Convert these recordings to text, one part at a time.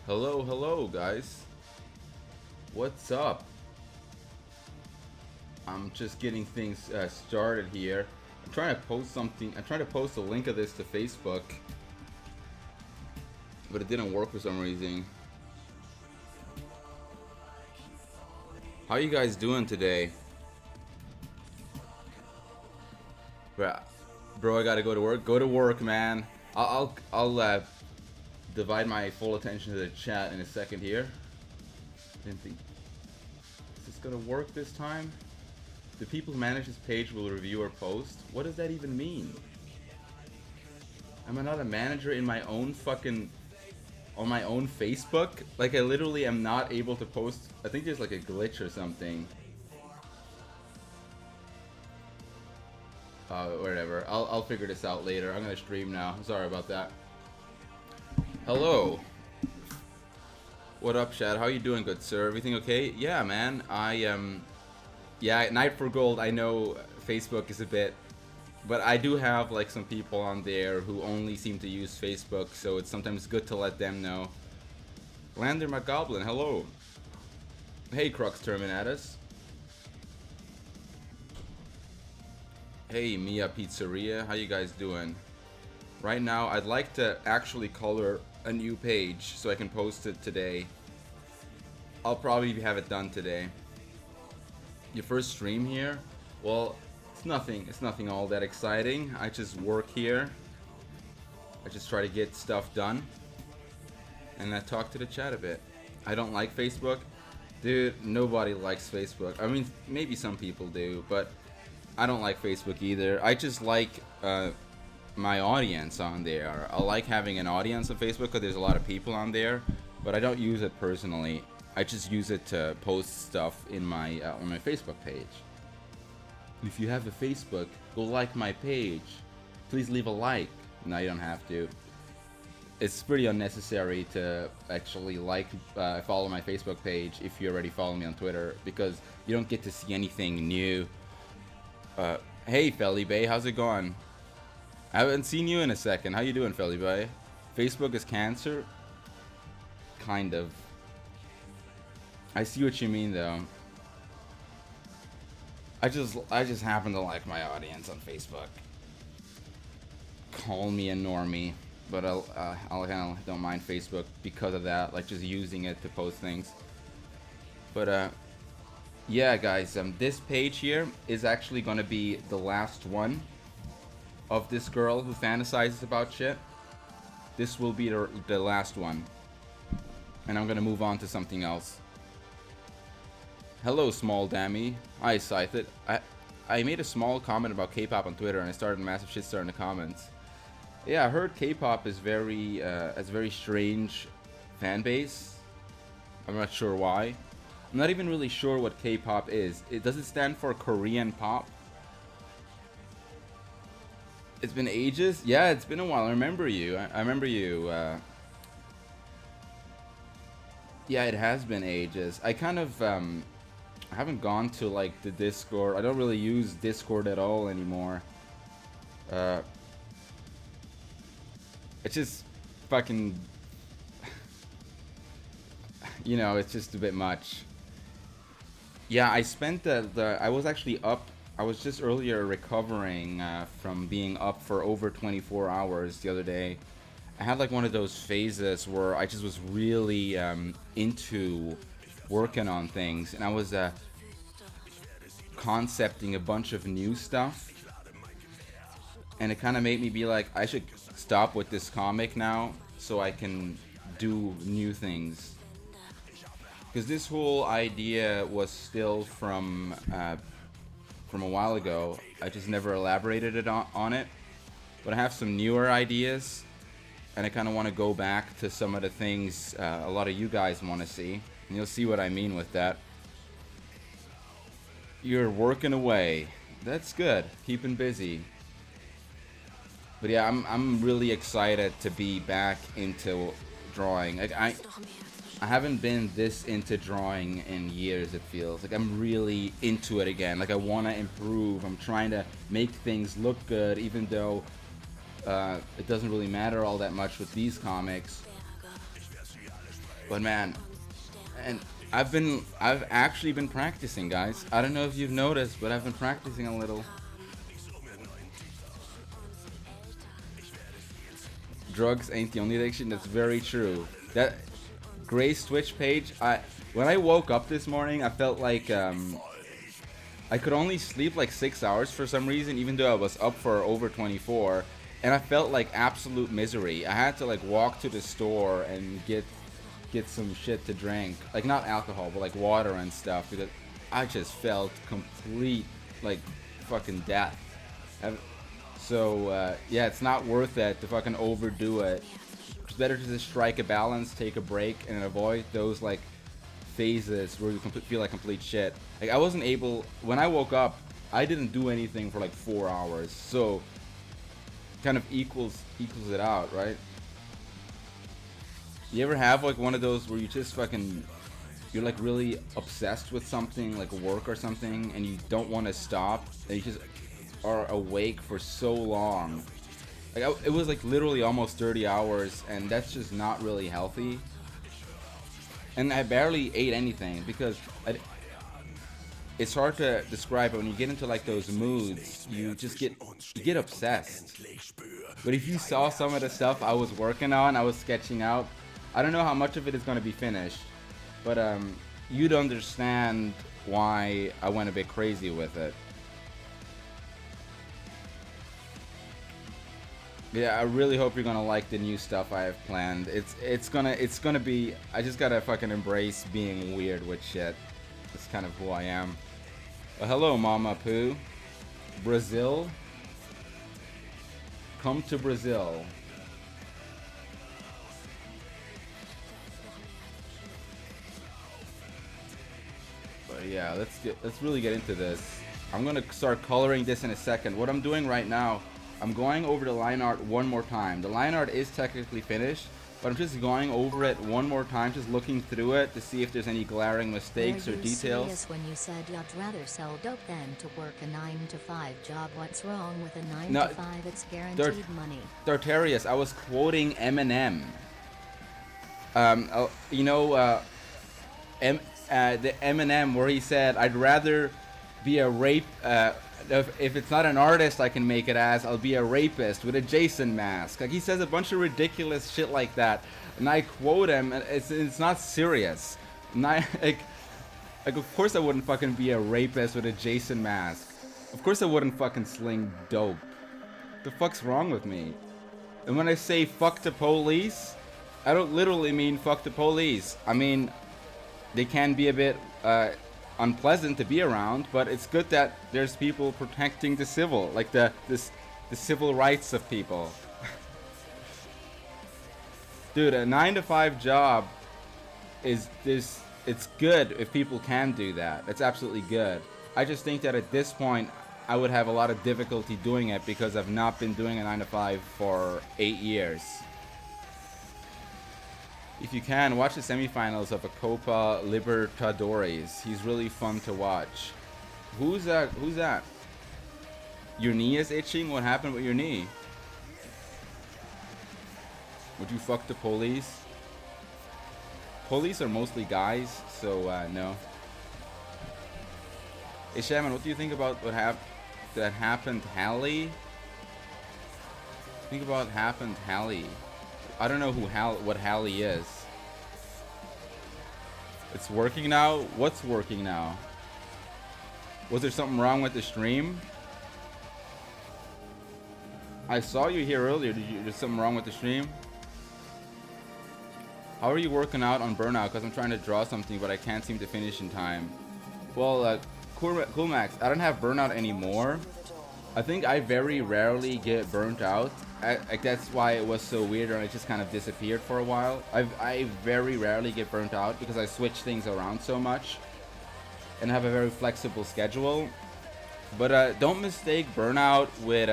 Hello, hello, guys. What's up? I'm just getting things started here. I'm trying to post something. I'm trying to post a link of this to Facebook, but it didn't work for some reason. How you guys doing today? Bro, I gotta go to work. Go to work, man. I'll divide my full attention to the chat in a second here. Didn't think. Is this gonna work this time? The people who manage this page will review or post. What does that even mean? Am I not a manager in my own fucking... on my own Facebook? Like, I literally am not able to post... I think there's like a glitch or something. Whatever. I'll figure this out later. I'm gonna stream now. Sorry about that. Hello. What up, Shad? How you doing, good sir? Everything okay? Yeah, man. Yeah, Night for Gold. I know Facebook is a bit, but I do have like some people on there who only seem to use Facebook, so it's sometimes good to let them know. Lander McGoblin, hello. Hey, Crux Terminatus. Hey, Mia Pizzeria. How you guys doing? Right now, I'd like to actually color a new page so I can post it today. I'll probably have it done today. Your first stream here? Well, it's nothing all that exciting. I just work here. I just try to get stuff done. And I talk to the chat a bit. I don't like Facebook. Dude, nobody likes Facebook. I mean, maybe some people do, but I don't like Facebook either. I just like my audience on there. I like having an audience on Facebook because there's a lot of people on there, but I don't use it personally. I just use it to post stuff in my on my Facebook page. If you have a Facebook, go like my page. Please leave a like. No, you don't have to. It's pretty unnecessary to actually follow my Facebook page if you already follow me on Twitter, because you don't get to see anything new. Hey, Felly Bay, how's it going? I haven't seen you in a second. How you doing, Felly Bay? Facebook is cancer? Kind of. I see what you mean, though. I just happen to like my audience on Facebook. Call me a normie, but I kind of don't mind Facebook because of that, like just using it to post things. But yeah, guys, this page here is actually gonna be the last one of this girl who fantasizes about shit. This will be the last one, and I'm gonna move on to something else. Hello, Small Dammy. Hi, Scythe. I made a small comment about K-pop on Twitter, and I started a massive shitstorm in the comments. Yeah, I heard K-pop is has a very strange fan base. I'm not sure why. I'm not even really sure what K-pop is. Does it stand for Korean pop? It's been ages? Yeah, it's been a while. I remember you. I remember you. Yeah, it has been ages. I kind of I haven't gone to like the Discord. I don't really use Discord at all anymore. It's just fucking, you know, it's just a bit much. Yeah, I spent I was actually up. I was just earlier recovering from being up for over 24 hours the other day. I had like one of those phases where I just was really into working on things, and I was concepting a bunch of new stuff, and it kind of made me be like, I should stop with this comic now so I can do new things, because this whole idea was still from a while ago. I just never elaborated on it, but I have some newer ideas, and I kind of want to go back to some of the things a lot of you guys want to see, and you'll see what I mean with that. You're working away. That's good. Keeping busy. But yeah, I'm really excited to be back into drawing. Like, I haven't been this into drawing in years, it feels. Like, I'm really into it again. Like, I want to improve. I'm trying to make things look good, even though it doesn't really matter all that much with these comics. But man, and I've actually been practicing, guys. I don't know if you've noticed, but I've been practicing a little. Drugs ain't the only addiction. That's very true. That Gray's Twitch page, when I woke up this morning, I felt like I could only sleep like 6 hours for some reason, even though I was up for over 24, and I felt like absolute misery. I had to like walk to the store and get some shit to drink, like not alcohol, but like water and stuff, because I just felt complete like fucking death. So yeah, it's not worth it to fucking overdo it. It's better to just strike a balance, take a break, and avoid those like phases where you feel like complete shit. Like I wasn't able, when I woke up, I didn't do anything for like 4 hours, so kind of equals it out, right? You ever have like one of those where you just fucking, you're like really obsessed with something, like work or something, and you don't want to stop, and you just are awake for so long? Like it was like literally almost 30 hours, and that's just not really healthy. And I barely ate anything because it's hard to describe, but when you get into like those moods, you get obsessed. But if you saw some of the stuff I was working on, I was sketching out, I don't know how much of it is going to be finished, but you'd understand why I went a bit crazy with it. Yeah, I really hope you're gonna like the new stuff I have planned. It's gonna be. I just gotta fucking embrace being weird with shit. That's kind of who I am. Hello, Mama Poo. Brazil. Come to Brazil. But yeah, let's really get into this. I'm gonna start coloring this in a second. What I'm doing right now, I'm going over the line art one more time. The line art is technically finished, but I'm just going over it one more time, just looking through it to see if there's any glaring mistakes or details. Serious when you said you'd rather sell dope than to work a 9-to-5 job? What's wrong with a 9-to-5? It's guaranteed money. Dartarius, I was quoting Eminem. You know, the Eminem where he said, "I'd rather be a rape." If it's not an artist I can make it as, I'll be a rapist with a Jason mask. Like, he says a bunch of ridiculous shit like that, and I quote him, and it's not serious. Like of course I wouldn't fucking be a rapist with a Jason mask. Of course I wouldn't fucking sling dope. The fuck's wrong with me? And when I say fuck the police, I don't literally mean fuck the police. I mean, they can be a bit unpleasant to be around, but it's good that there's people protecting the civil, like the civil rights of people. Dude, a 9-to-5 job it's good if people can do that. It's absolutely good. I just think that at this point I would have a lot of difficulty doing it because I've not been doing a 9-to-5 for 8 years. If you can, watch the semifinals of a Copa Libertadores. He's really fun to watch. Who's that? Who's that? Your knee is itching? What happened with your knee? Would you fuck the police? Police are mostly guys, so no. Hey Shaman, what do you think about that happened Hallie? Think about happened Hallie. I don't know what Hallie is. It's working now? What's working now? Was there something wrong with the stream? I saw you here earlier. There's something wrong with the stream? How are you working out on burnout? Because I'm trying to draw something, but I can't seem to finish in time. Well, Cool Max, I don't have burnout anymore. I think I very rarely get burnt out. Like that's why it was so weird and it just kind of disappeared for a while. I very rarely get burnt out because I switch things around so much and have a very flexible schedule. But don't mistake burnout with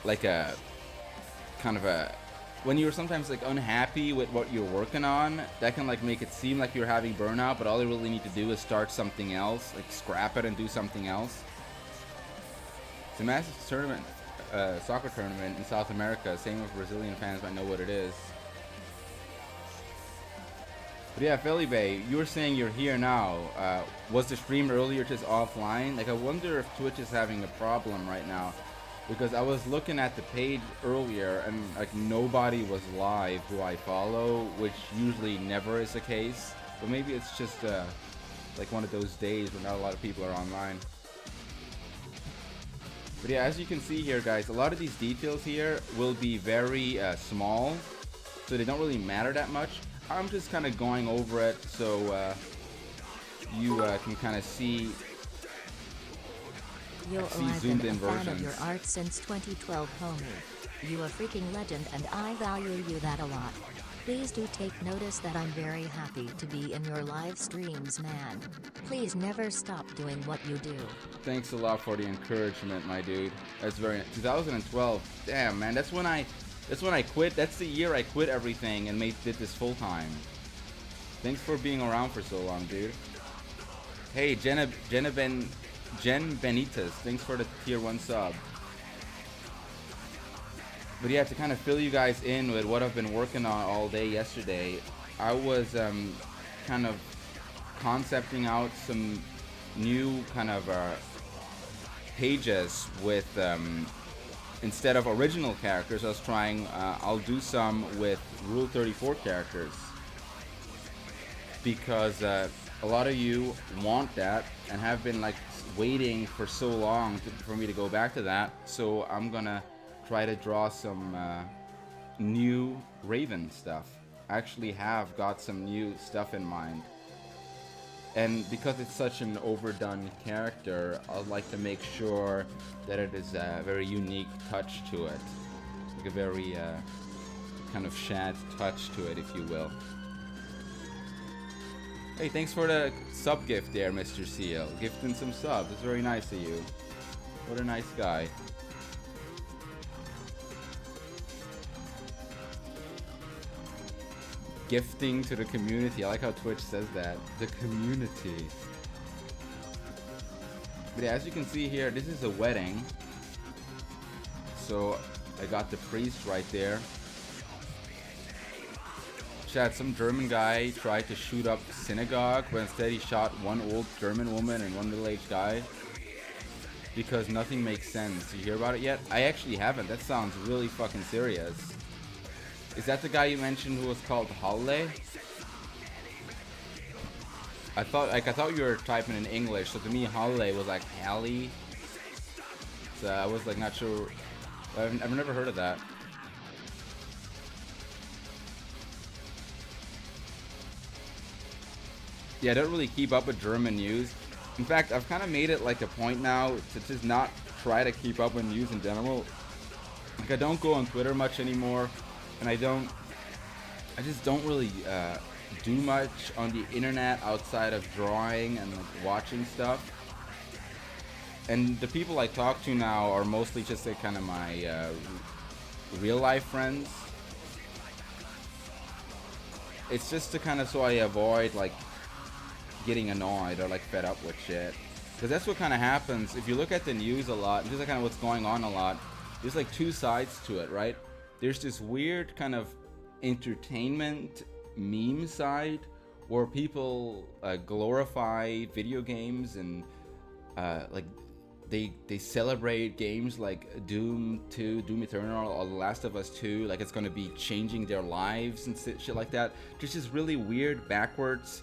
like a kind of a, when you're sometimes like unhappy with what you're working on, that can like make it seem like you're having burnout, but all you really need to do is start something else, like scrap it and do something else. It's a massive tournament, soccer tournament in South America. Same with Brazilian fans might know what it is. But yeah, Felipe, you were saying you're here now. Was the stream earlier just offline? Like, I wonder if Twitch is having a problem right now. Because I was looking at the page earlier and like nobody was live who I follow, which usually never is the case. But maybe it's just like one of those days when not a lot of people are online. But yeah, as you can see here, guys, a lot of these details here will be very small, so they don't really matter that much. I'm just kind of going over it so you can kind of see zoomed in versions. Fan of your art since 2012, homie. You a freaking legend and I value you that a lot. Please do take notice that I'm very happy to be in your live streams, man. Please never stop doing what you do. Thanks a lot for the encouragement, my dude. That's very 2012. Damn, man, that's when I quit. That's the year I quit everything and did this full time. Thanks for being around for so long, dude. Hey, Jen Benitez, thanks for the tier 1 sub. But yeah, to kind of fill you guys in with what I've been working on all day yesterday, I was kind of concepting out some new kind of pages with instead of original characters. I'll do some with Rule 34 characters because a lot of you want that and have been like waiting for so long for me to go back to that. So I'm gonna try to draw some new Raven stuff. I actually have got some new stuff in mind. And because it's such an overdone character, I'd like to make sure that it is a very unique touch to it. Like a very kind of Shad touch to it, if you will. Hey, thanks for the sub gift there, Mr. Seal. Gifting some subs. It's very nice of you. What a nice guy. Gifting to the community. I like how Twitch says that. The community. But yeah, as you can see here, this is a wedding. So I got the priest right there. Chad, some German guy tried to shoot up synagogue, but instead he shot one old German woman and one middle-aged guy. Because nothing makes sense. You hear about it yet? I actually haven't. That sounds really fucking serious. Is that the guy you mentioned who was called Halle? I thought you were typing in English, so to me Halle was like Halle. So I was like not sure. I've never heard of that. Yeah, I don't really keep up with German news. In fact, I've kind of made it like a point now to just not try to keep up with news in general. Like I don't go on Twitter much anymore. And I just don't really do much on the internet outside of drawing and like watching stuff. And the people I talk to now are mostly just like kind of my real life friends. It's just to kind of so I avoid like getting annoyed or like fed up with shit. Because that's what kind of happens if you look at the news a lot, just like kind of what's going on a lot. There's like two sides to it, right? There's this weird kind of entertainment meme side where people glorify video games and like they celebrate games like Doom 2, Doom Eternal, or The Last of Us 2, like it's gonna be changing their lives and shit like that. There's this really weird backwards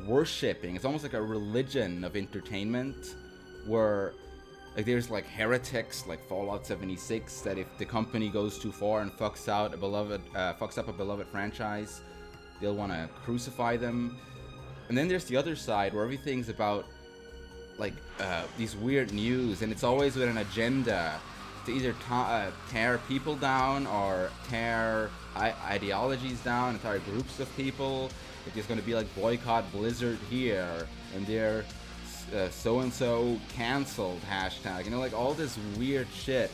worshipping. It's almost like a religion of entertainment where like there's like heretics like Fallout 76 that if the company goes too far and fucks up a beloved franchise, they'll want to crucify them. And then there's the other side where everything's about like these weird news, and it's always with an agenda to either tear people down or tear ideologies down, entire groups of people. Like there's going to be like boycott Blizzard here, and they're so-and-so cancelled hashtag, you know, like all this weird shit.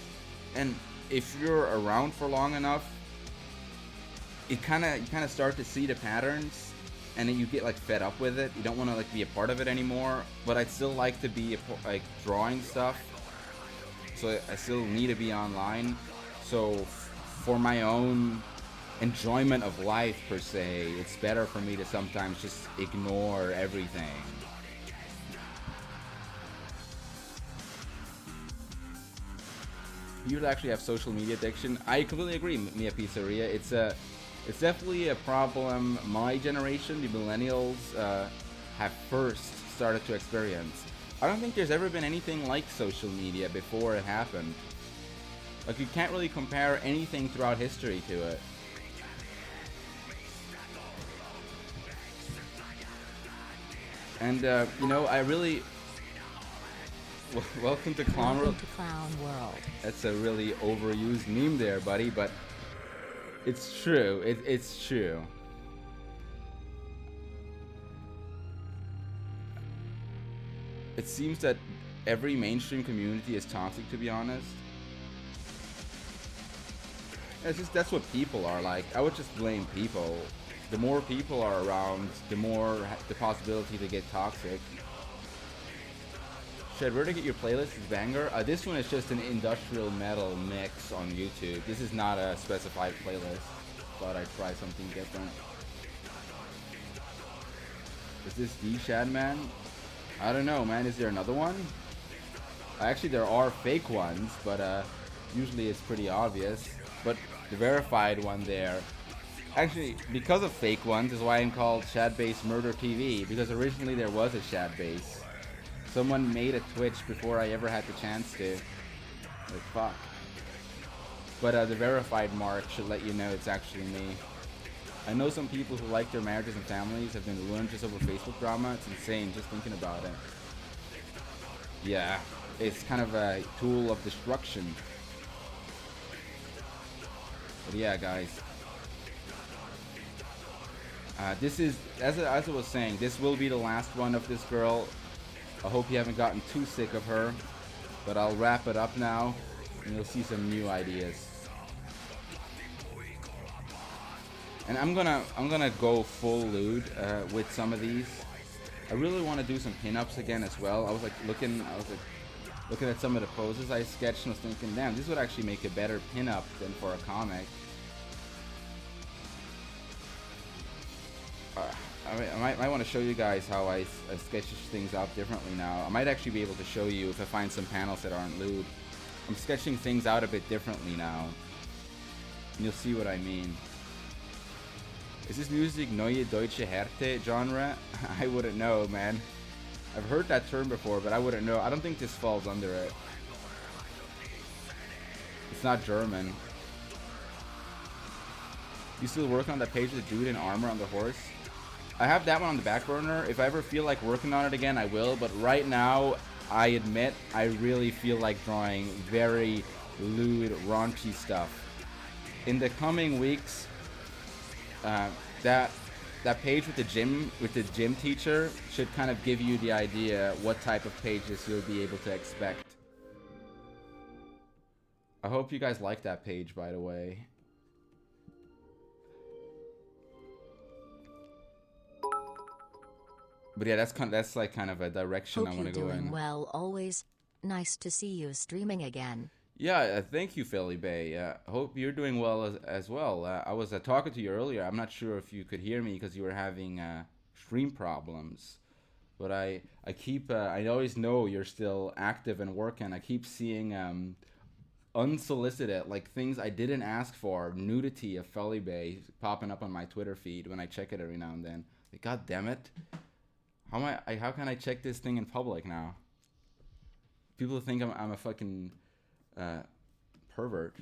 And if you're around for long enough, you kind of start to see the patterns, and then you get like fed up with it. You don't want to like be a part of it anymore. But I'd still like to be like drawing stuff, so I still need to be online. So for my own enjoyment of life per se. It's better for me to sometimes just ignore everything. You actually have social media addiction. I completely agree, Mia Pizzeria. It's definitely a problem my generation, the millennials, have first started to experience. I don't think there's ever been anything like social media before it happened. Like, you can't really compare anything throughout history to it. And, you know, I really... Welcome to Clown World. Welcome to Clown World. That's a really overused meme there, buddy, but it's true. It's true. It seems that every mainstream community is toxic, to be honest. It's just, that's what people are like. I would just blame people. The more people are around, the more the possibility to get toxic. Shed, where to get your playlist is banger? This one is just an industrial metal mix on YouTube. This is not a specified playlist. Thought I'd try something different. Is this the Shadman? I don't know, man. Is there another one? Actually, there are fake ones, but usually it's pretty obvious. But the verified one there, actually, because of fake ones, is why I'm called Shadbase Murder TV. Because originally there was a Shadbase. Someone made a Twitch before I ever had the chance to. Like, fuck. But the verified mark should let you know it's actually me. I know some people who like their marriages and families have been ruined just over Facebook drama. It's insane just thinking about it. Yeah, it's kind of a tool of destruction. But yeah, guys. This is, as I was saying, this will be the last one of this girl. I hope you haven't gotten too sick of her, but I'll wrap it up now, and you'll see some new ideas. And I'm gonna go full lewd with some of these. I really want to do some pinups again as well. I was looking at some of the poses I sketched and was thinking, damn, this would actually make a better pinup than for a comic. I might want to show you guys how I sketch things out differently now. I might actually be able to show you if I find some panels that aren't lewd. I'm sketching things out a bit differently now. And you'll see what I mean. Is this music Neue Deutsche Härte genre? I wouldn't know, man. I've heard that term before, but I wouldn't know. I don't think this falls under it. It's not German. You still working on that page with the dude in armor on the horse? I have that one on the back burner. If I ever feel like working on it again, I will. But right now, I admit, I really feel like drawing very lewd, raunchy stuff. In the coming weeks, that page with the gym teacher should kind of give you the idea what type of pages you'll be able to expect. I hope you guys like that page, by the way. But yeah, that's like kind of a direction I want to go in. Hope you're doing well always. Nice to see you streaming again. Yeah, thank you, Philly Bay. Hope you're doing well as well. I was talking to you earlier. I'm not sure if you could hear me because you were having stream problems. But I always know you're still active and working. I keep seeing unsolicited, like things I didn't ask for, nudity of Philly Bay popping up on my Twitter feed when I check it every now and then. Like, God damn it. How can I check this thing in public now? People think I'm a fucking pervert,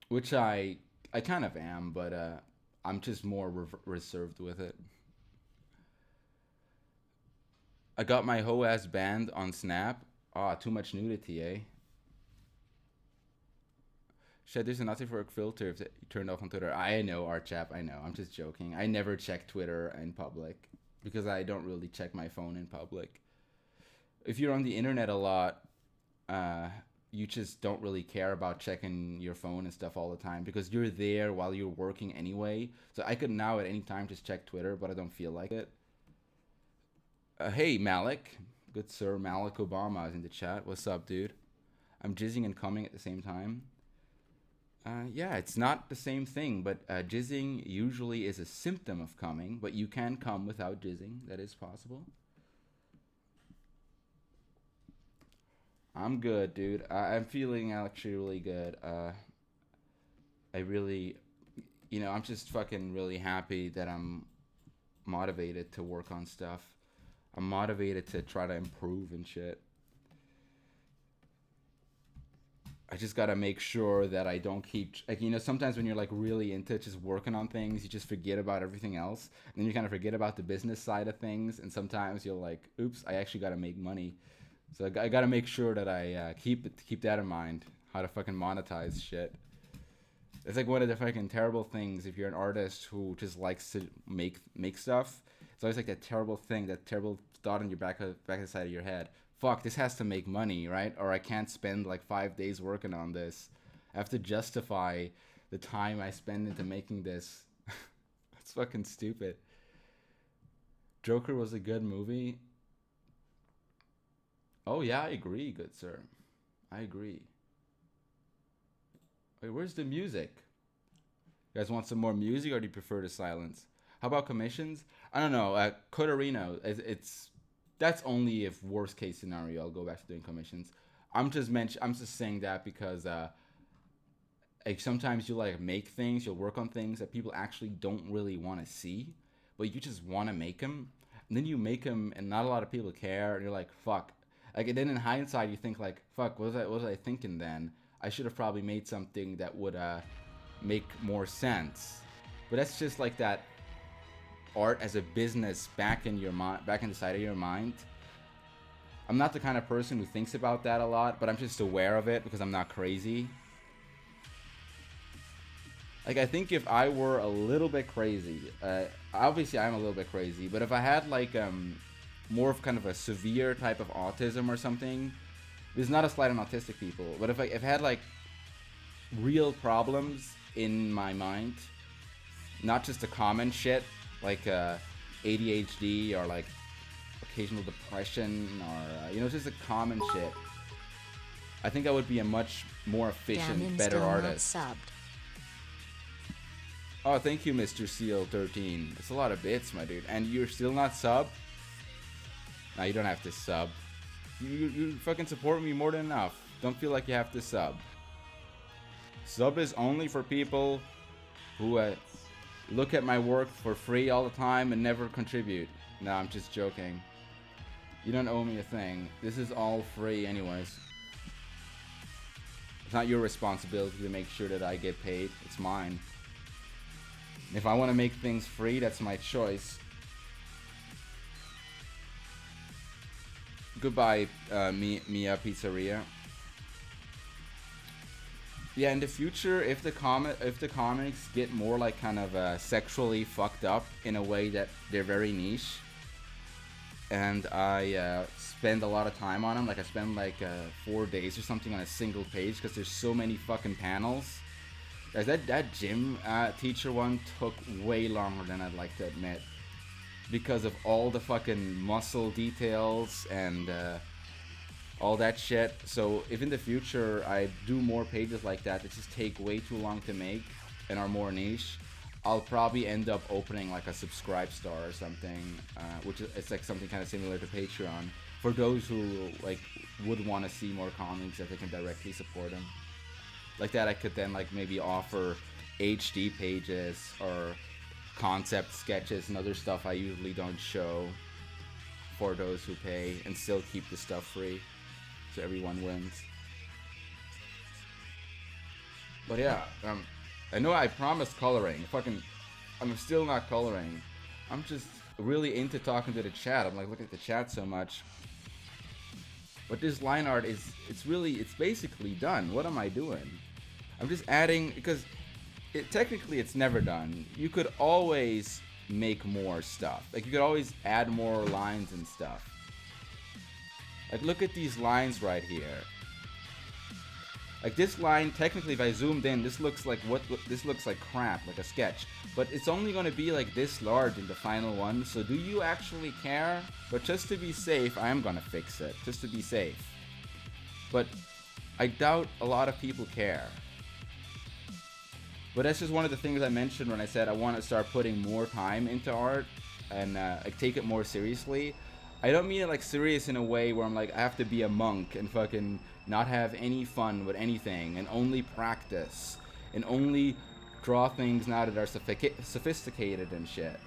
which I kind of am, but I'm just more reserved with it. I got my hoe ass banned on Snap. Too much nudity, eh? Shed, there's a nothing for a filter if you turned off on Twitter. I know, Archap, I know. I'm just joking. I never check Twitter in public because I don't really check my phone in public. If you're on the internet a lot, you just don't really care about checking your phone and stuff all the time because you're there while you're working anyway. So I could now at any time just check Twitter, but I don't feel like it. Hey, Malik. Good sir, Malik Obama is in the chat. What's up, dude? I'm jizzing and coming at the same time. Yeah, it's not the same thing, but jizzing usually is a symptom of coming, but you can come without jizzing. That is possible. I'm good, dude. I'm feeling actually really good. I really, I'm just fucking really happy that I'm motivated to work on stuff. I'm motivated to try to improve and shit. I just gotta make sure that I don't keep like sometimes when you're like really into just working on things, you just forget about everything else, and then you kind of forget about the business side of things, and sometimes you're like, oops, I actually gotta make money, so I gotta make sure that I keep that in mind, how to fucking monetize shit. It's like one of the fucking terrible things if you're an artist who just likes to make stuff. It's always like that terrible thing, that terrible thought in your back of the side of your head. Fuck, this has to make money, right? Or I can't spend like 5 days working on this. I have to justify the time I spend into making this. That's fucking stupid. Joker was a good movie. Oh yeah, I agree, good sir. I agree. Wait, where's the music? You guys want some more music, or do you prefer the silence? How about commissions? I don't know. Cotorino, it's that's only if worst case scenario I'll go back to doing commissions. I'm just saying that because like sometimes you like make things, you'll work on things that people actually don't really want to see, but you just want to make them, and then you make them, and not a lot of people care, and you're like, fuck. Like, and then in hindsight, you think like, fuck, what was I thinking then? I should have probably made something that would make more sense. But that's just like that art as a business back in your mind, back in the side of your mind. I'm not the kind of person who thinks about that a lot, but I'm just aware of it because I'm not crazy. Like, I think if I were a little bit crazy, obviously I'm a little bit crazy, but if I had like more of kind of a severe type of autism or something, this is not a slight on autistic people, but if I had like real problems in my mind, not just the common shit like ADHD or like occasional depression or just the common shit, I think I would be a much more efficient, better artist. Oh, thank you, Mr. Seal13. It's a lot of bits, my dude. And you're still not sub? Nah, you don't have to sub. You fucking support me more than enough. Don't feel like you have to sub. Sub is only for people who look at my work for free all the time and never contribute. No, I'm just joking. You don't owe me a thing. This is all free anyways. It's not your responsibility to make sure that I get paid. It's mine. If I want to make things free, that's my choice. Goodbye, Mia Pizzeria. Yeah, in the future, if the comics get more like kind of sexually fucked up in a way that they're very niche, and I spend a lot of time on them, like I spend like 4 days or something on a single page because there's so many fucking panels. Guys, that gym teacher one took way longer than I'd like to admit because of all the fucking muscle details and all that shit. So if in the future I do more pages like that just take way too long to make and are more niche, I'll probably end up opening like a subscribe star or something, which is it's like something kind of similar to Patreon for those who like would want to see more comics that they can directly support them. Like that, I could then like maybe offer HD pages or concept sketches and other stuff I usually don't show for those who pay, and still keep the stuff free, so everyone wins. But yeah, I know I promised coloring. I'm still not coloring. I'm just really into talking to the chat. I'm like looking at the chat so much. But this line art it's basically done. What am I doing? I'm just adding, because technically it's never done. You could always make more stuff. Like you could always add more lines and stuff. Like look at these lines right here. Like this line, technically if I zoomed in, this looks like this looks like crap, like a sketch. But it's only going to be like this large in the final one. So do you actually care? But just to be safe, I am going to fix it, just to be safe. But I doubt a lot of people care. But that's just one of the things I mentioned when I said I want to start putting more time into art and like take it more seriously. I don't mean it like serious in a way where I'm like I have to be a monk and fucking not have any fun with anything and only practice and only draw things now that are sophisticated and shit.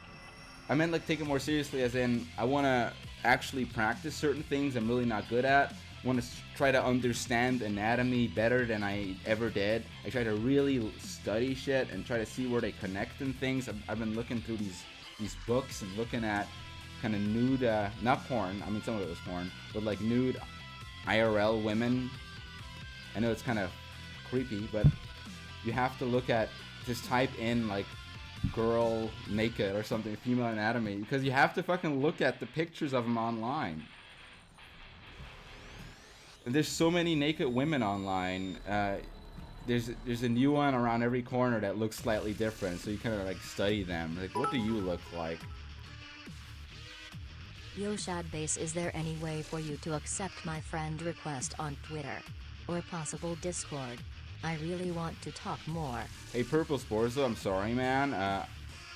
I meant like take it more seriously as in I want to actually practice certain things I'm really not good at. I want to try to understand anatomy better than I ever did. I try to really study shit and try to see where they connect and things. I've been looking through these books and looking at kind of nude, not porn, I mean some of it was porn, but like nude IRL women. I know it's kind of creepy, but you have to look at, just type in like girl naked or something, female anatomy, because you have to fucking look at the pictures of them online. And there's so many naked women online. There's a new one around every corner that looks slightly different, so you kind of like study them. Like, what do you look like? Yo Shadbase, is there any way for you to accept my friend request on Twitter? Or possible Discord? I really want to talk more. Hey Purple Sporzo, I'm sorry man.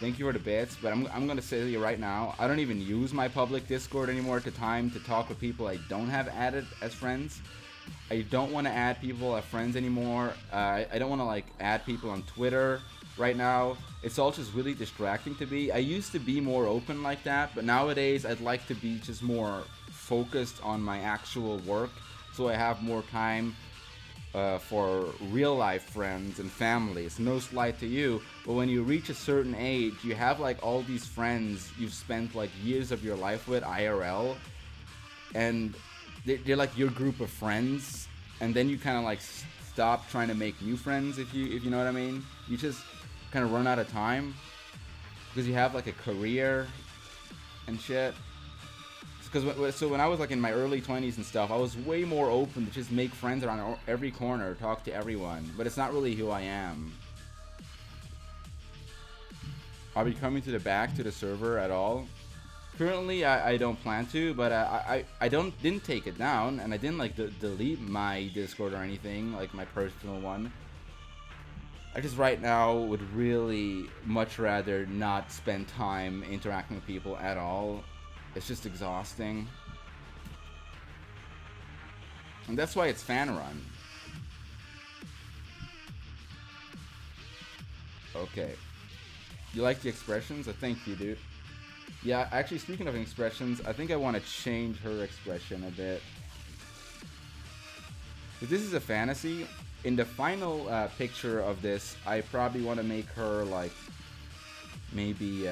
Thank you for the bits, but I'm gonna say to you right now, I don't even use my public Discord anymore at the time to talk with people I don't have added as friends. I don't want to add people as friends anymore. I don't want to like add people on Twitter right now. It's all just really distracting to me. I used to be more open like that, but nowadays I'd like to be just more focused on my actual work, so I have more time for real life friends and families. No slight to you, but when you reach a certain age, you have like all these friends you've spent like years of your life with IRL, and they're like your group of friends, and then you kind of like stop trying to make new friends, if you know what I mean. You just kind of run out of time because you have like a career and shit. So when I was like in my early 20s and stuff, I was way more open to just make friends around every corner, talk to everyone, but it's not really who I am. Are we coming to the server at all? Currently, I don't plan to, but I didn't take it down, and I didn't like delete my Discord or anything, like my personal one. I just right now would really much rather not spend time interacting with people at all. It's just exhausting. And that's why it's fan run. Okay. You like the expressions? Thank you, dude. Yeah, actually, speaking of expressions, I think I want to change her expression a bit. If this is a fantasy, in the final picture of this, I probably want to make her like maybe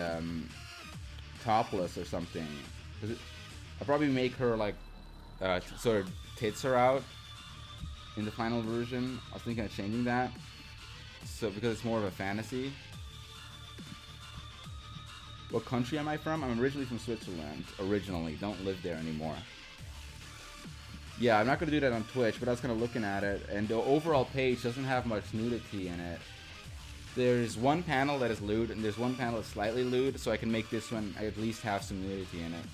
topless or something. I'll probably make her like sort of tits are out in the final version. I was thinking of changing that, so because it's more of a fantasy. What country am I from? I'm originally from Switzerland. Originally, don't live there anymore. Yeah, I'm not gonna do that on Twitch, but I was kind of looking at it, and the overall page doesn't have much nudity in it. There's one panel that is lewd, and there's one panel that's slightly lewd, so I can make this one at least have some nudity in it.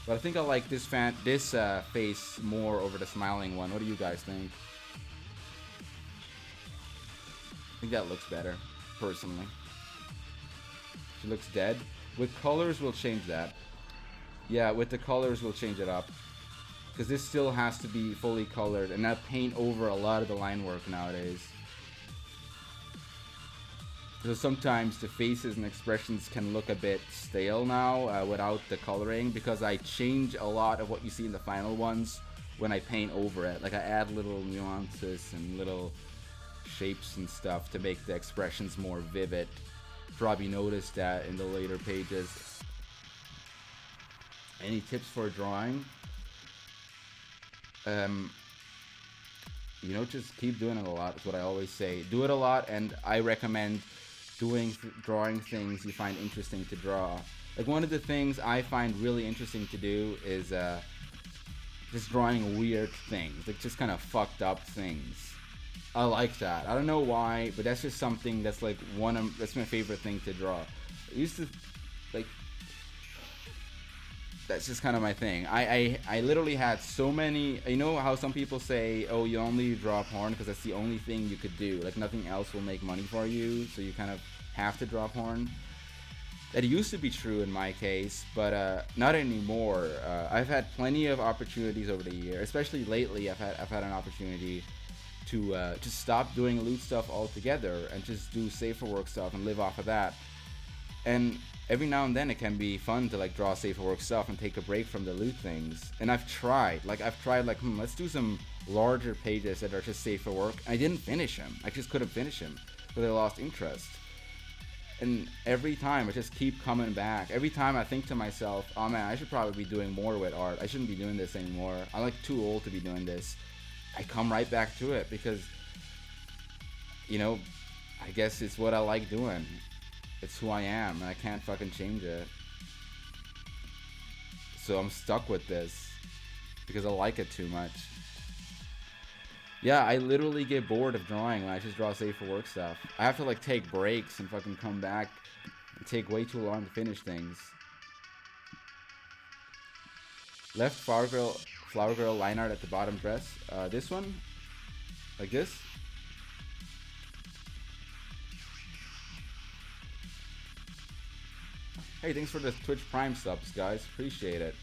But I think I like this face more over the smiling one. What do you guys think? I think that looks better, personally. She looks dead. With colors, we'll change that. Yeah, with the colors, we'll change it up. Because this still has to be fully colored and not paint over a lot of the line work nowadays. So sometimes the faces and expressions can look a bit stale now without the coloring, because I change a lot of what you see in the final ones when I paint over it. Like I add little nuances and little shapes and stuff to make the expressions more vivid. Probably noticed that in the later pages. Any tips for drawing? You know, just keep doing it a lot is what I always say. Do it a lot, and I recommend drawing things you find interesting to draw. Like one of the things I find really interesting to do is just drawing weird things, like just kind of fucked up things. I like that. I don't know why, but that's just something that's like that's my favorite thing to draw. I used to like that's just kind of my thing. I literally had so many. You know how some people say, oh, you only draw porn because that's the only thing you could do, like nothing else will make money for you, so you kind of have to draw porn. That used to be true in my case, but not anymore. I've had plenty of opportunities over the year, especially lately. I've had an opportunity to just stop doing loot stuff altogether and just do safer work stuff and live off of that. And every now and then it can be fun to like draw safer work stuff and take a break from the loot things. And I've tried let's do some larger pages that are just safer work. I didn't finish them. I just couldn't finish them because I lost interest. And every time I just keep coming back. Every time I think to myself, oh man, I should probably be doing more with art. I shouldn't be doing this anymore. I'm like too old to be doing this. I come right back to it because, you know, I guess it's what I like doing. It's who I am, and I can't fucking change it. So I'm stuck with this because I like it too much. Yeah, I literally get bored of drawing when I just draw safer work stuff. I have to like take breaks and fucking come back and take way too long to finish things. Left flower girl line art at the bottom dress. This one, like this. Hey, thanks for the Twitch Prime subs, guys. Appreciate it.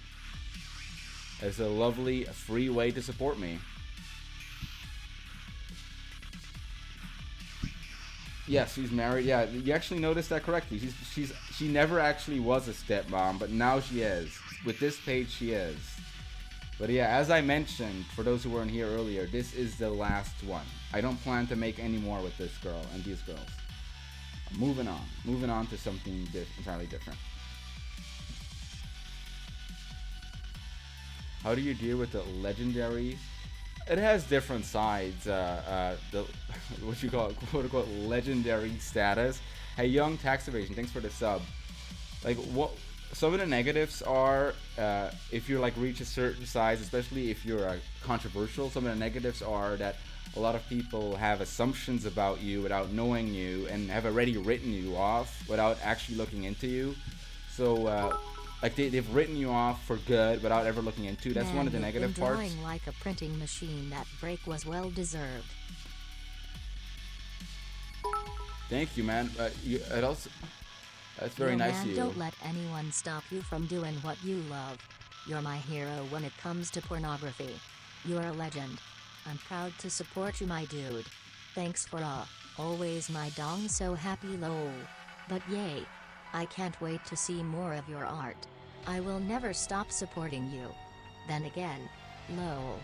It's a lovely, free way to support me. Yes, she's married. Yeah, you actually noticed that correctly. She never actually was a stepmom, but now she is. With this page, she is. But yeah, as I mentioned, for those who weren't here earlier, this is the last one. I don't plan to make any more with this girl and these girls. Moving on to something entirely different. How do you deal with the legendary? It has different sides. The what you call it, quote unquote legendary status. Hey, young tax evasion, thanks for the sub. Like what? Some of the negatives are if you like reach a certain size, especially if you're controversial. Some of the negatives are that a lot of people have assumptions about you without knowing you and have already written you off without actually looking into you. So like they've written you off for good without ever looking into. That's one of the negative parts. Drawing like a printing machine. That break was well deserved. Thank you, man. It also. That's very nice of you. Don't let anyone stop you from doing what you love. You're my hero when it comes to pornography. You're a legend. I'm proud to support you, my dude. Thanks for always my dong so happy lol. But yay. I can't wait to see more of your art. I will never stop supporting you. Then again, lol.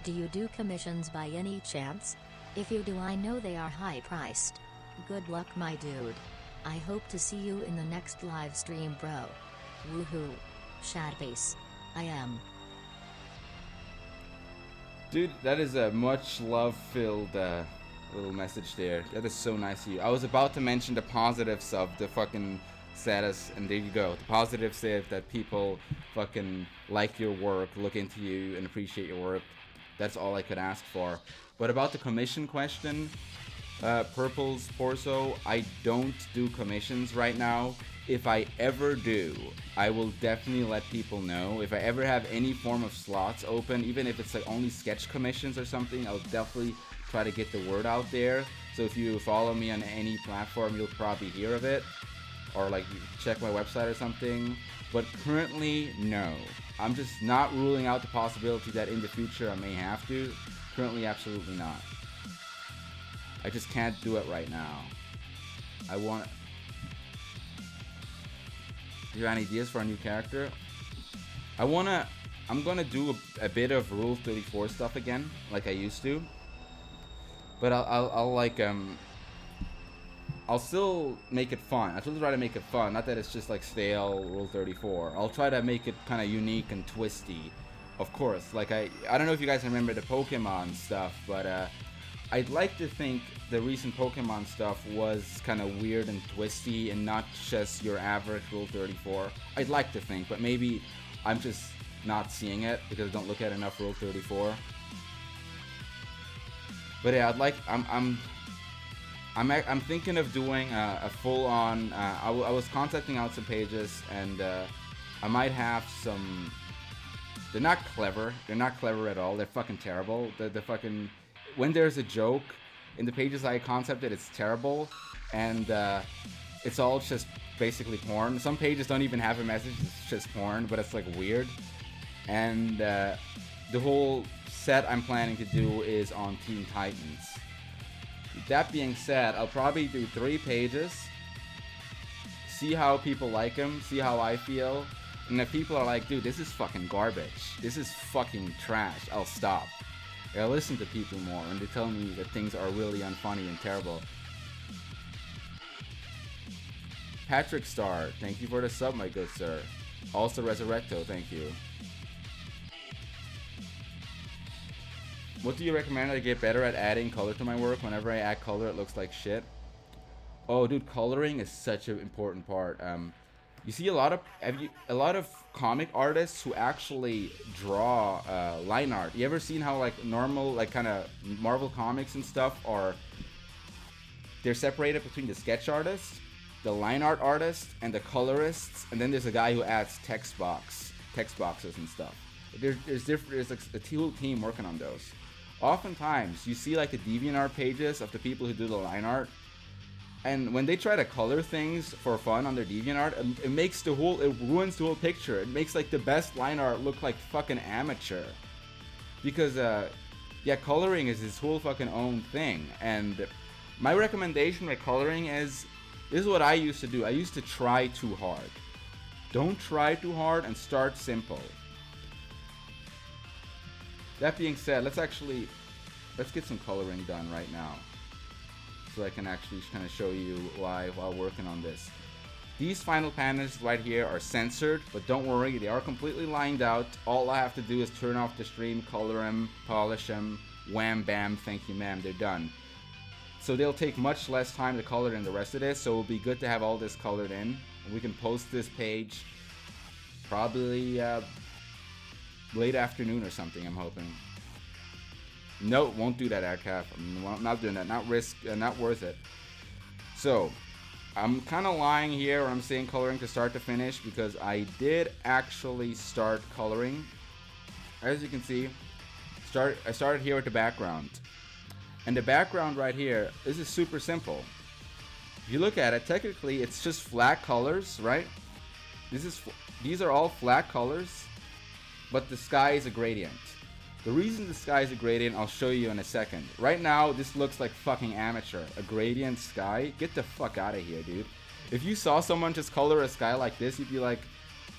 Do you do commissions by any chance? If you do, I know they are high priced. Good luck, my dude. I hope to see you in the next live stream, bro. Woohoo. Shadbase. I am. Dude, that is a much love-filled little message there. That is so nice of you. I was about to mention the positives of the fucking status, and there you go. The positives say that people fucking like your work, look into you, and appreciate your work. That's all I could ask for. But about the commission question, Purple's Porso, I don't do commissions right now. If I ever do, I will definitely let people know. If I ever have any form of slots open, even if it's like only sketch commissions or something, I'll definitely try to get the word out there. So if you follow me on any platform, you'll probably hear of it, or like check my website or something. But currently, no. I'm just not ruling out the possibility that in the future I may have to. Currently, absolutely not. I just can't do it right now. I want. Do you have any ideas for a new character? I'm gonna do a bit of Rule 34 stuff again, like I used to. But I'll still make it fun. I'll still try to make it fun. Not that it's just like stale Rule 34. I'll try to make it kind of unique and twisty. Of course, like I don't know if you guys remember the Pokemon stuff, but I'd like to think the recent Pokemon stuff was kind of weird and twisty and not just your average Rule 34. I'd like to think, but maybe I'm just not seeing it because I don't look at enough Rule 34. But yeah, I'm thinking of doing a full-on. I was contacting out some pages, and I might have some... They're not clever. They're not clever at all. They're fucking terrible. The fucking... When there's a joke in the pages I concepted, it's terrible. And it's all just basically porn. Some pages don't even have a message. It's just porn, but it's like weird. And the whole set I'm planning to do is on Teen Titans. That being said, I'll probably do 3 pages. See how people like them. See how I feel. And if people are like, dude, this is fucking garbage, this is fucking trash, I'll stop. I'll listen to people more and they tell me that things are really unfunny and terrible. Patrick Star, thank you for the sub, my good sir. Also Resurrecto, thank you. What do you recommend I get better at adding color to my work? Whenever I add color, it looks like shit. Oh, dude, coloring is such an important part. You see a lot of comic artists who actually draw line art. You ever seen how like normal, like kind of Marvel comics and stuff they're separated between the sketch artist, the line art artist, and the colorists, and then there's a guy who adds text boxes and stuff. There's like a whole team working on those. Oftentimes you see like the DeviantArt pages of the people who do the line art. And when they try to color things for fun on their DeviantArt, it ruins the whole picture. It makes like the best line art look like fucking amateur. Because, yeah, coloring is his whole fucking own thing. And my recommendation with coloring is, this is what I used to do. I used to try too hard. Don't try too hard and start simple. That being said, let's get some coloring done right now. So I can actually kind of show you why while working on this. These final panels right here are censored, but don't worry, they are completely lined out. All I have to do is turn off the stream, color them, polish them, wham bam, thank you ma'am, they're done. So they'll take much less time to color than the rest of this, so it'll be good to have all this colored in. We can post this page probably late afternoon or something, I'm hoping. No, won't do that, AdCaf. I'm not doing that. Not worth it. So, I'm kind of lying here when I'm saying coloring to start to finish because I did actually start coloring. As you can see, I started here with the background. And the background right here, this is super simple. If you look at it, technically it's just flat colors, right? These are all flat colors, but the sky is a gradient. The reason the sky is a gradient, I'll show you in a second. Right now, this looks like fucking amateur. A gradient sky? Get the fuck out of here, dude. If you saw someone just color a sky like this, you'd be like,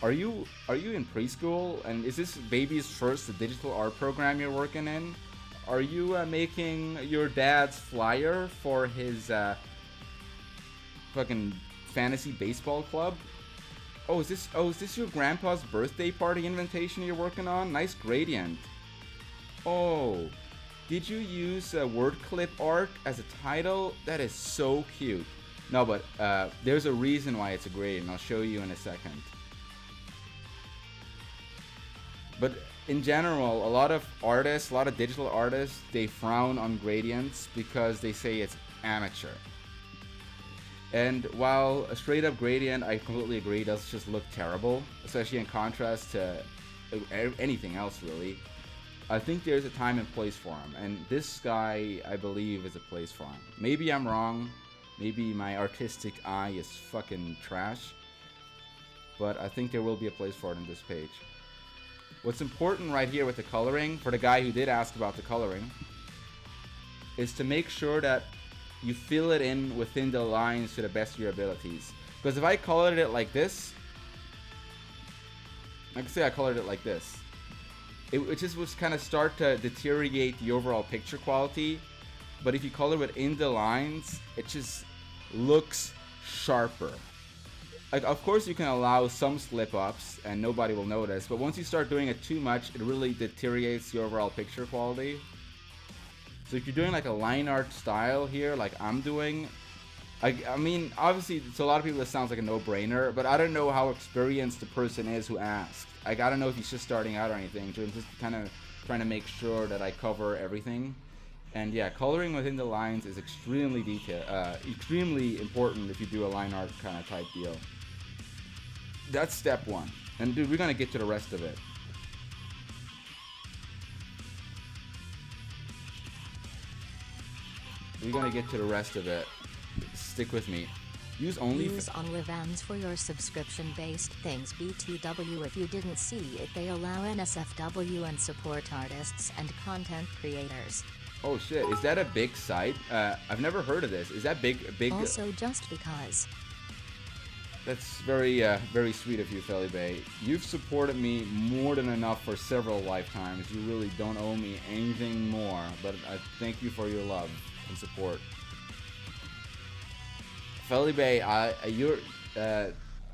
are you in preschool? And is this baby's first digital art program you're working in? Are you making your dad's flyer for his fucking fantasy baseball club? Oh, is this your grandpa's birthday party invitation you're working on? Nice gradient. Oh, did you use word clip art as a title? That is so cute. No, but there's a reason why it's a gradient. I'll show you in a second. But in general, a lot of digital artists, they frown on gradients because they say it's amateur. And while a straight up gradient, I completely agree, does just look terrible, especially in contrast to anything else really. I think there's a time and place for him, and this guy, I believe, is a place for him. Maybe I'm wrong, maybe my artistic eye is fucking trash, but I think there will be a place for it in this page. What's important right here with the coloring, for the guy who did ask about the coloring, is to make sure that you fill it in within the lines to the best of your abilities. Because if I colored it like this, like say I colored it like this, it just would kind of start to deteriorate the overall picture quality. But if you color it in the lines, it just looks sharper. Like, of course you can allow some slip-ups and nobody will notice, but once you start doing it too much, it really deteriorates the overall picture quality. So if you're doing like a line art style here, like I'm doing, I mean, obviously to a lot of people this sounds like a no-brainer, but I don't know how experienced the person is who asked. Like, I don't know if he's just starting out or anything, so I'm just kind of trying to make sure that I cover everything. And yeah, coloring within the lines is extremely extremely important if you do a line art kind of type deal. That's step one. And dude, we're gonna get to the rest of it. We're gonna get to the rest of it. Stick with me. Use OnlyFans for your subscription-based things. BTW, if you didn't see it, they allow NSFW and support artists and content creators. Oh shit, is that a big site? I've never heard of this. Is that big? Also, just because. That's very, very sweet of you, Felipe. You've supported me more than enough for several lifetimes. You really don't owe me anything more, but I thank you for your love and support. Felipe, I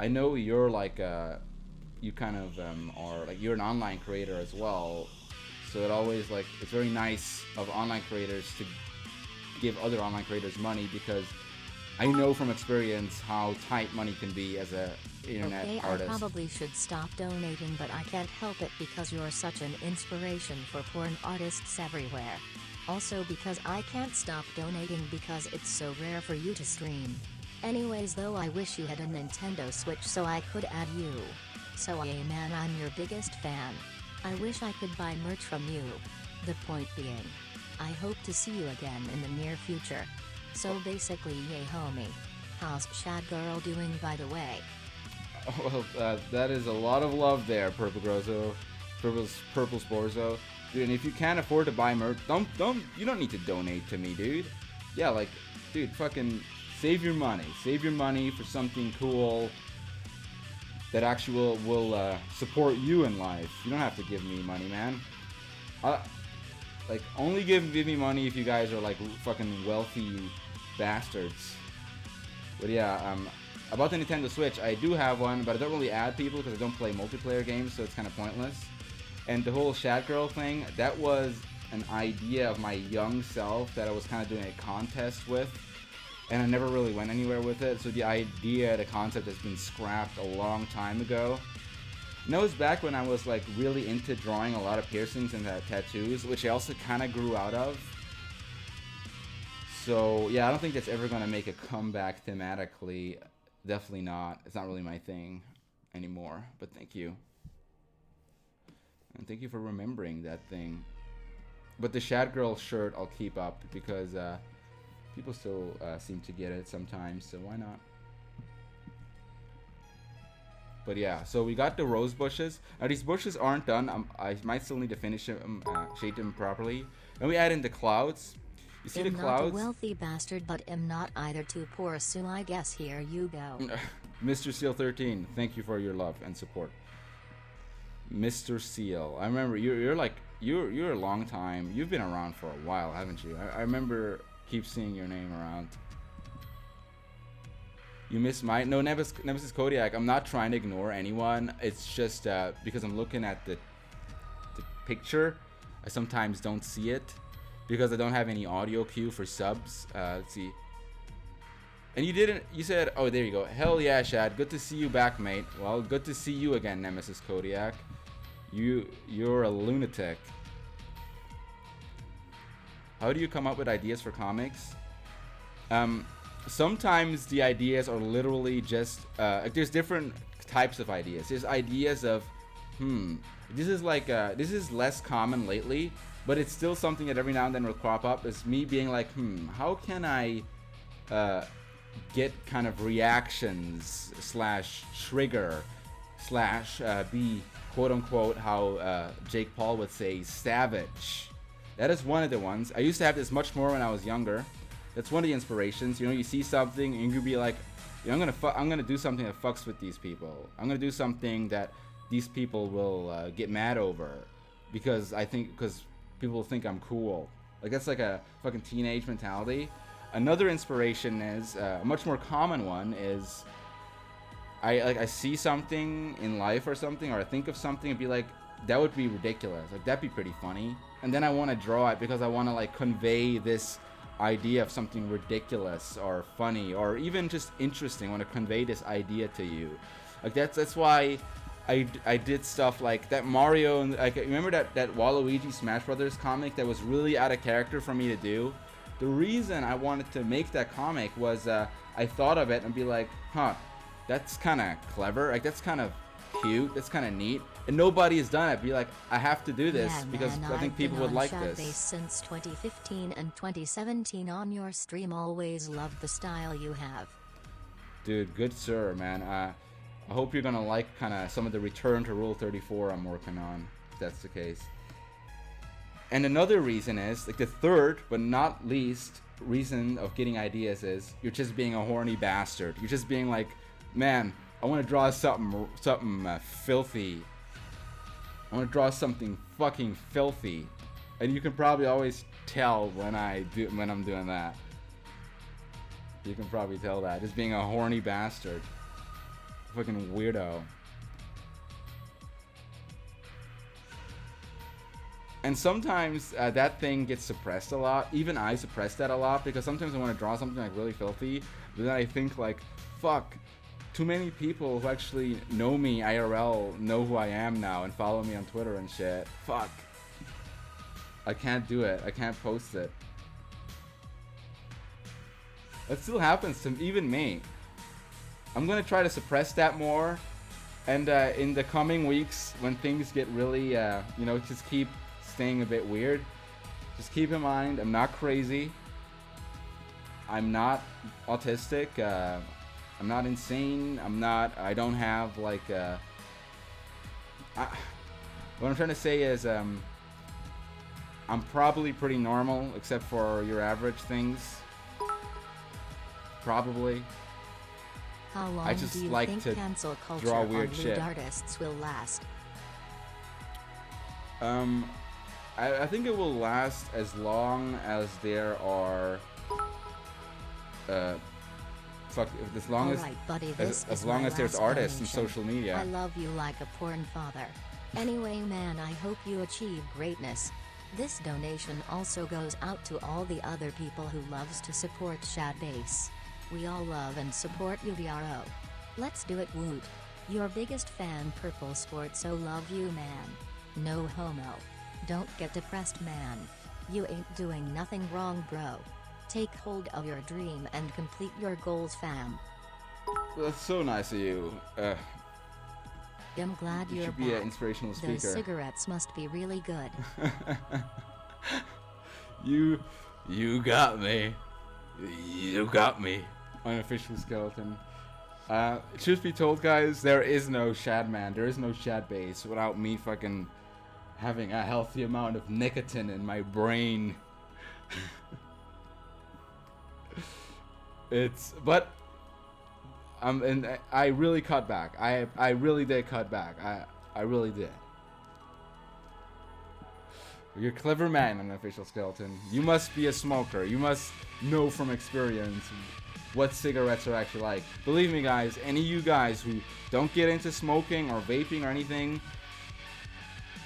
know you're like, you kind of are like, you're an online creator as well. So it always like, it's very nice of online creators to give other online creators money, because I know from experience how tight money can be as a internet artist. I probably should stop donating, but I can't help it because you're such an inspiration for porn artists everywhere. Also because I can't stop donating because it's so rare for you to stream. Anyways though, I wish you had a Nintendo Switch so I could add you. So yeah man, I'm your biggest fan. I wish I could buy merch from you. The point being, I hope to see you again in the near future. So basically, yay homie. How's Shad Girl doing, by the way? Well, that is a lot of love there, Purple Sporzo. Dude, and if you can't afford to buy merch, you don't need to donate to me, dude. Yeah, like, dude, fucking save your money. Save your money for something cool that actually will support you in life. You don't have to give me money, man. Like, only give me money if you guys are like fucking wealthy bastards. But yeah, about the Nintendo Switch, I do have one, but I don't really add people because I don't play multiplayer games, so it's kind of pointless. And the whole Shad Girl thing, that was an idea of my young self that I was kind of doing a contest with, and I never really went anywhere with it. So the idea, the concept has been scrapped a long time ago. And that was back when I was like really into drawing a lot of piercings and tattoos, which I also kind of grew out of. So yeah, I don't think that's ever going to make a comeback thematically. Definitely not. It's not really my thing anymore. But thank you. And thank you for remembering that thing. But the Shad Girl shirt I'll keep up because people still seem to get it sometimes, so why not? But yeah, so we got the rose bushes. Now these bushes aren't done. I might still need to finish them, shade them properly. Then we add in the clouds. You see the clouds? I'm not a wealthy bastard, but am not either too poor, so I guess here you go. Mr. Seal 13, thank you for your love and support. Mr. Seal, I remember you're a long time. You've been around for a while, haven't you? I remember keep seeing your name around. You miss my Nemesis Kodiak. I'm not trying to ignore anyone. It's just because I'm looking at the picture. I sometimes don't see it because I don't have any audio cue for subs. Let's see. And you didn't. You said, "Oh, there you go." Hell yeah, Shad. Good to see you back, mate. Well, good to see you again, Nemesis Kodiak. You're a lunatic. How do you come up with ideas for comics? Sometimes the ideas are literally just there's different types of ideas. There's ideas of this is less common lately, but it's still something that every now and then will crop up. Is me being like, how can I get kind of reactions / trigger / be quote unquote how Jake Paul would say savage. That is one of the ones. I used to have this much more when I was younger. That's one of the inspirations. You know, you see something and you could be like, I'm gonna do something that fucks with these people. I'm gonna do something that these people will get mad over because people think I'm cool. Like that's like a fucking teenage mentality. Another inspiration is a much more common one is I see something in life or something, or I think of something and be like, that would be ridiculous. Like that'd be pretty funny. And then I want to draw it because I want to like convey this idea of something ridiculous or funny or even just interesting. I want to convey this idea to you. Like that's why I did stuff like that Mario and like remember that Waluigi Smash Brothers comic that was really out of character for me to do. The reason I wanted to make that comic was I thought of it and be like, that's kind of clever. Like that's kind of cute. That's kind of neat. And nobody has done it. Be like, I have to do this because man, I think I've people been would on like Shadbase this. since 2015 and 2017 on your stream. Always loved the style you have. Dude, good sir, man. I hope you're gonna like kind of some of the return to Rule 34 I'm working on, if that's the case. And another reason is, like the third but not least reason of getting ideas is you're just being a horny bastard. You're just being like, man, I want to draw something filthy. I want to draw something fucking filthy, and you can probably always tell when I'm doing that. You can probably tell that, just being a horny bastard, fucking weirdo. And sometimes that thing gets suppressed a lot. Even I suppress that a lot because sometimes I want to draw something like really filthy, but then I think like, fuck, too many people who actually know me IRL know who I am now and follow me on Twitter and shit. Fuck. I can't do it. I can't post it. That still happens to even me. I'm gonna try to suppress that more, and in the coming weeks when things get really, just keep staying a bit weird. Just keep in mind, I'm not crazy. I'm not autistic. I'm not insane. I don't have like. What I'm trying to say is, I'm probably pretty normal, except for your average things. Probably. How long I just do you like think to cancel culture draw on weird lewd shit. artists will last? I think it will last as long as there are. As long Alright, buddy, this as is long my as there's last artists and donation. social media. I love you like a porn father. Anyway, man, I hope you achieve greatness. This donation also goes out to all the other people who loves to support Shadbase. We all love and support you, bro. Let's do it, woot. Your biggest fan, Purple Sport, so love you, man. No homo. Don't get depressed, man. You ain't doing nothing wrong, bro. Take hold of your dream and complete your goals, fam. That's so nice of you. I'm glad You you're should be an back. inspirational speaker. Those cigarettes must be really good. You got me. You got me. Unofficial skeleton. Truth be told, guys, there is no Shadman. There is no Shadbase without me fucking having a healthy amount of nicotine in my brain. And I really cut back. I really did cut back. I really did. You're a clever man, Unofficial Skeleton. You must be a smoker. You must know from experience what cigarettes are actually like. Believe me, guys, any of you guys who don't get into smoking or vaping or anything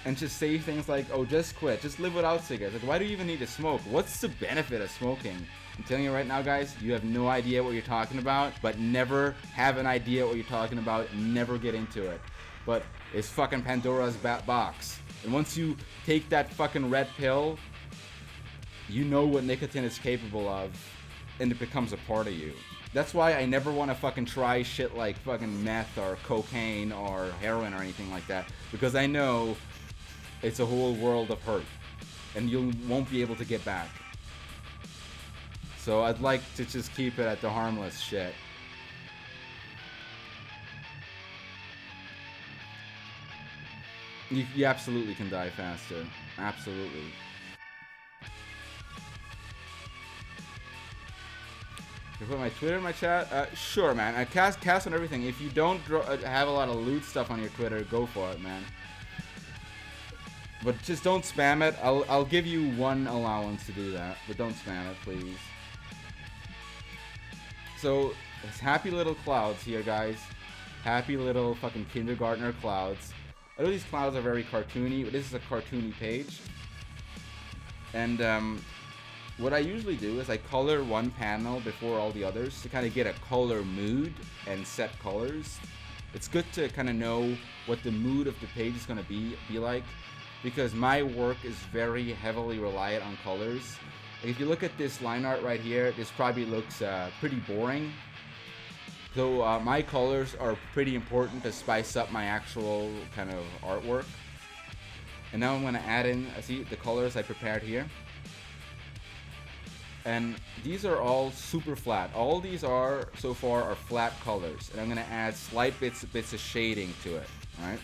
and just say things like, oh, just quit, just live without cigarettes. Like, why do you even need to smoke? What's the benefit of smoking? I'm telling you right now, guys, you have no idea what you're talking about, but never have an idea what you're talking about and never get into it. But it's fucking Pandora's box. And once you take that fucking red pill, you know what nicotine is capable of, and it becomes a part of you. That's why I never want to fucking try shit like fucking meth or cocaine or heroin or anything like that, because I know it's a whole world of hurt, and you won't be able to get back. So I'd like to just keep it at the harmless shit. You absolutely can die faster. Absolutely. Can I put my Twitter in my chat? Sure, man. I cast on everything. If you don't have a lot of loot stuff on your Twitter, go for it, man. But just don't spam it. I'll give you one allowance to do that, but don't spam it, please. So, it's happy little clouds here, guys. Happy little fucking kindergartner clouds. I know these clouds are very cartoony, but this is a cartoony page. And what I usually do is I color one panel before all the others to kind of get a color mood and set colors. It's good to kind of know what the mood of the page is going to be like, because my work is very heavily reliant on colors. If you look at this line art right here, this probably looks pretty boring. So my colors are pretty important to spice up my actual kind of artwork. And now I'm going to add in, see the colors I prepared here. And these are all super flat. All these are, so far, are flat colors. And I'm going to add slight bits of shading to it, right?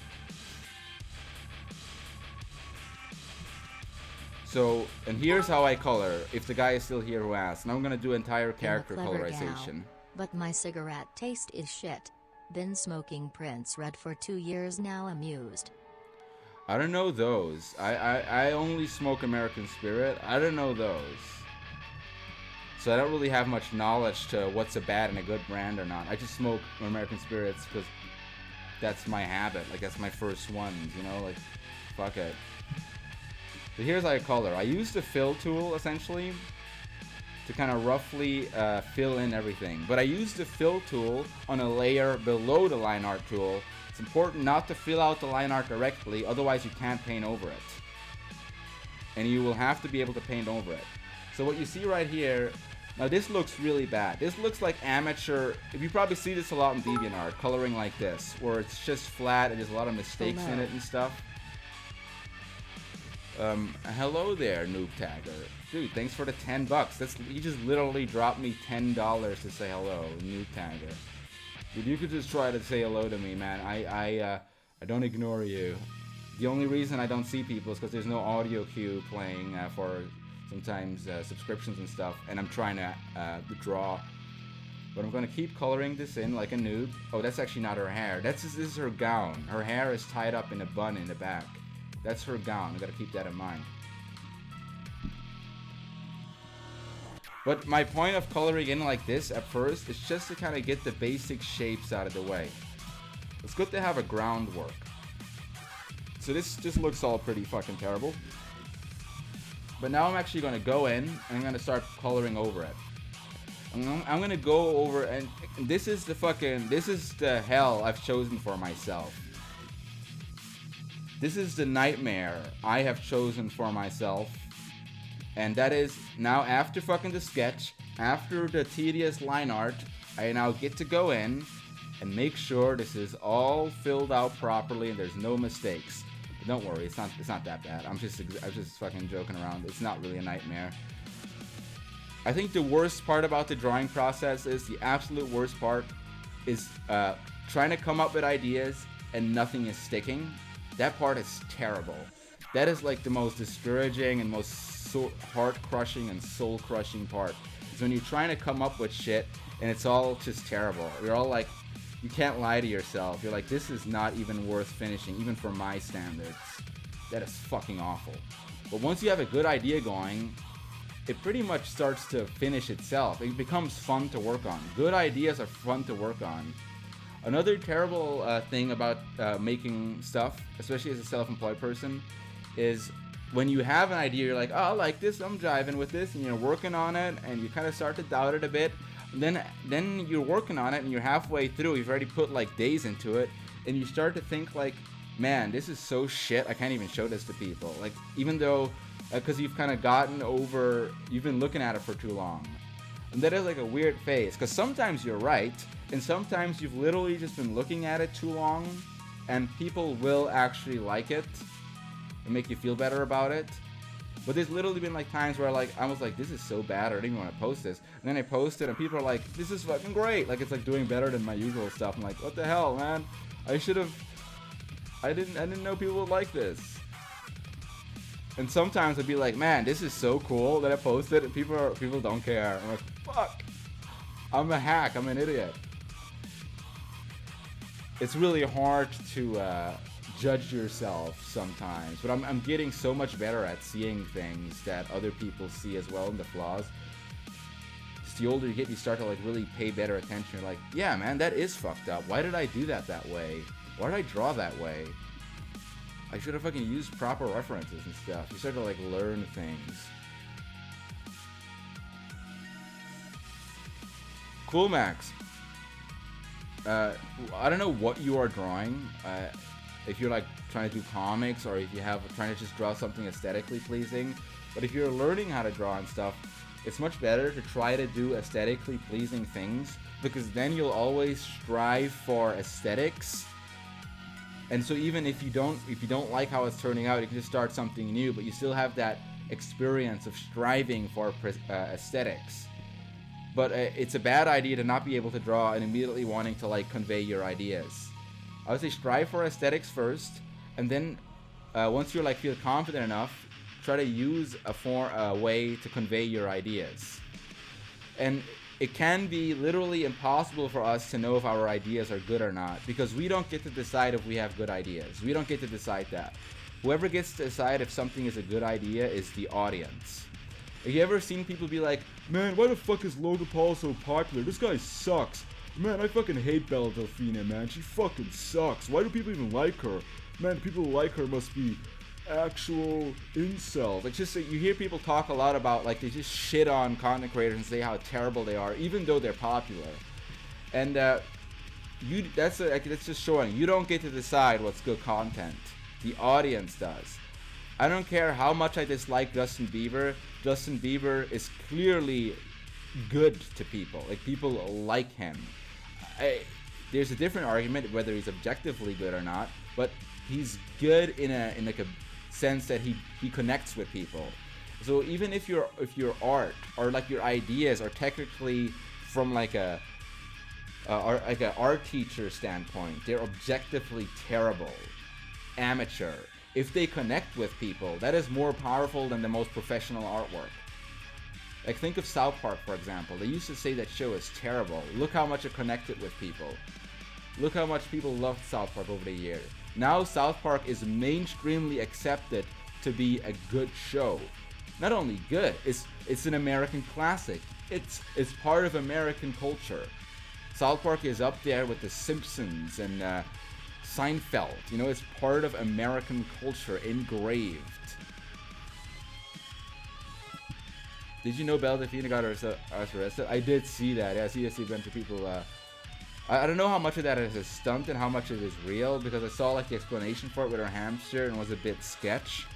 So, and here's how I color, if the guy is still here who asks. Now I'm going to do entire character colorization. Gal, but my cigarette taste is shit. Been smoking Prince Red for 2 years now, amused. I don't know those. I only smoke American Spirit. I don't know those. So I don't really have much knowledge to what's a bad and a good brand or not. I just smoke American Spirits because that's my habit. Like, that's my first ones, you know? Like, fuck it. So here's how I color. I use the fill tool, essentially, to kind of roughly fill in everything. But I use the fill tool on a layer below the line art tool. It's important not to fill out the line art directly, otherwise you can't paint over it. And you will have to be able to paint over it. So what you see right here, now this looks really bad. This looks like amateur, if you probably see this a lot in DeviantArt, coloring like this, where it's just flat and there's a lot of mistakes in it and stuff. Hello there, Noob Tagger. Dude, thanks for the $10. You just literally dropped me $10 to say hello, Noob Tagger. Dude, you could just try to say hello to me, man. I don't ignore you. The only reason I don't see people is because there's no audio cue playing for sometimes subscriptions and stuff, and I'm trying to draw. But I'm gonna keep coloring this in like a noob. Oh, that's actually not her hair. This is her gown. Her hair is tied up in a bun in the back. That's her gown. I gotta keep that in mind. But my point of coloring in like this at first is just to kind of get the basic shapes out of the way. It's good to have a groundwork. So this just looks all pretty fucking terrible. But now I'm actually going to go in and I'm going to start coloring over it. I'm going to go over, and this is the hell I've chosen for myself. This is the nightmare I have chosen for myself. And that is, now after fucking the sketch, after the tedious line art, I now get to go in and make sure this is all filled out properly and there's no mistakes. But don't worry, it's not that bad. I'm just fucking joking around. It's not really a nightmare. I think the worst part about the drawing process is, the absolute worst part is trying to come up with ideas and nothing is sticking. That part is terrible. That is like the most discouraging and most heart-crushing and soul-crushing part. Is when you're trying to come up with shit and it's all just terrible. You're all like, you can't lie to yourself. You're like, this is not even worth finishing, even for my standards. That is fucking awful. But once you have a good idea going, it pretty much starts to finish itself. It becomes fun to work on. Good ideas are fun to work on. Another terrible thing about making stuff, especially as a self-employed person, is when you have an idea, you're like, oh, I like this, I'm jiving with this, and you're working on it, and you kind of start to doubt it a bit. And then you're working on it, and you're halfway through, you've already put like days into it, and you start to think like, man, this is so shit, I can't even show this to people. Like, even though, because you've kind of gotten over, you've been looking at it for too long. And that is like a weird phase, because sometimes you're right, and sometimes you've literally just been looking at it too long, and people will actually like it and make you feel better about it. But there's literally been like times where I was like, this is so bad, I don't even want to post this. And then I post it and people are like, this is fucking great. Like, it's like doing better than my usual stuff. I'm like, what the hell, man? I didn't know people would like this. And sometimes I'd be like, man, this is so cool that I posted and people don't care. I'm like, fuck. I'm a hack, I'm an idiot. It's really hard to judge yourself sometimes, but I'm getting so much better at seeing things that other people see as well, in the flaws. Just the older you get, you start to like really pay better attention. You're like, yeah, man, that is fucked up. Why did I do that way? Why did I draw that way? I should have fucking used proper references and stuff. You start to like learn things. Cool, Max. I don't know what you are drawing. If you're like trying to do comics, or if you have trying to just draw something aesthetically pleasing. But if you're learning how to draw and stuff, it's much better to try to do aesthetically pleasing things, because then you'll always strive for aesthetics. And so even if you don't like how it's turning out, you can just start something new, but you still have that experience of striving for aesthetics. But it's a bad idea to not be able to draw and immediately wanting to like convey your ideas. I would say strive for aesthetics first, and then once you're like feel confident enough, try to use a way to convey your ideas. And it can be literally impossible for us to know if our ideas are good or not, because we don't get to decide if we have good ideas. We don't get to decide that. Whoever gets to decide if something is a good idea is the audience. Have you ever seen people be like, man, why the fuck is Logan Paul so popular? This guy sucks. Man, I fucking hate Bella Delphina, man. She fucking sucks. Why do people even like her? Man, people who like her must be actual incels. Like, just you hear people talk a lot about, like, they just shit on content creators and say how terrible they are, even though they're popular. And that's just showing you don't get to decide what's good content. The audience does. I don't care how much I dislike Justin Bieber. Justin Bieber is clearly good to people. Like, people like him. There's a different argument whether he's objectively good or not, but he's good in like a sense that he connects with people. So even if your art or like your ideas are technically from like a art teacher standpoint, they're objectively terrible, amateur. If they connect with people, that is more powerful than the most professional artwork. Like, think of South Park, for example. They used to say that show is terrible. Look how much it connected with people. Look how much people loved South Park over the years. Now South Park is mainstreamly accepted to be a good show. Not only good, it's an American classic. It's part of American culture. South Park is up there with The Simpsons and Seinfeld. You know, it's part of American culture, engraved. Did you know Bella Delphina got arrested? I did see that. Yeah, I see a bunch of people. I don't know how much of that is a stunt and how much of it is real, because I saw like the explanation for it with her hamster and was a bit sketch.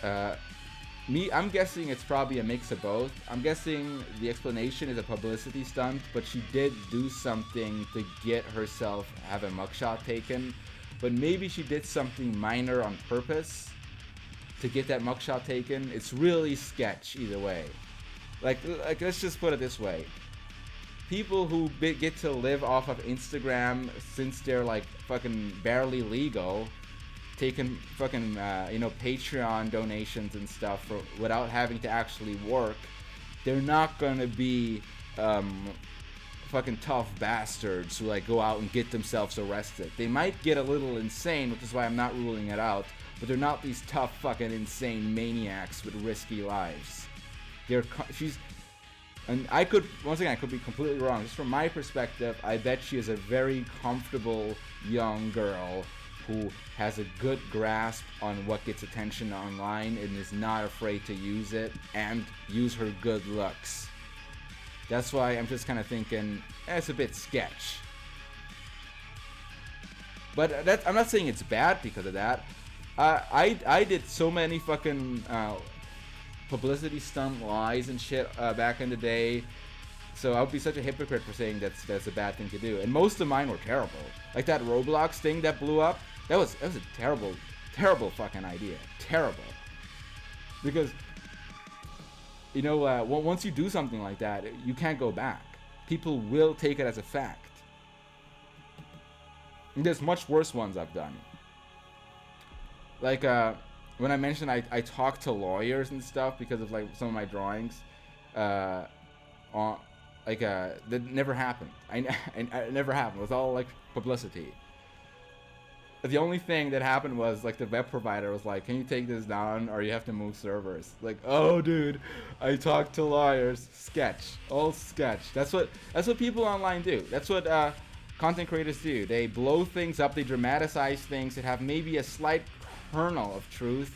I'm guessing it's probably a mix of both. I'm guessing the explanation is a publicity stunt, but she did do something to get herself have a mugshot taken. But maybe she did something minor on purpose to get that mugshot taken. It's really sketch either way. Like let's just put it this way. People who get to live off of Instagram since they're like fucking barely legal, taking fucking Patreon donations and stuff without having to actually work, they're not gonna be fucking tough bastards who like go out and get themselves arrested. They might get a little insane, which is why I'm not ruling it out, but they're not these tough fucking insane maniacs with risky lives. And I could be completely wrong. Just from my perspective, I bet she is a very comfortable young girl who has a good grasp on what gets attention online and is not afraid to use it and use her good looks. That's why I'm just kind of thinking, it's a bit sketch. But I'm not saying it's bad because of that. I did so many fucking publicity stunt lies and shit back in the day, so I would be such a hypocrite for saying that's a bad thing to do. And most of mine were terrible. Like that Roblox thing that blew up, that was a terrible fucking idea. Terrible. Because once you do something like that, you can't go back. People will take it as a fact. And there's much worse ones I've done. Like when I mentioned I talked to lawyers and stuff because of like some of my drawings, that never happened. It never happened. It was all like publicity. The only thing that happened was like the web provider was like, "Can you take this down, or you have to move servers?" Like, oh, dude, I talked to lawyers. Sketch, all sketch. That's what people online do. That's what content creators do. They blow things up. They dramatize things that have maybe a slight kernel of truth,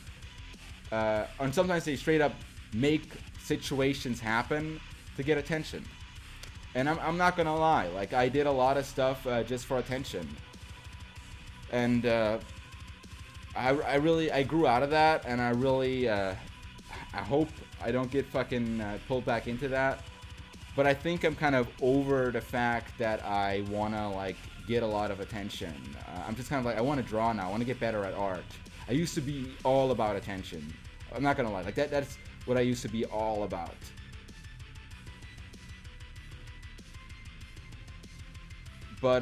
and sometimes they straight up make situations happen to get attention. And I'm not gonna lie, like I did a lot of stuff just for attention, and I grew out of that, and I really I hope I don't get fucking pulled back into that. But I think I'm kind of over the fact that I wanna like get a lot of attention. I'm just kind of like, I want to draw now. I want to get better at art. I used to be all about attention. I'm not gonna lie, like that's what I used to be all about. But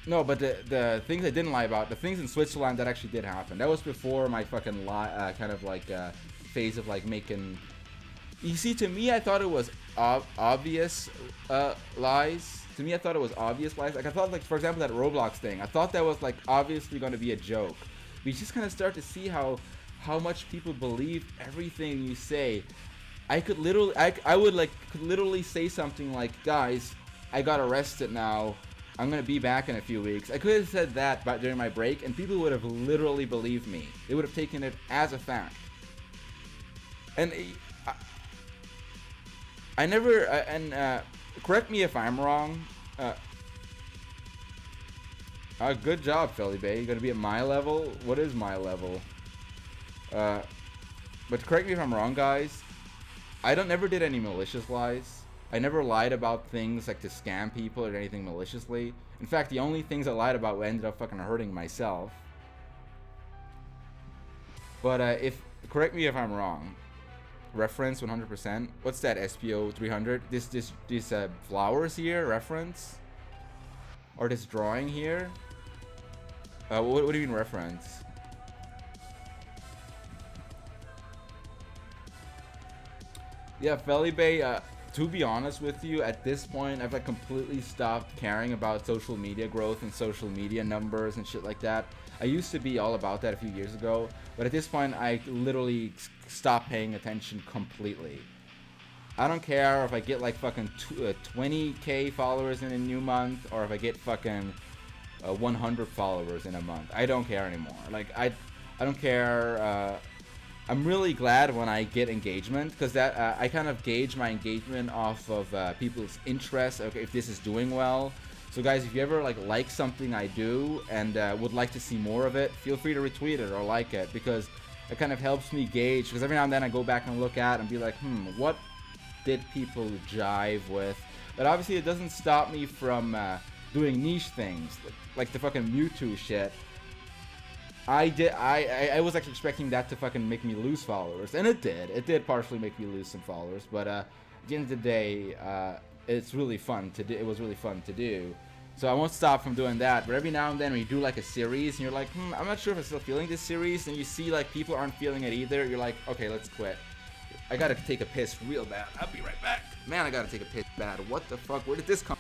no, but the things I didn't lie about, the things in Switzerland that actually did happen. That was before my fucking kind of like phase of like making. You see, to me, I thought it was obvious lies. To me, I thought it was obvious lies. Like I thought, like for example, that Roblox thing. I thought that was like obviously going to be a joke. But you just kind of start to see how much people believe everything you say. I could literally, I would like could literally say something like, guys, I got arrested now. I'm gonna be back in a few weeks. I could have said that during my break, and people would have literally believed me. They would have taken it as a fact. And I never, correct me if I'm wrong. Good job, Philly Bay. You're gonna be at my level. What is my level? But correct me if I'm wrong, guys. I never did any malicious lies. I never lied about things like to scam people or anything maliciously. In fact, the only things I lied about ended up fucking hurting myself. But correct me if I'm wrong. Reference 100%. What's that? SPO 300. These flowers here. Reference. Or this drawing here. What do you mean reference? Yeah, Felipe, to be honest with you, at this point, I've like completely stopped caring about social media growth and social media numbers and shit like that. I used to be all about that a few years ago, but at this point, I literally stopped paying attention completely. I don't care if I get like fucking 20k followers in a new month, or if I get fucking 100 followers in a month. I don't care anymore. Like I don't care. I'm really glad when I get engagement, because that I kind of gauge my engagement off of people's interest. Okay, if this is doing well. So guys, if you ever like something I do and would like to see more of it, feel free to retweet it or like it, because it kind of helps me gauge. Because every now and then I go back and look at and be like, what did people jive with? But obviously it doesn't stop me from doing niche things like the fucking Mewtwo shit. I was actually expecting that to fucking make me lose followers, and it did partially make me lose some followers, but at the end of the day, it's really fun to do. It was really fun to do, so I won't stop from doing that. But every now and then when you do like a series and you're like, I'm not sure if I'm still feeling this series, and you see like people aren't feeling it either, you're like, okay, let's quit. I gotta take a piss real bad. I'll be right back. Man, I gotta take a piss bad. What the fuck? Where did this come?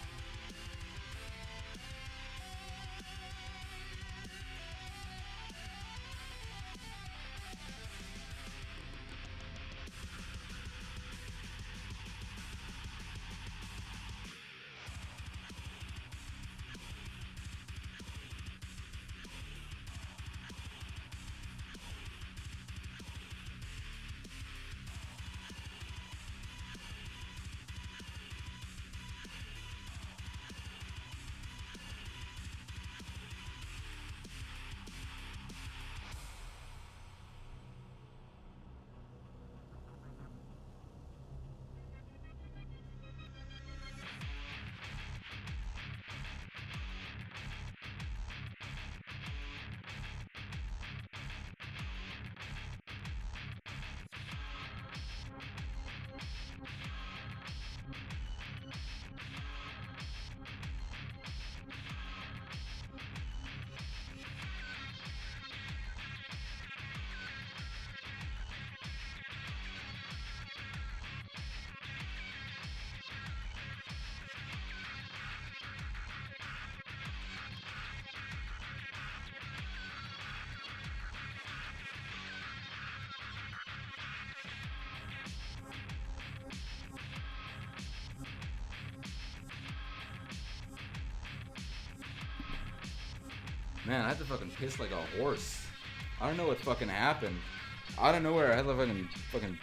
Man, I had to fucking piss like a horse. I don't know what fucking happened. Out of nowhere, I had to fucking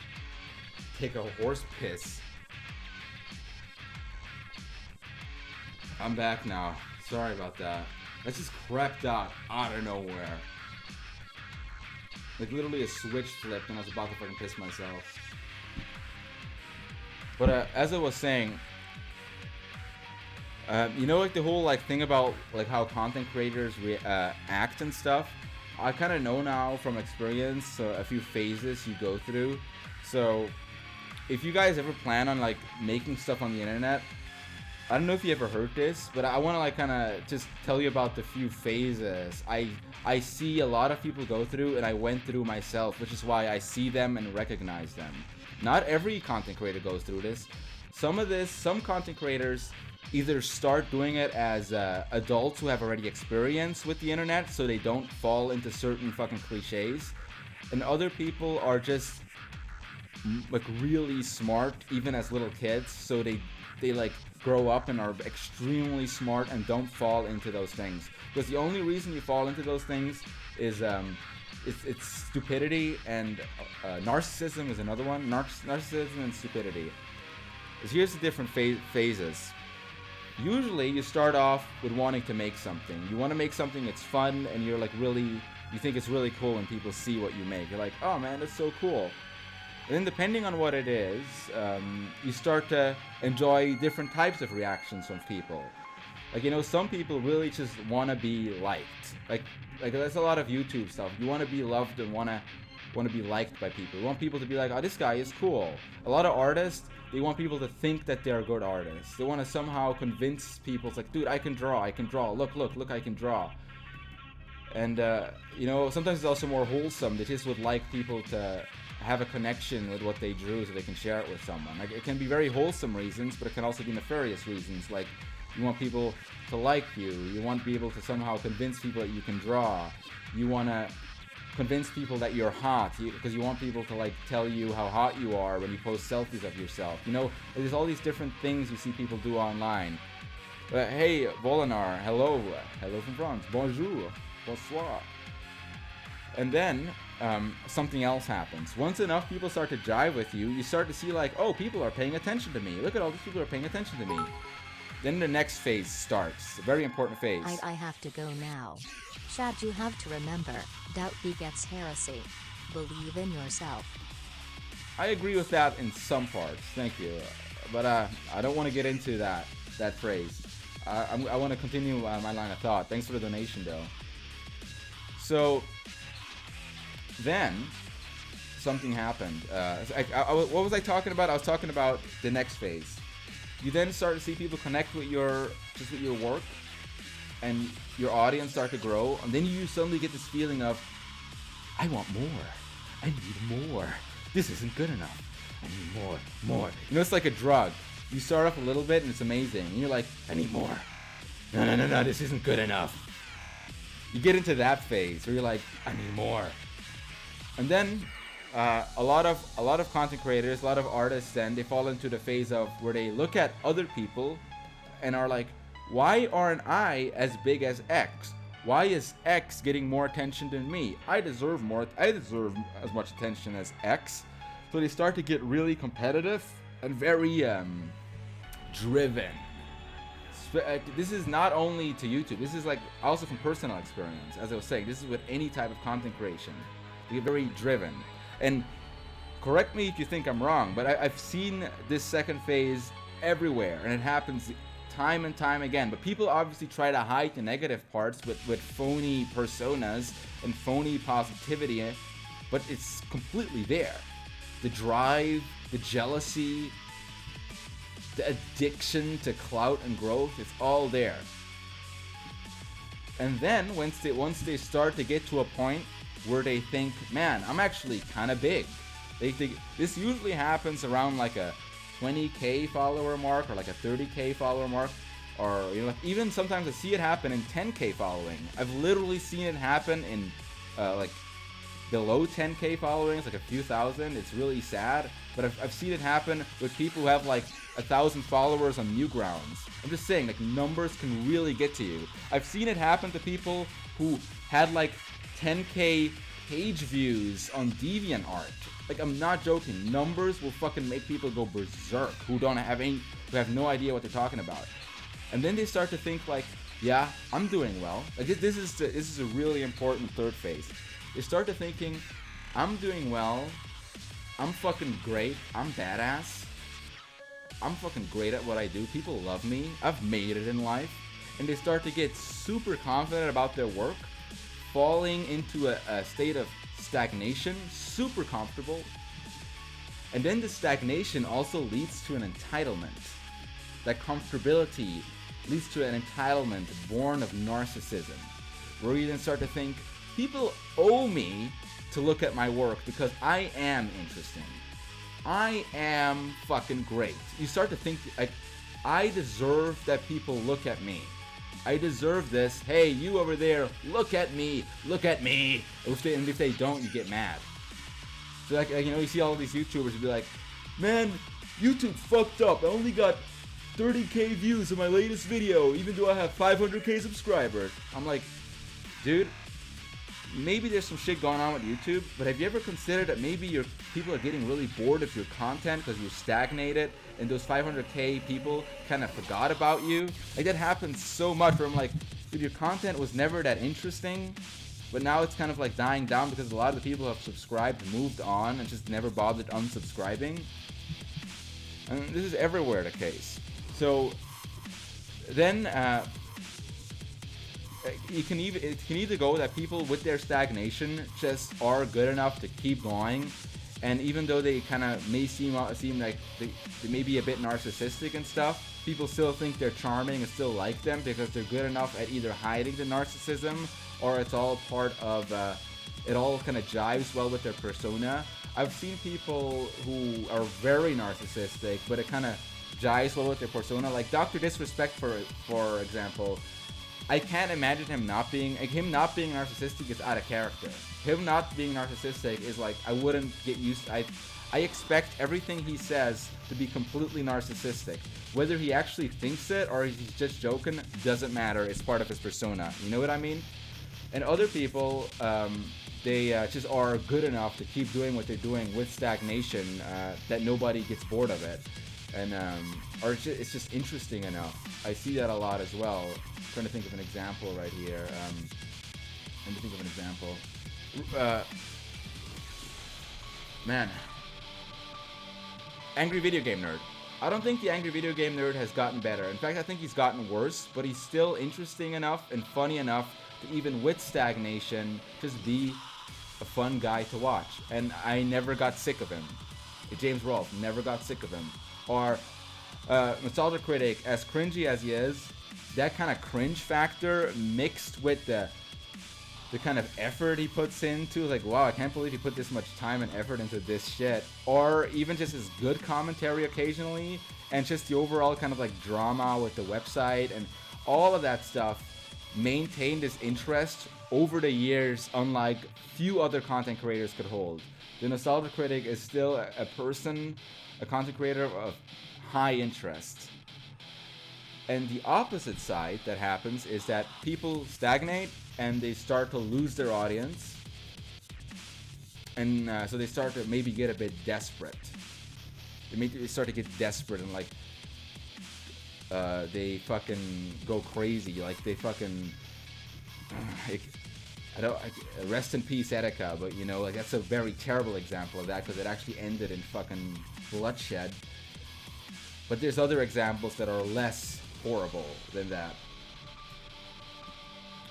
take a horse piss. I'm back now. Sorry about that. That just crept out of nowhere. Like literally a switch flipped and I was about to fucking piss myself. But as I was saying, you know, like the whole like thing about like how content creators act and stuff. I kind of know now from experience a few phases you go through. So if you guys ever plan on like making stuff on the internet, I don't know if you ever heard this, but I want to like kind of just tell you about the few phases I see a lot of people go through and I went through myself, which is why I see them and recognize them. Not every content creator goes through this. Some content creators either start doing it as adults who have already experience with the internet so they don't fall into certain fucking cliches, and other people are just like really smart even as little kids, so they like grow up and are extremely smart and don't fall into those things, because the only reason you fall into those things is it's stupidity, and narcissism is another one. Narcissism and stupidity. Here's the different phases. Usually you start off with wanting to make something. You want to make something that's fun, and you're like you think it's really cool when people see what you make. You're like, oh man, that's so cool. And then depending on what it is, you start to enjoy different types of reactions from people. Like, you know, some people really just want to be liked. Like that's a lot of YouTube stuff. You want to be loved and want to be liked by people. You want people to be like, oh, this guy is cool. A lot of artists, they want people to think that they're good artists. They want to somehow convince people. It's like, dude, I can draw. Look, I can draw. And, you know, sometimes it's also more wholesome. They just would like people to have a connection with what they drew so they can share it with someone. Like, it can be very wholesome reasons, but it can also be nefarious reasons. Like, you want people to like you. You want to be able to somehow convince people that you can draw. You want to convince people that you're hot, because you want people to like tell you how hot you are when you post selfies of yourself. You know, there's all these different things you see people do online. Hey, Volinar, hello from France, bonjour, bonsoir. And then something else happens. Once enough people start to jive with you, you start to see like, oh, people are paying attention to me. Look at all these people who are paying attention to me. Then the next phase starts, a very important phase. I have to go now. Shad, you have to remember, doubt begets heresy. Believe in yourself. I agree with that in some parts, thank you. But I don't want to get into that phrase. I want to continue my line of thought. Thanks for the donation, though. So then something happened. What was I talking about? I was talking about the next phase. You then start to see people connect with your work, and your audience start to grow, and then you suddenly get this feeling of, I want more. I need more. This isn't good enough. I need more. You know, it's like a drug. You start off a little bit and it's amazing, and you're like, I need more. No, this isn't good enough. You get into that phase where you're like, I need more. And then a lot of content creators, a lot of artists, then they fall into the phase of where they look at other people and are like, why aren't I as big as X? Why is X getting more attention than me? I deserve more. I deserve as much attention as X. So they start to get really competitive and very driven. This is not only to YouTube. This is like also from personal experience. As I was saying, this is with any type of content creation. You get very driven. And correct me if you think I'm wrong, but I've seen this second phase everywhere, and it happens time and time again. But people obviously try to hide the negative parts with phony personas and phony positivity, but it's completely there. The drive, the jealousy, the addiction to clout and growth, it's all there. And then once they start to get to a point where they think, man, I'm actually kind of big. This usually happens around like a 20k follower mark, or like a 30k follower mark, or you know, like even sometimes I see it happen in 10k following. I've literally seen it happen in like below 10k following. It's like a few thousand. It's really sad, but I've seen it happen with people who have like 1,000 followers on Newgrounds. I'm just saying, like, numbers can really get to you. I've seen it happen to people who had like 10k page views on DeviantArt. Like, I'm not joking. Numbers will fucking make people go berserk who have no idea what they're talking about. And then they start to think like, yeah, I'm doing well. Like, this is a really important third phase. They start to thinking, I'm doing well. I'm fucking great. I'm badass. I'm fucking great at what I do. People love me. I've made it in life. And they start to get super confident about their work, falling into a state of stagnation, super comfortable. And then the stagnation also leads to an entitlement. That comfortability leads to an entitlement born of narcissism, where you then start to think, people owe me to look at my work because I am interesting. I am fucking great. You start to think, like, I deserve that people look at me. I deserve this. Hey, you over there, look at me. Look at me. And if they don't, you get mad. So, like, you know, you see all these YouTubers be like, man, YouTube fucked up. I only got 30k views on my latest video, even though I have 500k subscribers. I'm like, dude, maybe there's some shit going on with YouTube, but have you ever considered that maybe your people are getting really bored of your content because you're stagnated and those 500k people kind of forgot about you? Like, that happens so much where I'm like, dude, your content was never that interesting, but now it's kind of like dying down because a lot of the people who have subscribed moved on and just never bothered unsubscribing. And this is everywhere the case. So then it can either go that people with their stagnation just are good enough to keep going, and even though they kind of may seem like they may be a bit narcissistic and stuff, people still think they're charming and still like them because they're good enough at either hiding the narcissism or it's all part of it all kind of jives well with their persona. I've seen people who are very narcissistic, but it kind of jives well with their persona, like Dr. Disrespect for example. I can't imagine him not being narcissistic is out of character. Him not being narcissistic is like, I wouldn't get used to, I expect everything he says to be completely narcissistic. Whether he actually thinks it or he's just joking doesn't matter. It's part of his persona. You know what I mean? And other people, they just are good enough to keep doing what they're doing with stagnation that nobody gets bored of it. And or it's just interesting enough. I see that a lot as well. I'm trying to think of an example right here. Let me think of an example. Man, Angry Video Game Nerd. I don't think the Angry Video Game Nerd has gotten better. In fact, I think he's gotten worse, but he's still interesting enough and funny enough to, even with stagnation, just be a fun guy to watch. And I never got sick of him. James Rolfe, never got sick of him. Or Nostalgia Critic, as cringy as he is, that kind of cringe factor mixed with the kind of effort he puts into, like, wow, I can't believe he put this much time and effort into this shit. Or even just his good commentary occasionally, and just the overall kind of like drama with the website and all of that stuff maintained his interest over the years, unlike few other content creators could hold. The Nostalgia Critic is still a person, a content creator of high interest. And the opposite side that happens is that people stagnate and they start to lose their audience. And so they start to maybe get a bit desperate. They start to get desperate and like they fucking go crazy. Like they fucking... rest in peace, Etika, but you know, like that's a very terrible example of that because it actually ended in fucking bloodshed. But there's other examples that are less horrible than that.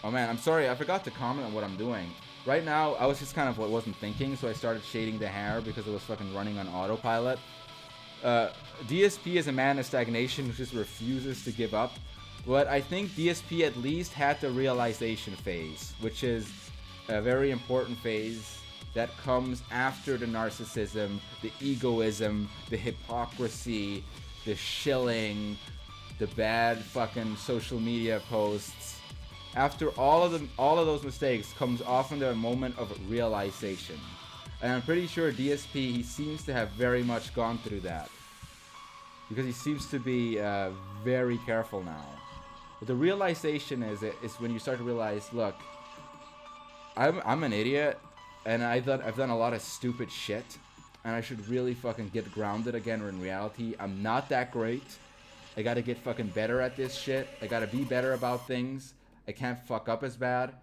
Oh man, I'm sorry, I forgot to comment on what I'm doing. Right now, I was just kind of wasn't thinking, so I started shading the hair because it was fucking running on autopilot. DSP is a man of stagnation who just refuses to give up. But I think DSP at least had the realization phase, which is a very important phase that comes after the narcissism, the egoism, the hypocrisy, the shilling, the bad fucking social media posts. After all of those mistakes comes often the moment of realization. And I'm pretty sure DSP, he seems to have very much gone through that. Because he seems to be very careful now. But the realization is when you start to realize, look, I'm an idiot, and I've done a lot of stupid shit, and I should really fucking get grounded again in reality. I'm not that great. I gotta get fucking better at this shit. I gotta be better about things. I can't fuck up as bad.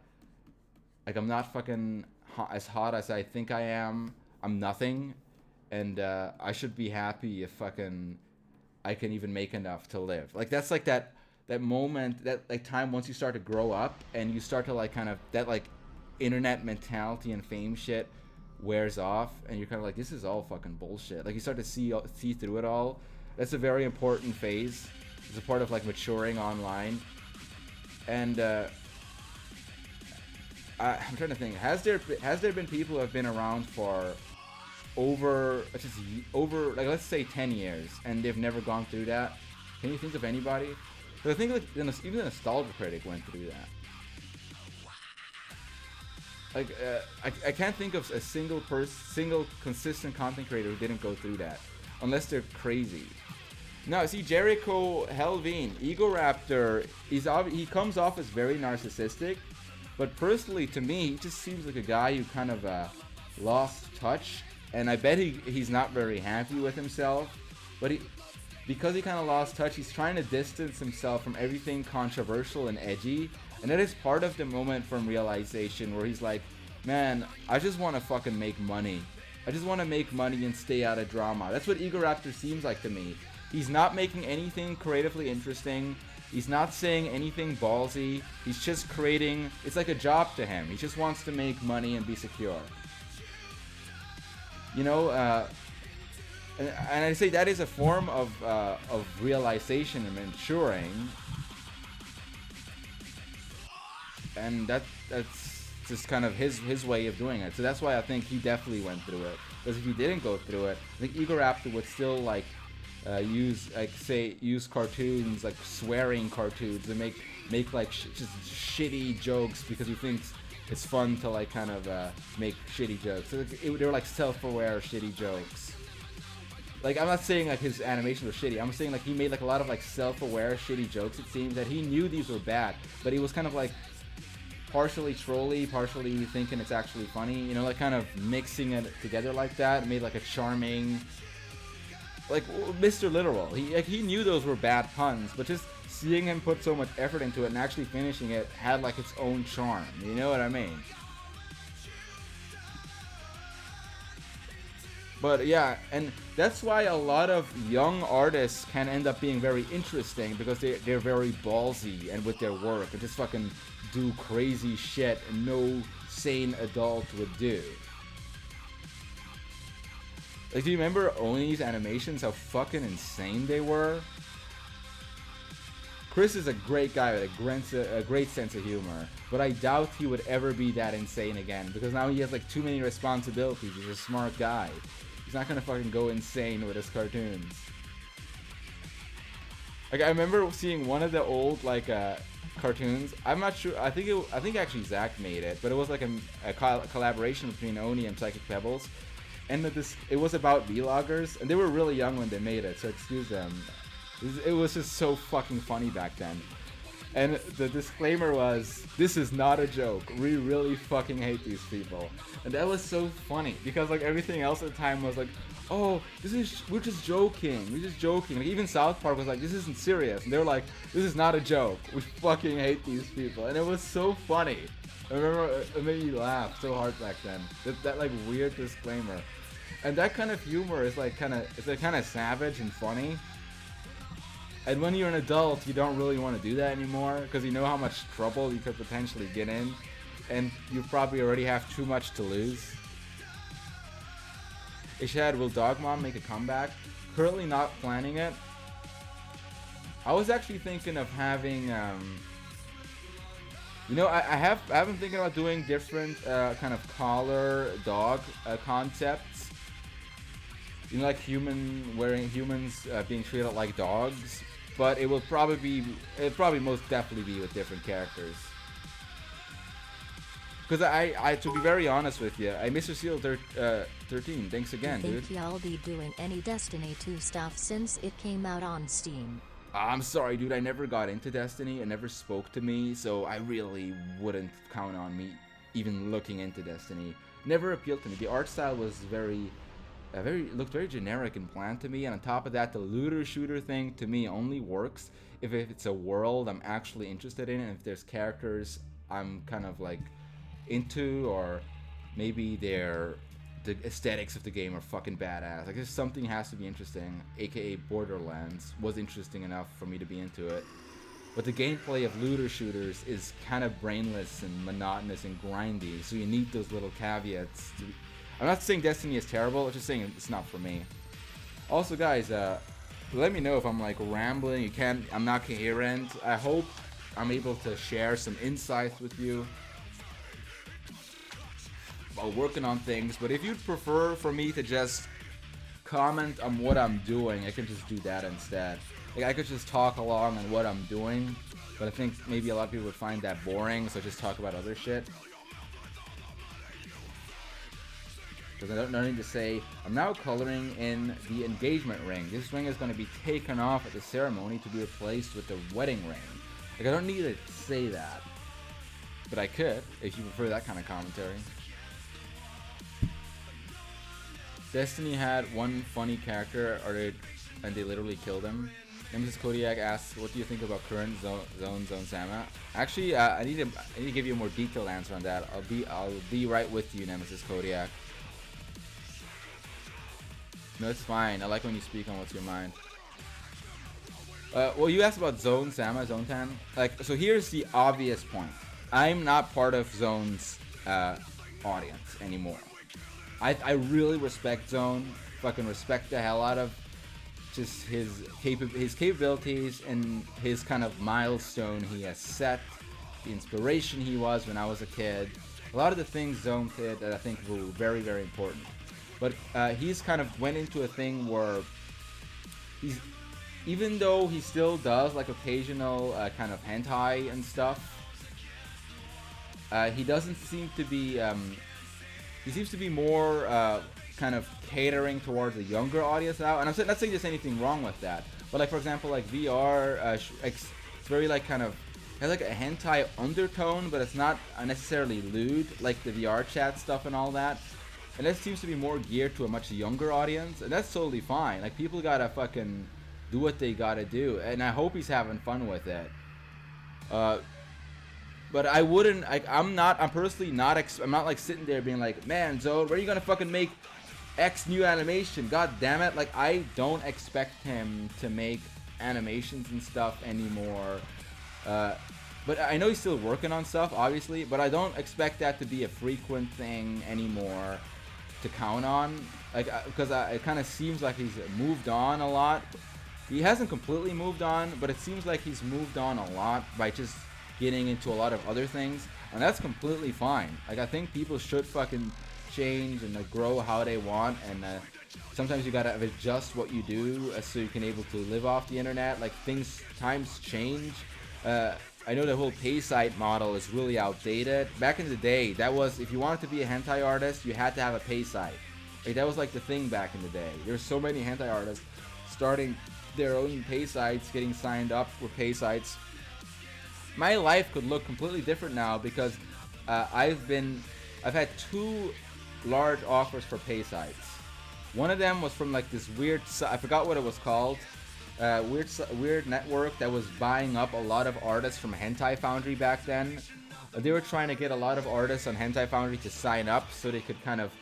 Like, I'm not fucking hot as I think I am. I'm nothing, and I should be happy if I can even make enough to live. Like that's like that moment, that like time once you start to grow up and you start to like kind of that like internet mentality and fame shit wears off, and you're kind of like, this is all fucking bullshit. Like you start to see through it all. That's a very important phase. It's a part of like maturing online. And I'm trying to think, has there been people who have been around for over like let's say 10 years and they've never gone through that? Can you think of anybody? But I think like even the Nostalgia Critic went through that. Like I can't think of a single consistent content creator who didn't go through that, unless they're crazy. No, see, Jericho Helveen, Egoraptor, he comes off as very narcissistic, but personally to me, he just seems like a guy who kind of lost touch, and I bet he's not very happy with himself, but because he kind of lost touch, he's trying to distance himself from everything controversial and edgy, and that is part of the moment from realization where he's like, man, I just want to fucking make money. I just want to make money and stay out of drama. That's what Egoraptor seems like to me. He's not making anything creatively interesting. He's not saying anything ballsy. He's just creating, it's like a job to him. He just wants to make money and be secure. You know, and I say that is a form of realization and maturing. And that's just kind of his way of doing it. So that's why I think he definitely went through it. Because if he didn't go through it, I think Egoraptor would still like use cartoons, like swearing cartoons, and make like just shitty jokes because he thinks it's fun to like kind of make shitty jokes. So they were like self-aware shitty jokes. Like I'm not saying like his animations were shitty. I'm saying like he made like a lot of like self-aware shitty jokes. It seems that he knew these were bad, but he was kind of like partially trolly, partially thinking it's actually funny. You know, like kind of mixing it together like that. It made like a charming, like Mr. Literal. He knew those were bad puns, but just seeing him put so much effort into it and actually finishing it had like its own charm. You know what I mean? But yeah, and that's why a lot of young artists can end up being very interesting, because they're very ballsy and with their work and just fucking do crazy shit no sane adult would do. Like, do you remember Oni's animations, how fucking insane they were? Chris is a great guy with a great sense of humor, but I doubt he would ever be that insane again, because now he has like too many responsibilities. He's a smart guy. He's not gonna fucking go insane with his cartoons. Like, I remember seeing one of the old like cartoons. I'm not sure. I think actually Zach made it, but it was like a collaboration between Oni and Psychic Pebbles. And it was about vloggers, and they were really young when they made it, so excuse them. It was just so fucking funny back then. And the disclaimer was, this is not a joke. We really fucking hate these people. And that was so funny, because like everything else at the time was like, oh, we're just joking. We're just joking. Like even South Park was like, this isn't serious. And they were like, this is not a joke. We fucking hate these people. And it was so funny. I remember it made me laugh so hard back then. That like weird disclaimer. And that kind of humor is like kind of savage and funny. And when you're an adult, you don't really want to do that anymore, because you know how much trouble you could potentially get in, and you probably already have too much to lose. Ishad, will Dogmom make a comeback? Currently not planning it. I was actually thinking of having, you know, I've been thinking about doing different kind of collar dog concepts. You know, like humans being treated like dogs, but it will probably most definitely be with different characters. Because I to be very honest with you, I Mr. Seal 13. Thanks again, dude. Think y'all be doing any Destiny 2 stuff since it came out on Steam? I'm sorry, dude. I never got into Destiny. It never spoke to me, so I really wouldn't count on me even looking into Destiny. Never appealed to me. The art style was looked very generic and bland to me, and on top of that, the looter shooter thing to me only works if it's a world I'm actually interested in, and if there's characters I'm kind of like into, or maybe the aesthetics of the game are fucking badass. Like, there's something has to be interesting, aka Borderlands was interesting enough for me to be into it. But the gameplay of looter shooters is kind of brainless and monotonous and grindy, so you need those little caveats. I'm not saying Destiny is terrible, I'm just saying it's not for me. Also, guys, let me know if I'm like rambling. I'm not coherent. I hope I'm able to share some insights with you about working on things. But if you'd prefer for me to just comment on what I'm doing, I can just do that instead. Like, I could just talk along on what I'm doing, but I think maybe a lot of people would find that boring, so just talk about other shit. Because I don't need to say, I'm now coloring in the engagement ring. This ring is going to be taken off at the ceremony to be replaced with the wedding ring. Like, I don't need to say that. But I could, if you prefer that kind of commentary. Destiny had one funny character, and they literally killed him. Nemesis Kodiak asks, what do you think about current Zone Sama? Actually, I need to give you a more detailed answer on that. I'll be right with you, Nemesis Kodiak. No, it's fine. I like when you speak on what's your mind. Well, you asked about Zone Sama, Zone 10. Like, so here's the obvious point. I'm not part of Zone's audience anymore. I really respect Zone. Fucking respect the hell out of just his capabilities and his kind of milestone he has set, the inspiration he was when I was a kid. A lot of the things Zone did that I think were very, very important. But he's kind of went into a thing where even though he still does like occasional kind of hentai and stuff, he doesn't seem to be, he seems to be more kind of catering towards a younger audience now. And I'm not saying there's anything wrong with that, but like, for example, like VR, it's very like kind of has like a hentai undertone, but it's not necessarily lewd like the VR chat stuff and all that. And that seems to be more geared to a much younger audience, and that's totally fine. Like, people gotta fucking do what they gotta do, and I hope he's having fun with it. But I wouldn't, I'm personally not, I'm not like sitting there being like, man, Zone, when are you gonna fucking make X new animation? God damn it. Like, I don't expect him to make animations and stuff anymore. But I know he's still working on stuff, obviously, but I don't expect that to be a frequent thing anymore to count on, like, because it kind of seems like he's moved on a lot. He hasn't completely moved on, but it seems like he's moved on a lot by just getting into a lot of other things, and that's completely fine. Like, I think people should fucking change and grow how they want, and sometimes you gotta adjust what you do so you can able to live off the internet. Like, times change. I know the whole pay site model is really outdated. Back in the day, that was, if you wanted to be a hentai artist, you had to have a pay site. Like, that was like the thing back in the day. There's so many hentai artists starting their own pay sites, getting signed up for pay sites. My life could look completely different now because I've had 2 large offers for pay sites. One of them was from like this weird, I forgot what it was called. Weird network that was buying up a lot of artists from Hentai Foundry back then. They were trying to get a lot of artists on Hentai Foundry to sign up so they could kind of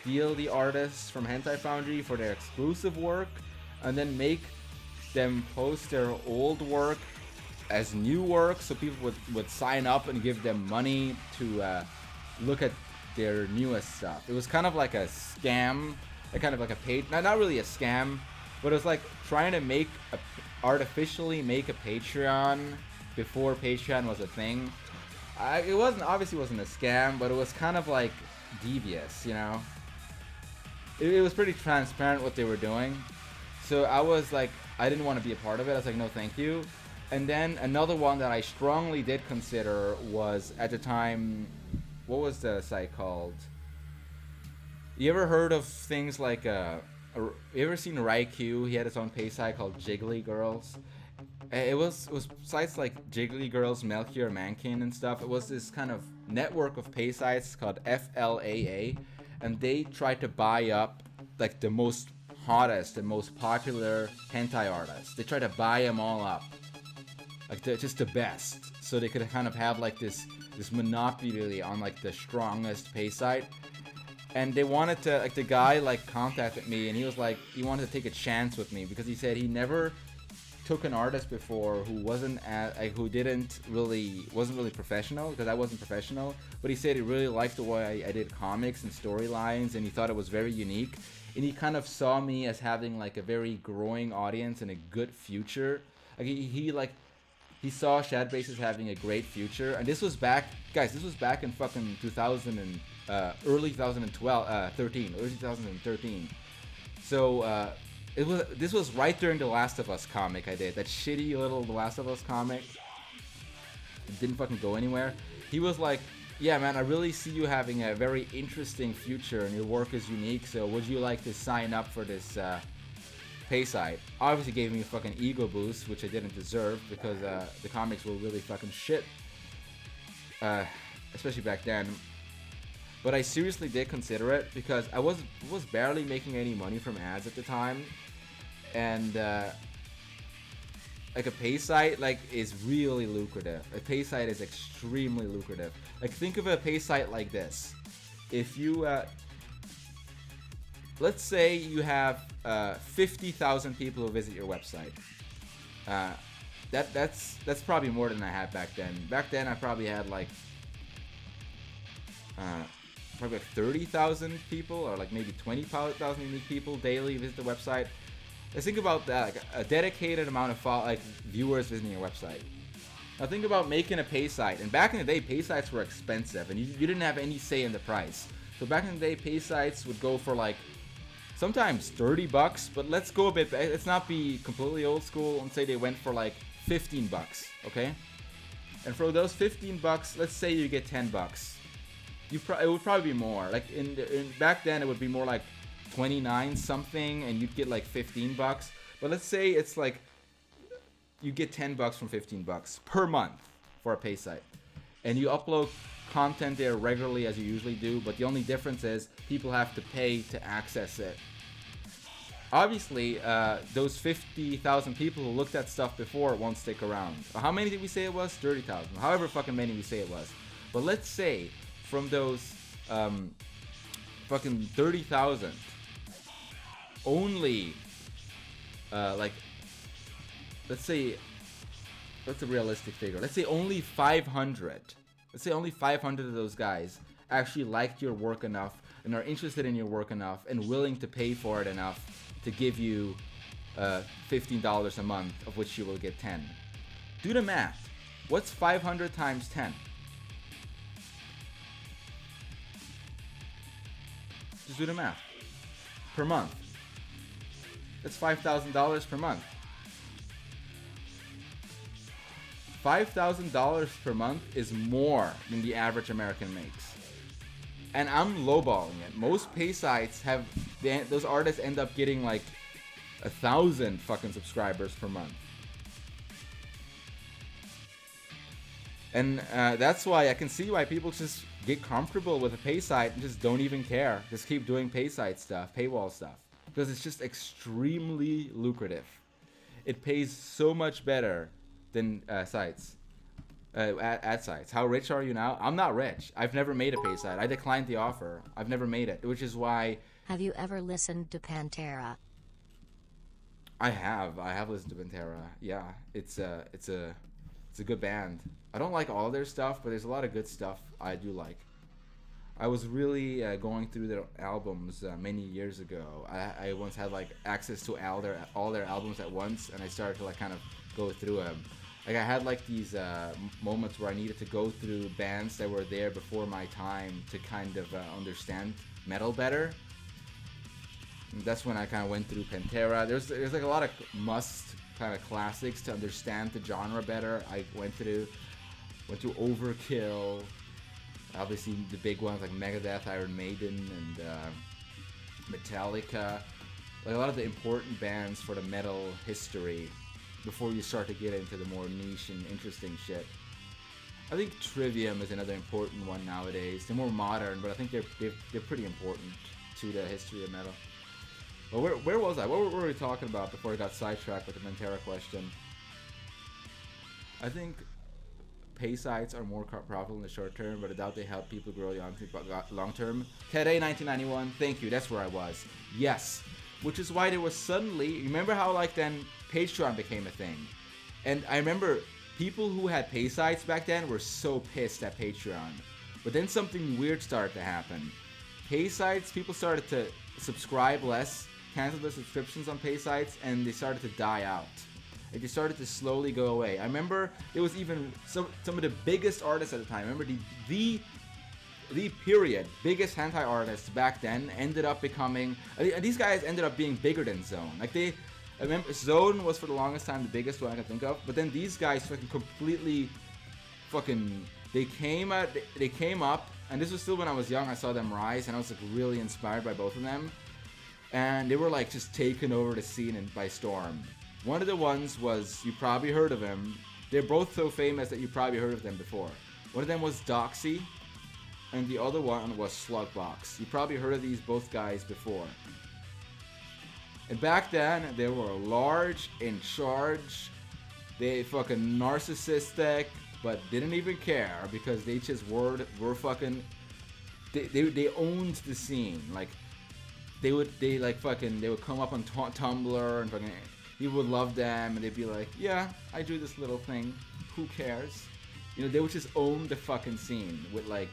steal the artists from Hentai Foundry for their exclusive work, and then make them post their old work as new work, so people would sign up and give them money to look at their newest stuff. It was kind of like a scam, kind of like a paid, not really a scam, but it was like trying to artificially make a Patreon before Patreon was a thing. It obviously wasn't a scam, but it was kind of like devious, you know? It was pretty transparent what they were doing. So I was like, I didn't want to be a part of it. I was like, no, thank you. And then another one that I strongly did consider was, at the time, what was the site called? You ever heard of things like, you ever seen Raikou? He had his own pay site called Jiggly Girls. It was sites like Jiggly Girls, Melchior Mankin and stuff. It was this kind of network of pay sites called FLAA, and they tried to buy up like the most hottest and most popular hentai artists. They tried to buy them all up, like just the best, so they could kind of have like this monopoly on like the strongest pay site. and they wanted to, like, the guy like contacted me, and he was like, he wanted to take a chance with me because he said he never took an artist before who wasn't wasn't really professional, because I wasn't professional, but he said he really liked the way I did comics and storylines, and he thought it was very unique, and he kind of saw me as having like a very growing audience and a good future. Like he saw Shadbase as having a great future, and this was back, guys, this was back in fucking 2000 and early 2012, 13, early 2013. So this was right during the Last of Us comic I did, that shitty little The Last of Us comic. It didn't fucking go anywhere. He was like, yeah, man, I really see you having a very interesting future and your work is unique, so would you like to sign up for this pay site? Obviously gave me a fucking ego boost, which I didn't deserve, because the comics were really fucking shit, especially back then. But I seriously did consider it, because I was barely making any money from ads at the time, and like a pay site like is really lucrative. A pay site is extremely lucrative. Like, think of a pay site like this. If you let's say you have 50,000 people who visit your website. That's probably more than I had back then. Back then I probably had like 30,000 people, or like maybe 20,000 unique people daily visit the website. Let's think about that, like a dedicated amount of viewers visiting your website. Now think about making a pay site. And back in the day, pay sites were expensive, and you didn't have any say in the price. So back in the day, pay sites would go for like sometimes $30, but let's go a bit. Let's not be completely old school and say they went for like $15, okay? And for those $15, let's say you get $10. It would probably be more. Like in back then, it would be more like 29 something, and you'd get like $15. But let's say it's like you get $10 from $15 per month for a pay site, and you upload content there regularly as you usually do. But the only difference is people have to pay to access it. Obviously, those 50,000 people who looked at stuff before won't stick around. How many did we say it was? 30,000. However fucking many we say it was. But let's say from those fucking 30,000, only like, let's say, what's a realistic figure? Let's say only 500. Let's say only 500 of those guys actually liked your work enough and are interested in your work enough and willing to pay for it enough to give you $15 a month, of which you will get 10. Do the math. What's 500 times 10? Just do the math. Per month. That's $5,000 per month. $5,000 per month is more than the average American makes. And I'm lowballing it. Most pay sites have, those artists end up getting like 1,000 fucking subscribers per month. And that's why I can see why people just get comfortable with a pay site and just don't even care. Just keep doing pay site stuff, paywall stuff. Because it's just extremely lucrative. It pays so much better than sites. Ad sites. How rich are you now? I'm not rich. I've never made a pay site. I declined the offer. I've never made it, which is why... Have you ever listened to Pantera? I have listened to Pantera. Yeah, it's a good band. I don't like all their stuff, but there's a lot of good stuff I do like. I was really going through their albums many years ago. I once had like access to all their albums at once, and I started to like kind of go through them. Like I had like these moments where I needed to go through bands that were there before my time to kind of understand metal better. And that's when I kind of went through Pantera. There's like a lot of must kind of classics to understand the genre better. I went through Overkill. Obviously the big ones like Megadeth, Iron Maiden, and Metallica. Like a lot of the important bands for the metal history before you start to get into the more niche and interesting shit. I think Trivium is another important one nowadays. They're more modern, but I think they're pretty important to the history of metal. But where was I? What were we talking about before I got sidetracked with the Pantera question? I think pay sites are more profitable in the short term, but I doubt they help people grow long term. Today, 1991, thank you, that's where I was. Yes, which is why there was suddenly, remember how like then Patreon became a thing? And I remember people who had pay sites back then were so pissed at Patreon. But then something weird started to happen. Pay sites, people started to subscribe less, cancel their subscriptions on pay sites, and they started to die out. Like, they started to slowly go away. I remember there was even some of the biggest artists at the time. I remember the period biggest hentai artists back then ended up becoming, and these guys ended up being bigger than Zone. Like I remember Zone was for the longest time the biggest one I can think of, but then these guys they came up, and this was still when I was young. I saw them rise, and I was like really inspired by both of them, and they were like just taking over the scene by storm. One of the ones was, you probably heard of him. They're both so famous that you probably heard of them before. One of them was Doxy, and the other one was Slugbox. You probably heard of these both guys before. And back then, they were large, in charge, they fucking narcissistic, but didn't even care because they just were fucking, they owned the scene. Like, they would come up on Tumblr and fucking, people would love them, and they'd be like, yeah, I do this little thing, who cares? You know, they would just own the fucking scene with like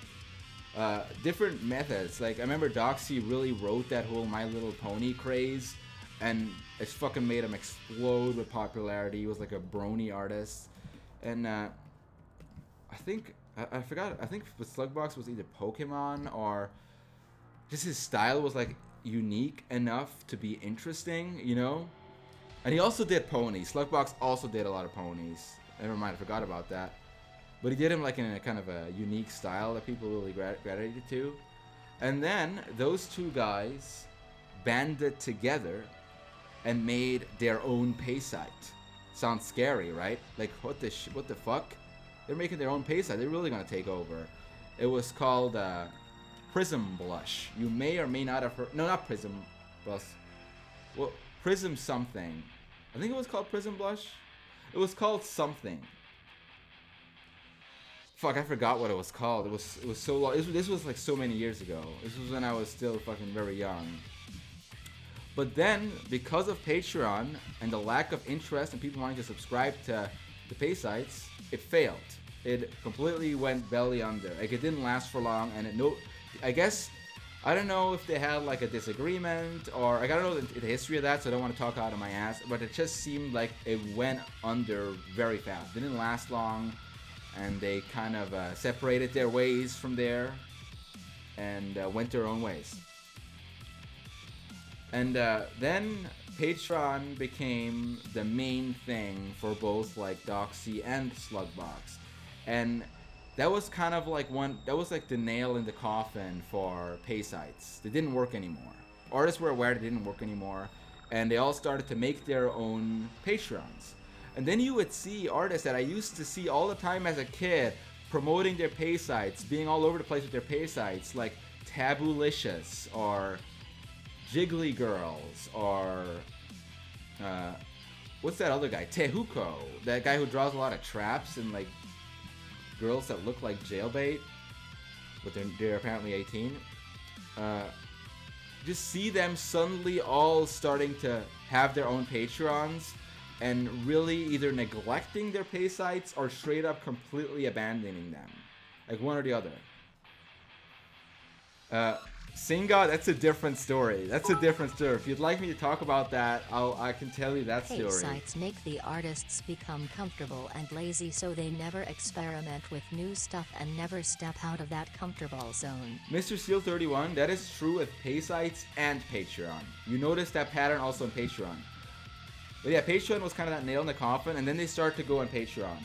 different methods. Like, I remember Doxy really wrote that whole My Little Pony craze, and it fucking made him explode with popularity. He was like a brony artist, and I think with Slugbox was either Pokemon or just his style was like unique enough to be interesting, you know. And he also did ponies. Slugbox also did a lot of ponies. Never mind, I forgot about that. But he did him like in a kind of a unique style that people really gravitated to. And then those two guys banded together and made their own pay site. Sounds scary, right? Like, what the fuck? They're making their own pay site. They're really gonna take over. It was called Prism Blush. You may or may not have heard. No, not Prism Blush. Well, Prism something. I think it was called Prism Blush. It was called something. Fuck, I forgot what it was called. It was so long. This was like so many years ago. This was when I was still fucking very young. But then, because of Patreon and the lack of interest and people wanting to subscribe to the pay sites, it failed. It completely went belly under. Like, it didn't last for long, and I guess, I don't know if they had like a disagreement, or I don't know the history of that, so I don't want to talk out of my ass, but it just seemed like it went under very fast. It didn't last long, and they kind of separated their ways from there and went their own ways. And then Patreon became the main thing for both like Doxy and Slugbox, and that was kind of like the nail in the coffin for pay sites. They didn't work anymore. Artists were aware they didn't work anymore, and they all started to make their own Patreons. And then you would see artists that I used to see all the time as a kid promoting their pay sites, being all over the place with their pay sites, like Tabulicious or Jiggly Girls or what's that other guy? Tehuko, that guy who draws a lot of traps and like girls that look like jailbait, but they're apparently 18. Just see them suddenly all starting to have their own Patreons and really either neglecting their pay sites or straight up completely abandoning them, like one or the other. Singa, that's a different story. If you'd like me to talk about that, I can tell you that story. Pay sites make the artists become comfortable and lazy, so they never experiment with new stuff and never step out of that comfortable zone. Mr. Steel 31, that is true with pay sites and Patreon. You notice that pattern also in Patreon. But yeah, Patreon was kind of that nail in the coffin, and then they started to go on Patreon.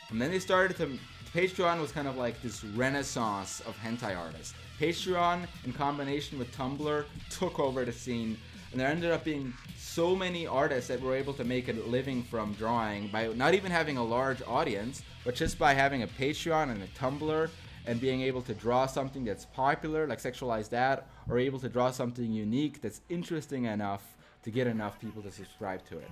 And then Patreon was kind of like this renaissance of hentai artists. Patreon, in combination with Tumblr, took over the scene, and there ended up being so many artists that were able to make a living from drawing by not even having a large audience, but just by having a Patreon and a Tumblr and being able to draw something that's popular, like Sexualized That, or able to draw something unique that's interesting enough to get enough people to subscribe to it.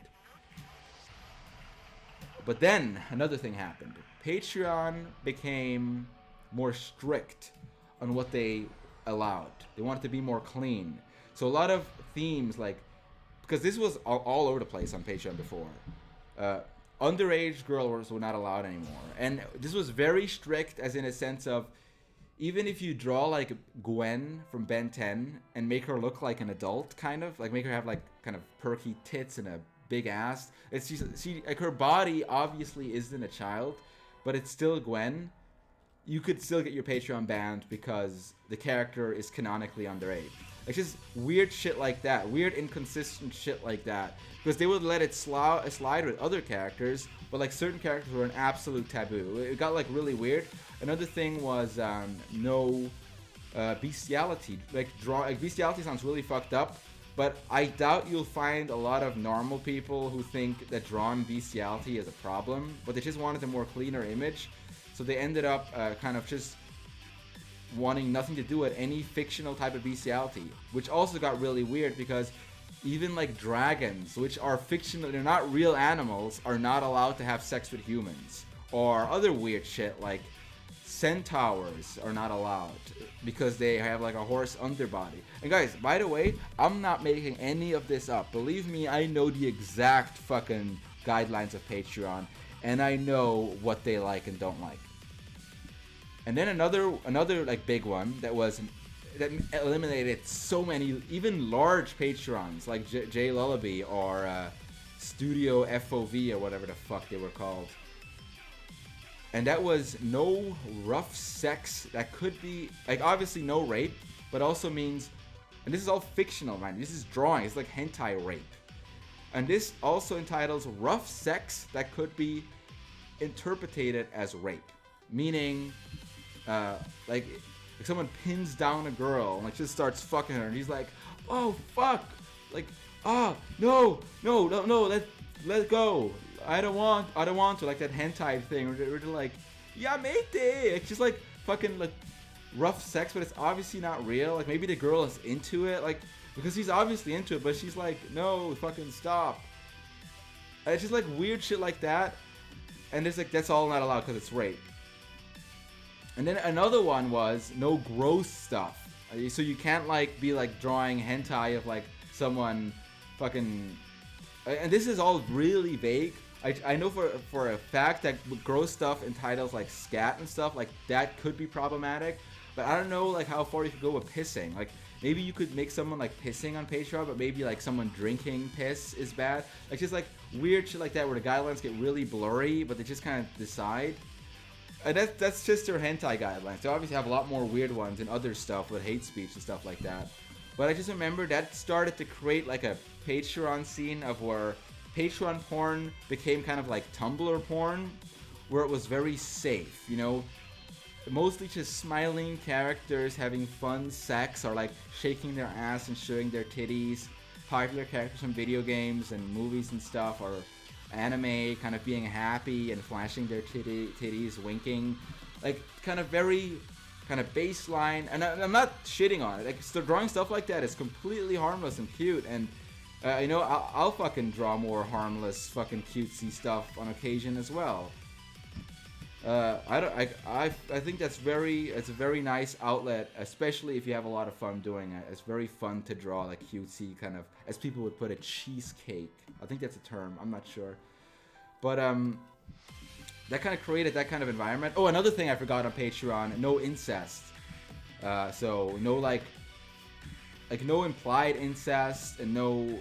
But then, another thing happened. Patreon became more strict on what they allowed. They wanted to be more clean. So a lot of themes, like, because this was all over the place on Patreon before. Underage girls were not allowed anymore. And this was very strict, as in a sense of, even if you draw like Gwen from Ben 10 and make her look like an adult, kind of, like make her have like kind of perky tits and a big ass, she like, her body obviously isn't a child, but it's still Gwen. You could still get your Patreon banned because the character is canonically underage. Like, just weird shit like that, weird inconsistent shit like that, because they would let it slide with other characters, but like certain characters were an absolute taboo. It got like really weird. Another thing was no bestiality. Like bestiality sounds really fucked up, but I doubt you'll find a lot of normal people who think that drawn bestiality is a problem, but they just wanted a more cleaner image, so they ended up kind of just wanting nothing to do with any fictional type of bestiality, which also got really weird because even like dragons, which are fictional, they're not real animals, are not allowed to have sex with humans, or other weird shit like centaurs are not allowed because they have like a horse underbody. And guys, by the way, I'm not making any of this up. Believe me, I know the exact fucking guidelines of Patreon, and I know what they like and don't like. And then another like big one that eliminated so many even large Patrons like J Lullaby or Studio FOV or whatever the fuck they were called. And that was no rough sex. That could be like obviously no rape, but also means, and this is all fictional, man. This is drawing. It's like hentai rape. And this also entitles rough sex that could be interpreted as rape, meaning like someone pins down a girl and like just starts fucking her, and he's like, oh fuck, like, oh no, let go, I don't want to, like that hentai thing where they're like, yeah mate, it's just like fucking like rough sex, but it's obviously not real. Like maybe the girl is into it, like because he's obviously into it, but she's like, no, fucking stop. And it's just like weird shit like that, and it's like that's all not allowed because it's rape. And then another one was no gross stuff. So you can't like be like drawing hentai of like someone fucking, and this is all really vague. I know for a fact that gross stuff entitles like scat and stuff like that could be problematic, but I don't know like how far you could go with pissing. Like maybe you could make someone like pissing on Patreon, but maybe like someone drinking piss is bad. Like just like weird shit like that where the guidelines get really blurry, but they just kind of decide. And that's just their hentai guidelines. They obviously have a lot more weird ones and other stuff with hate speech and stuff like that. But I just remember that started to create like a Patreon scene of where Patreon porn became kind of like Tumblr porn, where it was very safe, you know? Mostly just smiling characters having fun sex or like shaking their ass and showing their titties. Popular characters from video games and movies and stuff, or anime kind of being happy and flashing their titties, winking, like kind of very kind of baseline. And I'm not shitting on it, like so drawing stuff like that is completely harmless and cute, and you know, I'll fucking draw more harmless fucking cutesy stuff on occasion as well. I think it's a very nice outlet, especially if you have a lot of fun doing it. It's very fun to draw like cutesy kind of, as people would put it, cheesecake. I think that's a term, I'm not sure. But that kind of created that kind of environment. Oh, another thing I forgot on Patreon, no incest. So no like no implied incest, and no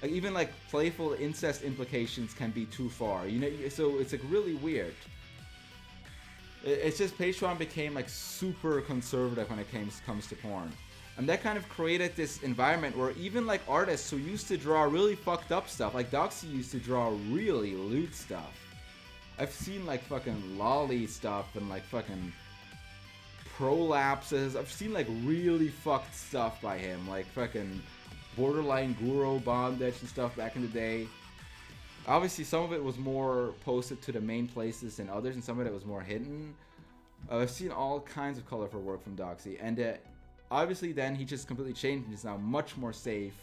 like even like playful incest implications can be too far. You know, so it's like really weird. It's just Patreon became like super conservative when it comes to porn. And that kind of created this environment where even like artists who used to draw really fucked up stuff, like Doxy used to draw really lewd stuff. I've seen like fucking lolly stuff and like fucking prolapses. I've seen like really fucked stuff by him, like fucking borderline guru bondage and stuff back in the day. Obviously, some of it was more posted to the main places than others, and some of it was more hidden. I've seen all kinds of colorful work from Doxy, and obviously then he just completely changed. He's now much more safe.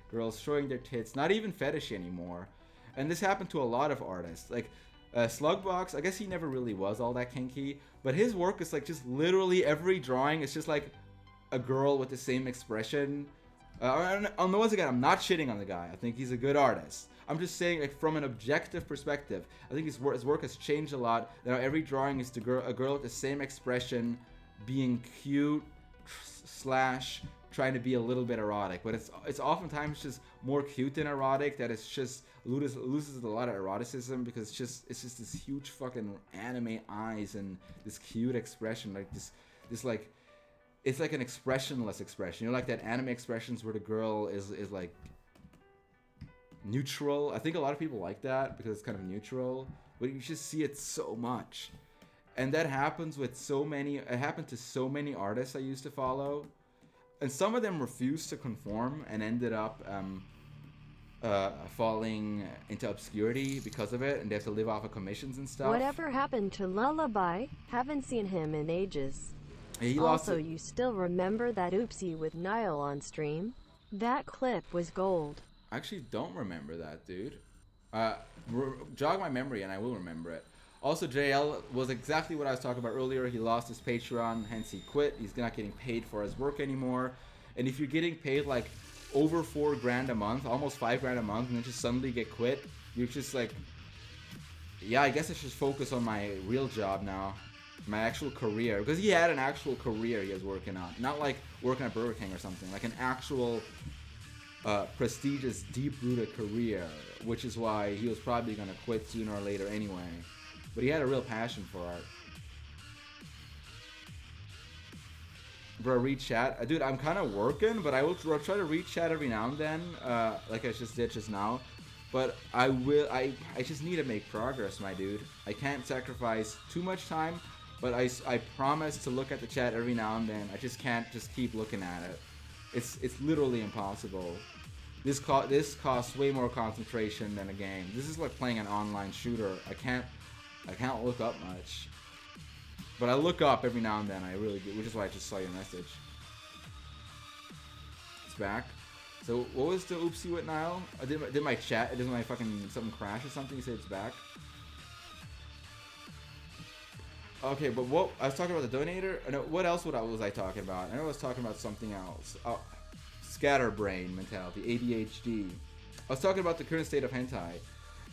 Girls showing their tits, not even fetish anymore. And this happened to a lot of artists. Like, Slugbox, I guess he never really was all that kinky, but his work is like just literally every drawing is just like a girl with the same expression. On the once again, I'm not shitting on the guy. I think he's a good artist. I'm just saying, like, from an objective perspective, I think his work has changed a lot. Now every drawing is a girl with the same expression, being cute slash trying to be a little bit erotic, but it's oftentimes just more cute than erotic. That it's just loses a lot of eroticism because it's just this huge fucking anime eyes and this cute expression, like this like it's like an expressionless expression. You know, like that anime expressions where the girl is like neutral. I think a lot of people like that because it's kind of neutral, but you just see it so much, and that happens with so many. It happened to so many artists I used to follow. And some of them refused to conform and ended up falling into obscurity because of it, and they have to live off of commissions and stuff. Whatever happened to Lullaby? Haven't seen him in ages. He also, you still remember that oopsie with Niall on stream? That clip was gold. I actually don't remember that, dude. Jog my memory and I will remember it. Also, JL was exactly what I was talking about earlier. He lost his Patreon, hence he quit. He's not getting paid for his work anymore. And if you're getting paid like over $4,000 a month, almost $5,000 a month, and then just suddenly get quit, you're just like, yeah, I guess I should focus on my real job now, my actual career. Because he had an actual career he was working on, not like working at Burger King or something, like an actual prestigious, deep-rooted career, which is why he was probably gonna quit sooner or later anyway. But he had a real passion for art. Bro, read chat. Dude, I'm kind of working, but I will try to read chat every now and then, like I just did just now. But I just need to make progress, my dude. I can't sacrifice too much time, but I promise to look at the chat every now and then. I just can't just keep looking at it. It's literally impossible. This costs way more concentration than a game. This is like playing an online shooter. I can't look up much. But I look up every now and then, I really do, which is why I just saw your message. It's back. So, what was the oopsie with Niall? Did my chat, did my fucking something crash or something? You said it's back? Okay, but what, I was talking about the donator? No, what else was I talking about? I know I was talking about something else. Oh, scatterbrain mentality, ADHD. I was talking about the current state of hentai.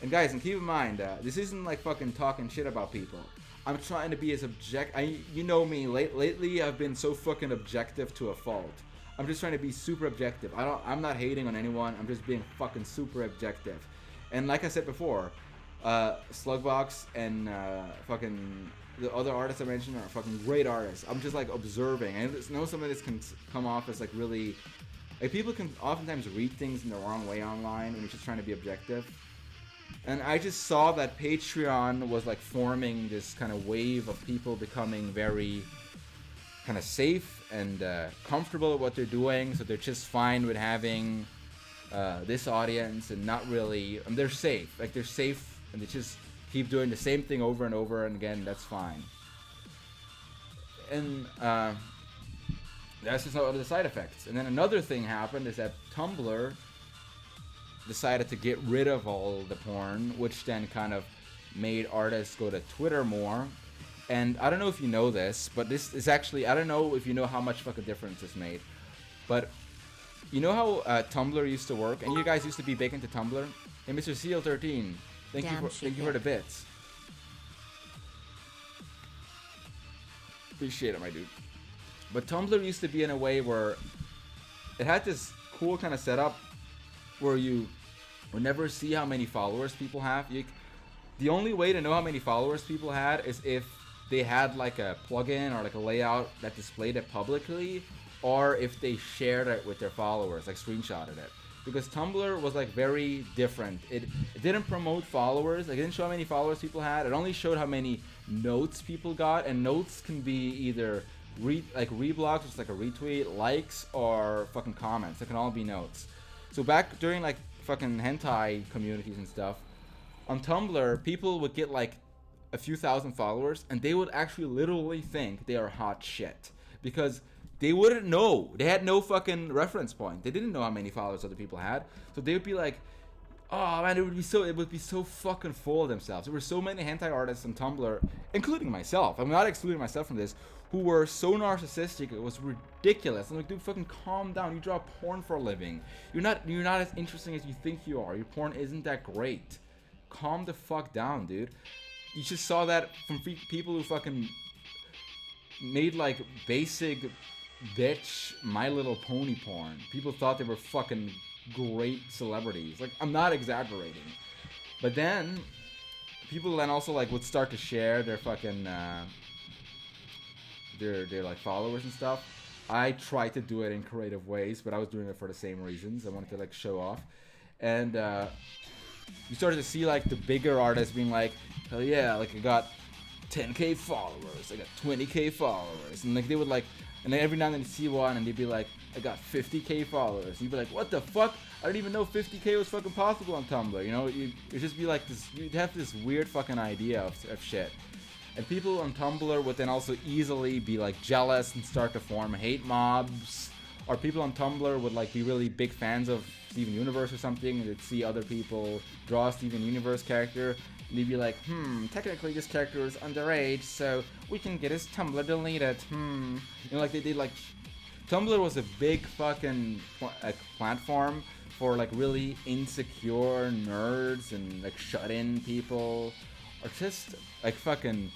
And guys, and keep in mind, this isn't like fucking talking shit about people. I'm trying to be as you know me, lately I've been so fucking objective to a fault. I'm just trying to be super objective. I'm not hating on anyone, I'm just being fucking super objective. And like I said before, Slugbox and fucking the other artists I mentioned are fucking great artists. I'm just like observing. I know some of this can come off as like really, like people can oftentimes read things in the wrong way online when you're just trying to be objective. And I just saw that Patreon was like forming this kind of wave of people becoming very kind of safe and comfortable with what they're doing. So they're just fine with having this audience and not really, they're safe. Like they're safe and they just keep doing the same thing over and over and again. That's fine. And that's just one of the side effects. And then another thing happened is that Tumblr decided to get rid of all the porn, which then kind of made artists go to Twitter more. And I don't know if you know this, but this is actually, I don't know if you know how much fucking difference this made, but you know how Tumblr used to work, and you guys used to be big into Tumblr? Hey, Mr. Seal13, thank you for the bits. Appreciate it, my dude. But Tumblr used to be in a way where it had this cool kind of setup where you would never see how many followers people have. The only way to know how many followers people had is if they had like a plugin or like a layout that displayed it publicly, or if they shared it with their followers, like screenshotted it. Because Tumblr was like very different. It didn't promote followers. Like, it didn't show how many followers people had. It only showed how many notes people got, and notes can be either reblogs, which is like a retweet, likes, or fucking comments. It can all be notes. So back during like fucking hentai communities and stuff, on Tumblr, people would get like a few thousand followers and they would actually literally think they are hot shit. Because they wouldn't know. They had no fucking reference point. They didn't know how many followers other people had. So they would be like, Oh man, it would be so fucking full of themselves. There were so many hentai artists on Tumblr, including myself. I'm not excluding myself from this, who were so narcissistic it was ridiculous. I'm like, dude, fucking calm down. You draw porn for a living. You're not as interesting as you think you are. Your porn isn't that great. Calm the fuck down, dude. You just saw that from people who fucking made like basic bitch My Little Pony porn. People thought they were fucking great celebrities. Like, I'm not exaggerating. But then people then also like would start to share their fucking their like followers and stuff. I tried to do it in creative ways, but I was doing it for the same reasons. I wanted to like show off. And you started to see like the bigger artists being like, hell yeah, like I got 10k followers, I got 20k followers, and like they would like, and then every now and then you see one and they'd be like, I got 50k followers, and you'd be like, what the fuck? I didn't even know 50k was fucking possible on Tumblr. You know, it'd just be like this, you'd have this weird fucking idea of shit. And people on Tumblr would then also easily be like jealous and start to form hate mobs. Or people on Tumblr would like be really big fans of Steven Universe or something, and they'd see other people draw a Steven Universe character, and they'd be like, technically this character is underage, so we can get his Tumblr deleted. You know, like they did like, Tumblr was a big fucking platform for like really insecure nerds and like shut-in people, or just like fucking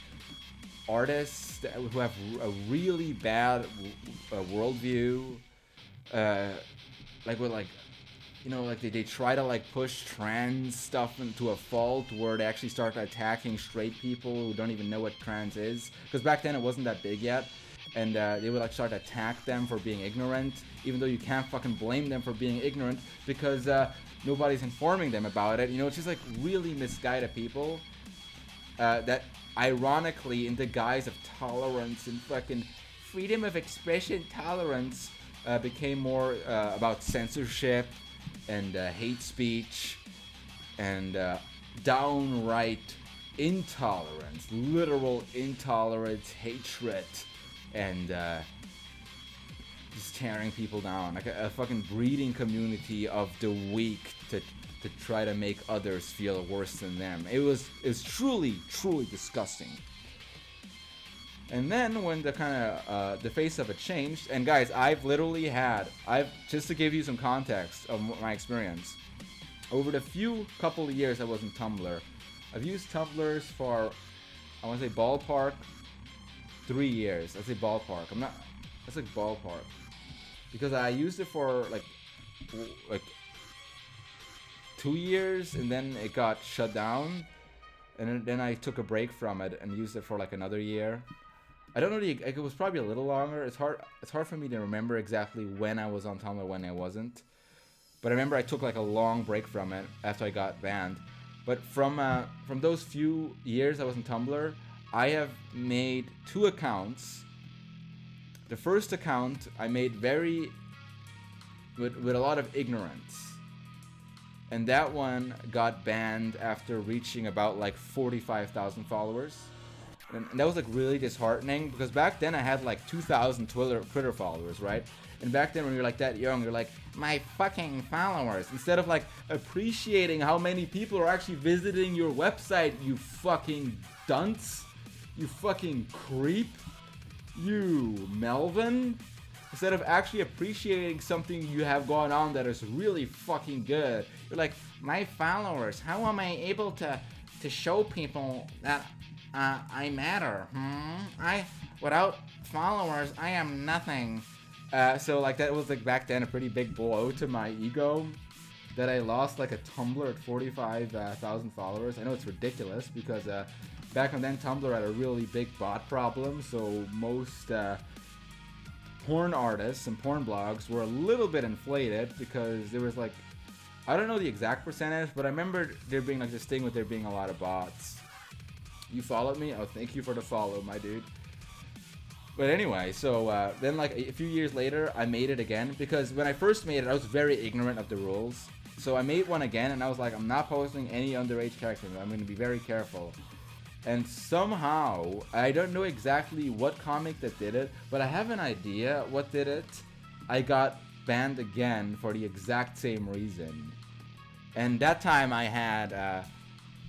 artists who have a really bad worldview. Like with like, you know, like they try to like push trans stuff into a fault where they actually start attacking straight people who don't even know what trans is, because back then it wasn't that big yet, and they would like start to attack them for being ignorant, even though you can't fucking blame them for being ignorant because nobody's informing them about it. You know, it's just like really misguided people that ironically, in the guise of tolerance and fucking freedom of expression tolerance, became more about censorship and hate speech and downright intolerance, literal intolerance, hatred, and just tearing people down, like a fucking breeding community of the weak to try to make others feel worse than them. It's truly disgusting. And then when the kind of the face of it changed, and guys, I've just to give you some context of my experience, over the couple of years I was in Tumblr, I've used Tumblrs for, I want to say ballpark, 3 years. I say ballpark. That's like ballpark, because I used it for like 2 years, and then it got shut down, and then I took a break from it and used it for like another year. I don't know, it was probably a little longer. It's hard for me to remember exactly when I was on Tumblr, when I wasn't. But I remember I took like a long break from it after I got banned. But from those few years I was on Tumblr, I have made 2 accounts. The first account I made with a lot of ignorance. And that one got banned after reaching about like 45,000 followers. And that was like really disheartening, because back then I had like 2,000 Twitter followers, right? And back then when you're like that young, you're like, my fucking followers, instead of like appreciating how many people are actually visiting your website, you fucking dunce, you fucking creep, you Melvin. Instead of actually appreciating something you have going on that is really fucking good, you're like, my followers, how am I able to show people that I matter? Without followers, I am nothing. So like that was like back then a pretty big blow to my ego, that I lost like a Tumblr at 45,000 followers. I know it's ridiculous, because back then Tumblr had a really big bot problem, so most porn artists and porn blogs were a little bit inflated, because there was like, I don't know the exact percentage, but I remember there being like this thing with there being a lot of bots. You followed me? Oh, thank you for the follow, my dude. But anyway, so then like a few years later, I made it again, because when I first made it, I was very ignorant of the rules. So I made one again, and I was like, I'm not posting any underage characters. I'm going to be very careful. And somehow, I don't know exactly what comic that did it, but I have an idea what did it. I got banned again for the exact same reason. And that time I had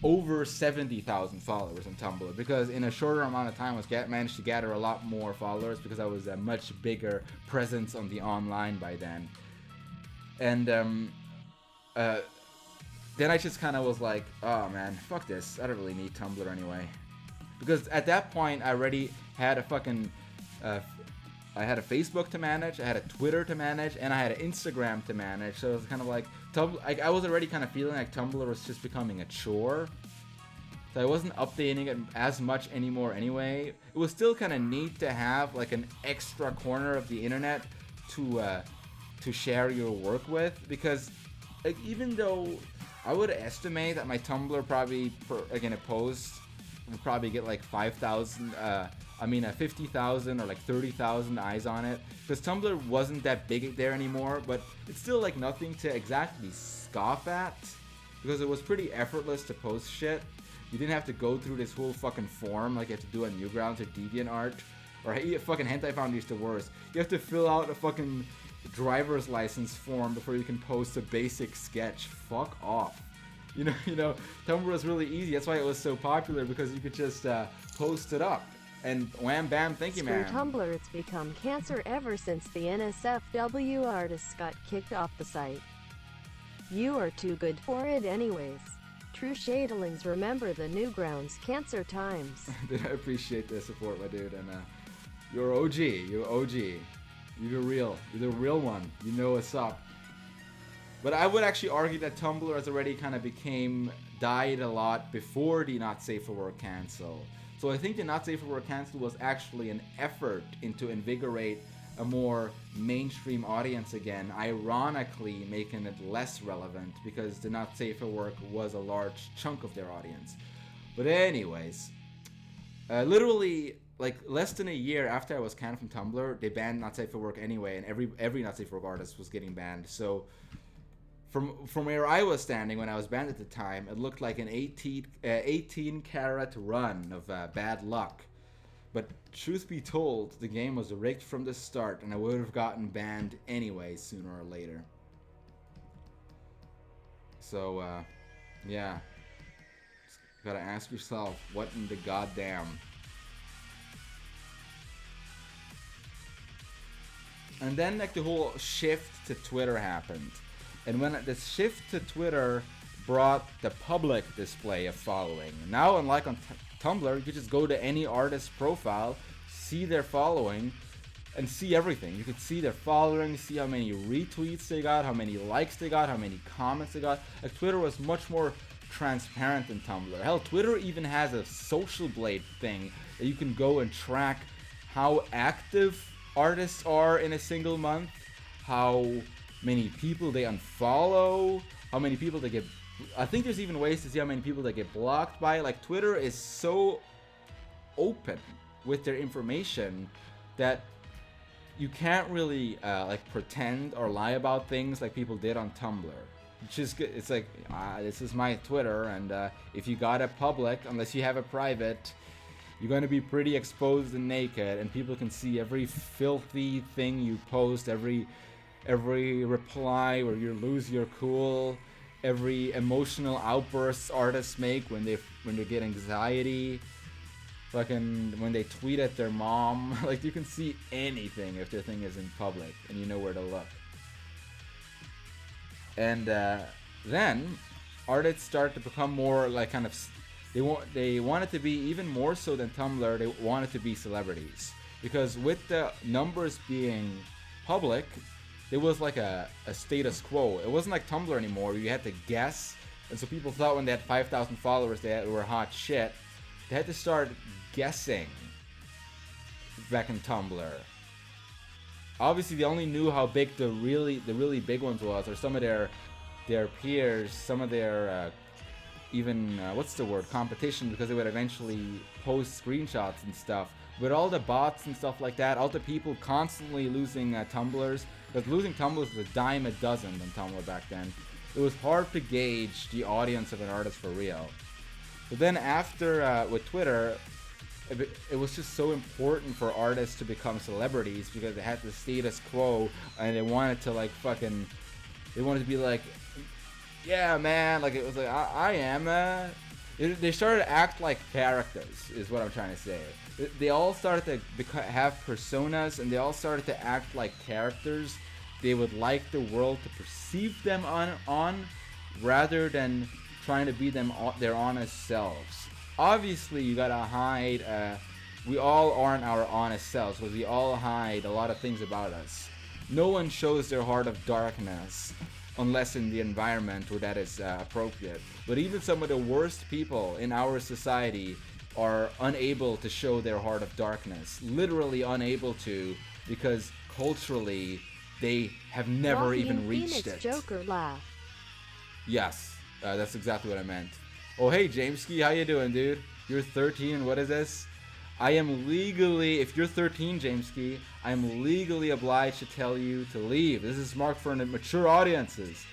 over 70,000 followers on Tumblr, because in a shorter amount of time I was managed to gather a lot more followers because I was a much bigger presence on the online by then. And then I just kind of was like, oh man, fuck this, I don't really need Tumblr anyway. Because at that point I already had a fucking I had a Facebook to manage, I had a Twitter to manage, and I had an Instagram to manage. So it was kind of like I was already kind of feeling like Tumblr was just becoming a chore. So I wasn't updating it as much anymore anyway. It was still kind of neat to have like an extra corner of the internet to share your work with, because like, even though I would estimate that my Tumblr probably in a post would probably get like 50,000 or like 30,000 eyes on it, because Tumblr wasn't that big there anymore, but it's still like nothing to exactly scoff at, because it was pretty effortless to post shit. You didn't have to go through this whole fucking form like you have to do on Newgrounds or DeviantArt, or fucking Hentai Found used to worse. You have to fill out a fucking driver's license form before you can post a basic sketch. Fuck off. You know, Tumblr was really easy. That's why it was so popular, because you could just post it up. And wham bam, thank you, man. Screw Tumblr, it's become cancer ever since the NSFW artists got kicked off the site. You are too good for it anyways. True Shadlings remember the Newgrounds cancer times. I appreciate the support, my dude. And you're OG. You're OG. You're the real one. You know what's up. But I would actually argue that Tumblr has already kind of died a lot before the Not Safe for Work cancel. So I think the Not Safe for Work cancel was actually an effort into invigorate a more mainstream audience again, ironically making it less relevant, because the Not Safe for Work was a large chunk of their audience. But anyways, literally like less than a year after I was canned from Tumblr, they banned Not Safe for Work anyway, and every Not Safe for Work artist was getting banned. So from where I was standing when I was banned at the time, it looked like an 18 carat run of bad luck. But truth be told, the game was rigged from the start, and I would have gotten banned anyway sooner or later. So yeah, just gotta ask yourself, what in the goddamn. And then like the whole shift to Twitter happened. And when the shift to Twitter brought the public display of following. Now, unlike on Tumblr, you can just go to any artist's profile, see their following, and see everything. You could see their following, see how many retweets they got, how many likes they got, how many comments they got. Like, Twitter was much more transparent than Tumblr. Hell, Twitter even has a social blade thing that you can go and track how active artists are in a single month, how many people they unfollow, how many people they get. I think there's even ways to see how many people they get blocked by. Like, Twitter is so open with their information that you can't really like pretend or lie about things like people did on Tumblr. It's like, this is my Twitter, and if you got a public, unless you have a private, you're going to be pretty exposed and naked, and people can see every filthy thing you post, every reply where you lose your cool, every emotional outbursts artists make when they get anxiety, fucking when they tweet at their mom. Like, you can see anything if their thing is in public, and you know where to look. And then artists start to become more like kind of they wanted to be, even more so than Tumblr, they wanted to be celebrities, because with the numbers being public, it was like a status quo. It wasn't like Tumblr anymore where you had to guess, and so people thought when they had 5,000 followers they were hot shit. They had to start guessing back in Tumblr. Obviously, they only knew how big the really big ones was, or some of their peers, some of their competition, because they would eventually post screenshots and stuff. With all the bots and stuff like that, all the people constantly losing Tumblrs, because losing Tumblrs was a dime a dozen on Tumblr back then. It was hard to gauge the audience of an artist for real. But then after, with Twitter, it was just so important for artists to become celebrities, because they had the status quo, and they wanted to be like yeah, man, like it was like I am. They started to act like characters, is what I'm trying to say. They all started to have personas, and they all started to act like characters they would like the world to perceive them on rather than trying to be their honest selves. Obviously, you gotta hide. We all aren't our honest selves, but we all hide a lot of things about us. No one shows their heart of darkness unless in the environment where that is appropriate. But even some of the worst people in our society are unable to show their heart of darkness. Literally unable to, because culturally they have never even reached it. Joker laugh. Yes, that's exactly what I meant. Oh, hey, Jameski, how you doing, dude? You're 13, what is this? I am legally, if you're 13, Jameski, I am legally obliged to tell you to leave. This is marked for mature audiences.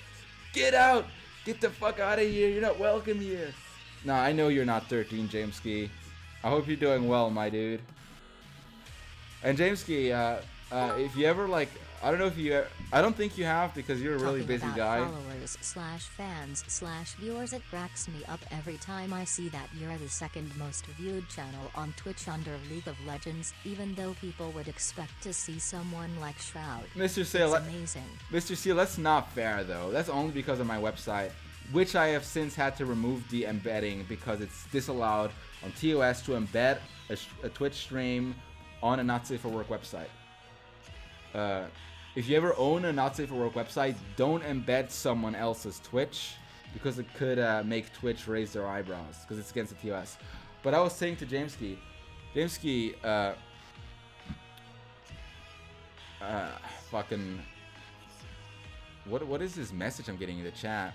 Get out! Get the fuck out of here, you're not welcome here. Nah, I know you're not 13, Jameski. I hope you're doing well, my dude. And Jameski, if you ever like, I don't think you have, because you're a really busy guy. Followers / fans / viewers, it cracks me up every time I see that you're the second most viewed channel on Twitch under League of Legends, even though people would expect to see someone like Shroud. Mr. Seal, it's amazing. Mr. Seal, that's not fair though. That's only because of my website, which I have since had to remove the embedding because it's disallowed on TOS to embed a Twitch stream on a not safe for work website. If you ever own a not safe for work website, don't embed someone else's Twitch, because it could make Twitch raise their eyebrows, because it's against the TOS. But I was saying to Jameski, fucking, what is this message I'm getting in the chat?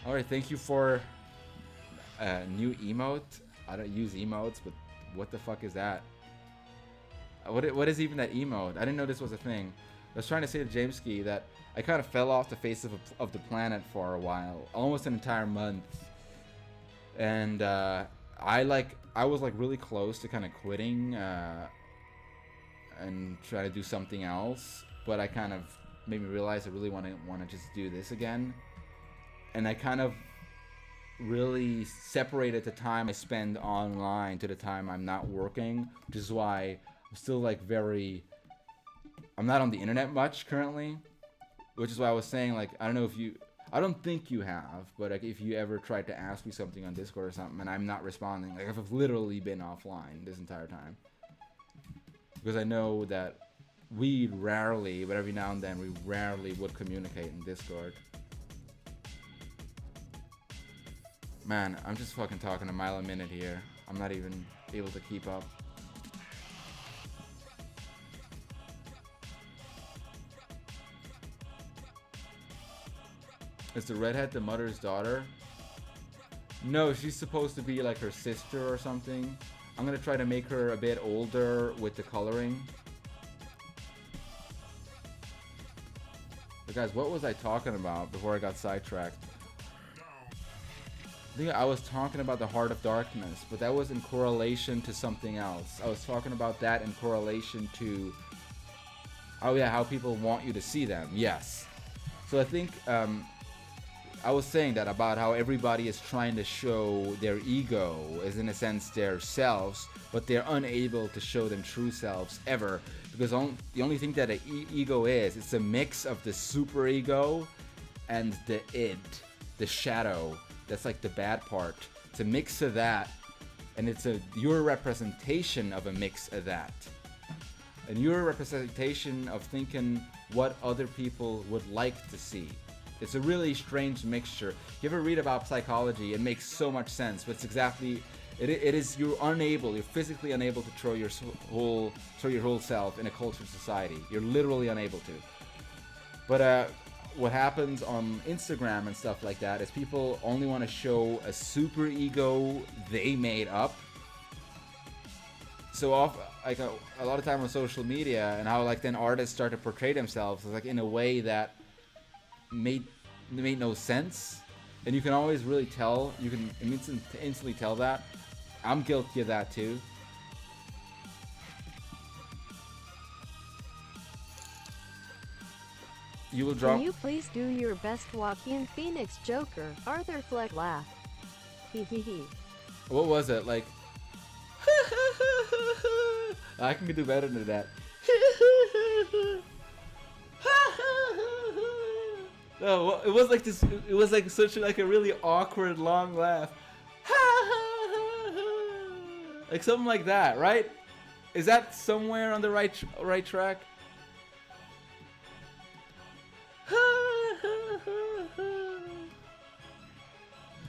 Alright, thank you for new emote. I don't use emotes, but what the fuck is that? What is even that emote? I didn't know this was a thing. I was trying to say to Jameski that I kind of fell off the face of the planet for a while, almost an entire month, and I was like really close to kind of quitting and try to do something else, but I kind of made me realize I really want to just do this again, and I kind of really separated the time I spend online to the time I'm not working, which is why I'm still like I'm not on the internet much currently, which is why I was saying, like, I don't think you have, but like if you ever tried to ask me something on Discord or something and I'm not responding, like I've literally been offline this entire time, because I know that we rarely, but every now and then we rarely would communicate in Discord. Man, I'm just fucking talking a mile a minute here. I'm not even able to keep up. Is the redhead the mother's daughter? No, she's supposed to be like her sister or something. I'm gonna try to make her a bit older with the coloring. But guys, what was I talking about before I got sidetracked? I think I was talking about the Heart of Darkness, but that was in correlation to something else. I was talking about that in correlation to, oh yeah, how people want you to see them. Yes. So I think I was saying that about how everybody is trying to show their ego, as in a sense their selves, but they're unable to show them true selves ever, because the only thing that an ego is, it's a mix of the super ego and the id, the shadow. That's like the bad part. It's a mix of that, and it's your representation of a mix of that, and your representation of thinking what other people would like to see. It's a really strange mixture. If you ever read about psychology, it makes so much sense, but it's exactly, it is, you're physically unable to show your whole self in a cultured society. You're literally unable to. But what happens on Instagram and stuff like that is people only want to show a super ego they made up. So like a lot of time on social media, and how like then artists start to portray themselves like in a way that made no sense, and you can always really tell. You can instantly tell that. I'm guilty of that too. You will drop. Can you please do your best Joaquin Phoenix Joker? Arthur Fleck laugh. Hee hee hee. What was it like? I can do better than that. No, it was like this. It was like such like a really awkward long laugh. Like something like that, right? Is that somewhere on the right track?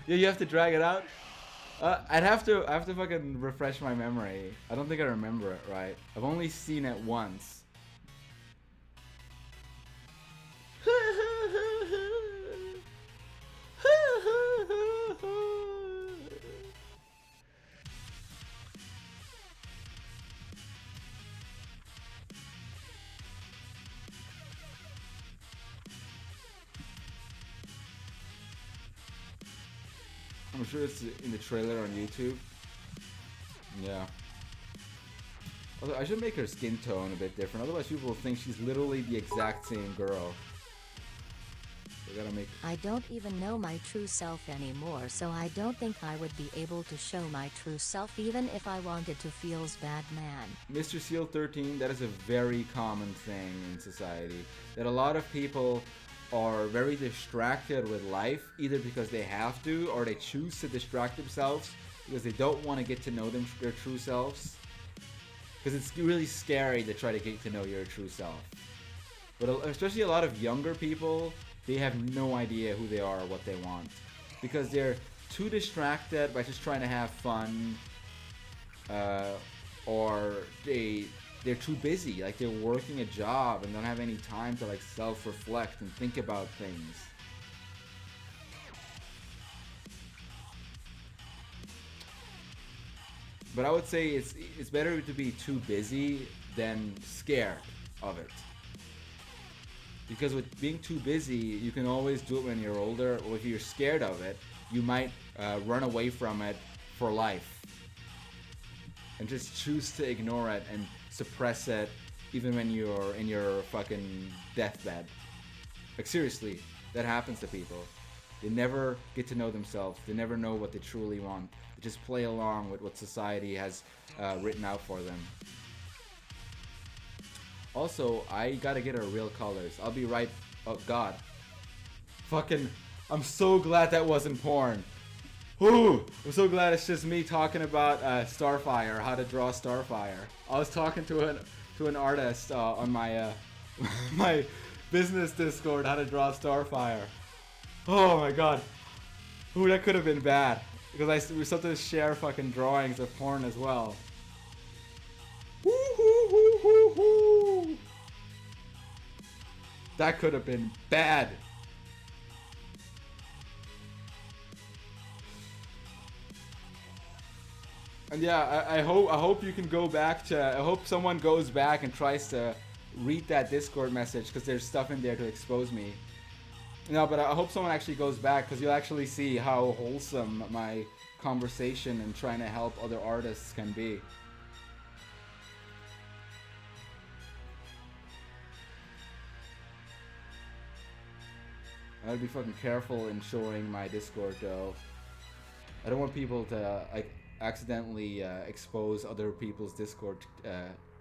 Yeah, you have to drag it out. I have to fucking refresh my memory. I don't think I remember it right. I've only seen it once. I'm sure it's in the trailer on YouTube. Yeah. Although I should make her skin tone a bit different, otherwise people will think she's literally the exact same girl. We gotta make. I don't even know my true self anymore, so I don't think I would be able to show my true self even if I wanted to. Feels bad, man. Mr. Seal 13, that is a very common thing in society. That a lot of people are very distracted with life, either because they have to or they choose to distract themselves because they don't want to get to know their true selves. Because it's really scary to try to get to know your true self. But especially a lot of younger people, they have no idea who they are or what they want. Because they're too distracted by just trying to have fun, or they're too busy, like they're working a job and don't have any time to like self-reflect and think about things. But I would say it's better to be too busy than scared of it. Because with being too busy, you can always do it when you're older, or if you're scared of it, you might run away from it for life. And just choose to ignore it and suppress it even when you're in your fucking deathbed. Like seriously, that happens to people. They never get to know themselves. They never know what they truly want. They just play along with what society has written out for them. Also, I gotta get her real colors. I'll be right. Oh god. Fucking, I'm so glad that wasn't porn. Whew, I'm so glad it's just me talking about Starfire, how to draw Starfire. I was talking to an artist on my my business Discord, how to draw Starfire. Oh my god. Ooh, that could have been bad. Because we sometimes share fucking drawings of porn as well. Woo-hoo-hoo-hoo-hoo. That could have been bad. And yeah, I hope you can go back to. I hope someone goes back and tries to read that Discord message because there's stuff in there to expose me. No, but I hope someone actually goes back because you'll actually see how wholesome my conversation and trying to help other artists can be. I'd be fucking careful in showing my Discord though. I don't want people to like accidentally expose other people's Discord.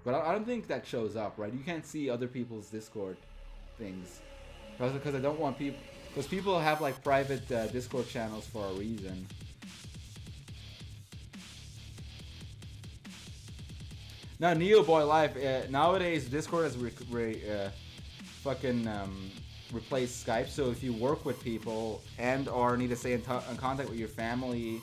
But I don't think that shows up, right? You can't see other people's Discord things. Because I don't want people... Because people have like private Discord channels for a reason. Now, Neo Boy Life, nowadays Discord has replaced Skype. So if you work with people and or need to stay in contact with your family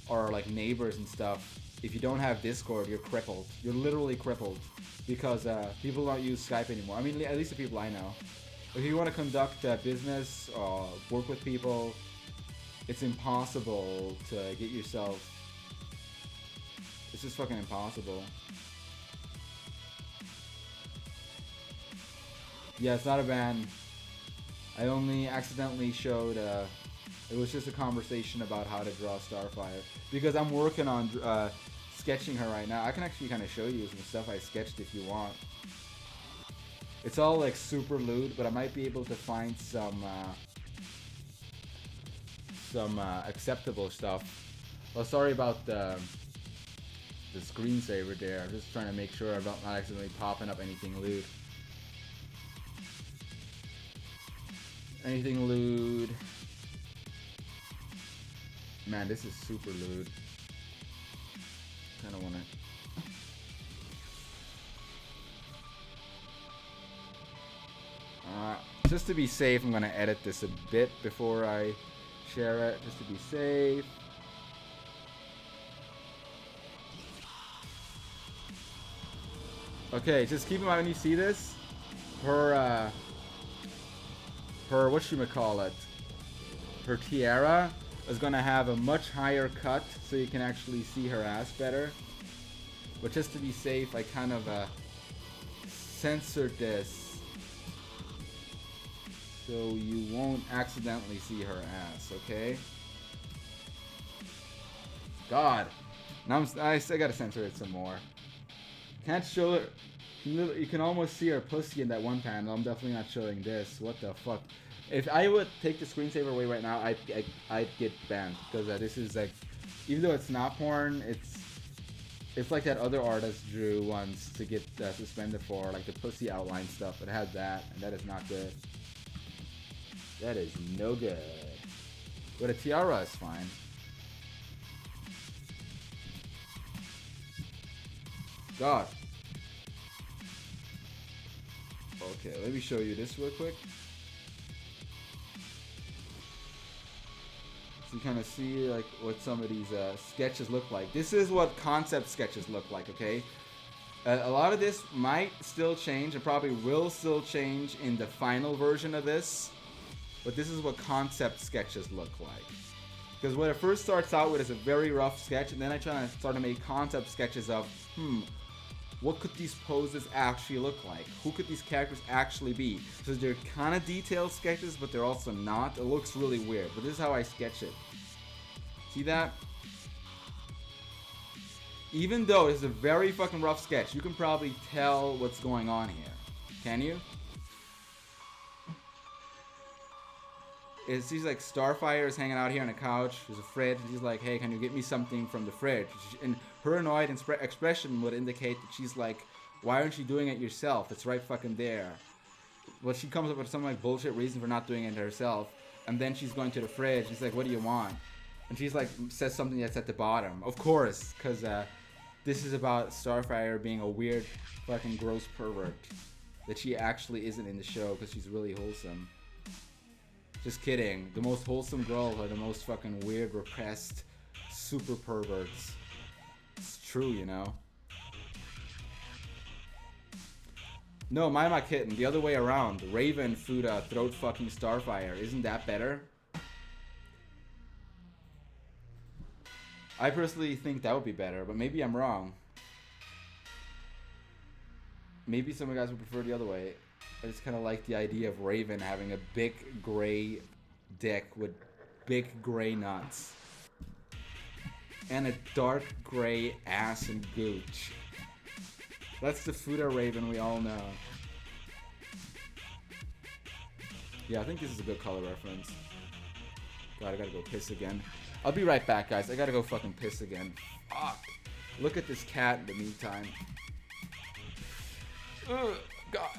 or like neighbors and stuff, if you don't have Discord, you're crippled. You're literally crippled because people don't use Skype anymore. I mean, at least the people I know. If you want to conduct business or work with people, it's impossible to get yourself. It's just fucking impossible. Yeah, it's not a ban. I only accidentally showed, it was just a conversation about how to draw Starfire. Because I'm working on sketching her right now. I can actually kind of show you some stuff I sketched if you want. It's all like super lewd, but I might be able to find some acceptable stuff. Well, sorry about the screensaver there. I'm just trying to make sure I'm not accidentally popping up anything lewd. Anything lewd. Man, this is super lewd. Kind of want to. Just to be safe, I'm going to edit this a bit before I share it, just to be safe. Okay, just keep in mind when you see this, her whatchamacallit, her tiara is going to have a much higher cut so you can actually see her ass better. But just to be safe, I kind of censored this so you won't accidentally see her ass, okay? God. Now I still gotta censor it some more. Can't show it. You can almost see her pussy in that one panel. I'm definitely not showing this. What the fuck? If I would take the screensaver away right now, I'd get banned. Because this is like, even though it's not porn, it's like that other artist drew once to get suspended for, like the pussy outline stuff. It had that, and that is not good. That is no good. But a tiara is fine. God. Okay, let me show you this real quick. So you kind of see like what some of these sketches look like. This is what concept sketches look like, okay? A lot of this might still change, and probably will still change in the final version of this. But this is what concept sketches look like. Because what it first starts out with is a very rough sketch, and then I try to start to make concept sketches of, what could these poses actually look like? Who could these characters actually be? So they're kind of detailed sketches, but they're also not. It looks really weird, but this is how I sketch it. See that? Even though it's a very fucking rough sketch, you can probably tell what's going on here. Can you? She's like, Starfire is hanging out here on a couch. There's a fridge. And she's like, hey, can you get me something from the fridge? And her annoyed expression would indicate that she's like, why aren't you doing it yourself? It's right fucking there. Well, she comes up with some like bullshit reason for not doing it herself. And then she's going to the fridge. She's like, what do you want? And she's like, says something that's at the bottom. Of course, because this is about Starfire being a weird fucking gross pervert. That she actually isn't in the show because she's really wholesome. Just kidding. The most wholesome girls are the most fucking weird, repressed, super perverts. It's true, you know. No, my kitten. The other way around. Raven Fuda throat fucking Starfire. Isn't that better? I personally think that would be better, but maybe I'm wrong. Maybe some of you guys would prefer the other way. I just kind of like the idea of Raven having a big gray dick with big gray nuts. And a dark gray ass and gooch. That's the Fuda Raven we all know. Yeah, I think this is a good color reference. God, I gotta go piss again. I'll be right back, guys. I gotta go fucking piss again. Fuck. Look at this cat in the meantime. Ugh, God.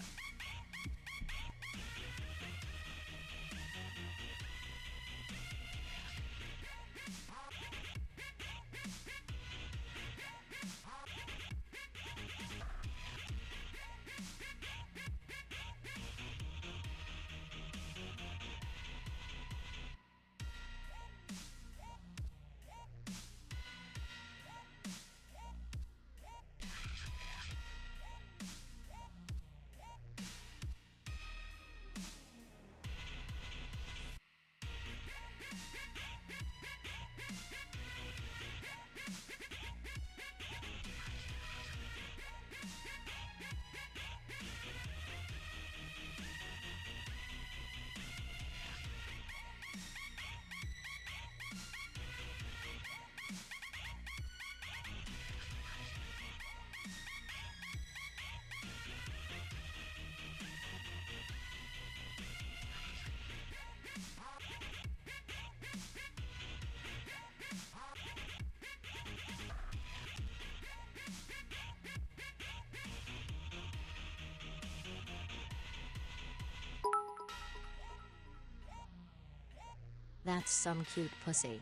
That's some cute pussy.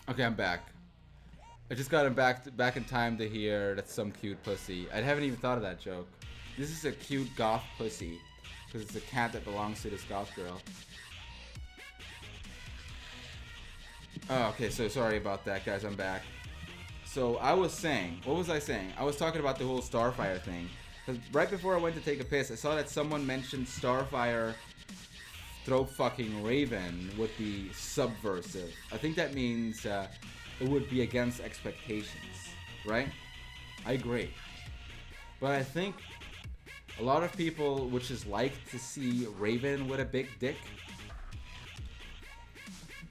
Okay, I'm back. I just got him back in time to hear that's some cute pussy. I haven't even thought of that joke. This is a cute goth pussy. Because it's a cat that belongs to this goth girl. Oh, okay, so sorry about that, guys. I'm back. So I was saying, what was I saying? I was talking about the whole Starfire thing. Because right before I went to take a piss, I saw that someone mentioned Starfire throat fucking Raven would be subversive. I think that means it would be against expectations, right? I agree. But I think a lot of people would just like to see Raven with a big dick.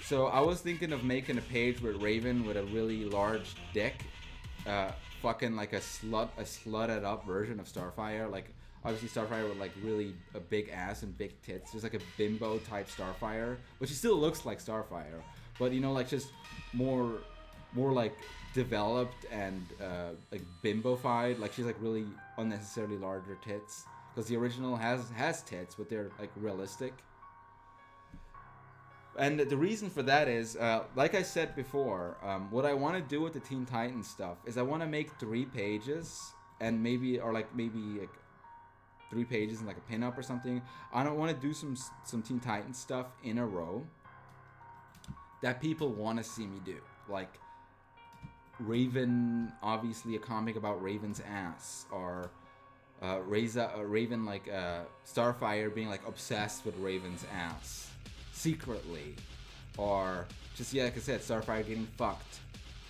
So I was thinking of making a page with Raven with a really large dick, fucking like a slutted up version of Starfire. Like obviously Starfire with like really a big ass and big tits. Just like a bimbo type Starfire, but she still looks like Starfire. But you know, like just more like developed and like bimbofied. Like she's like really unnecessarily larger tits. Because the original has tits, but they're like realistic. And the reason for that is, like I said before, what I want to do with the Teen Titans stuff is I want to make 3 pages and maybe 3 pages and like a pinup or something. I don't want to do some Teen Titans stuff in a row that people want to see me do. Like Raven, obviously a comic about Raven's ass, or Raven like Starfire being like obsessed with Raven's ass secretly, or just like I said, Starfire getting fucked.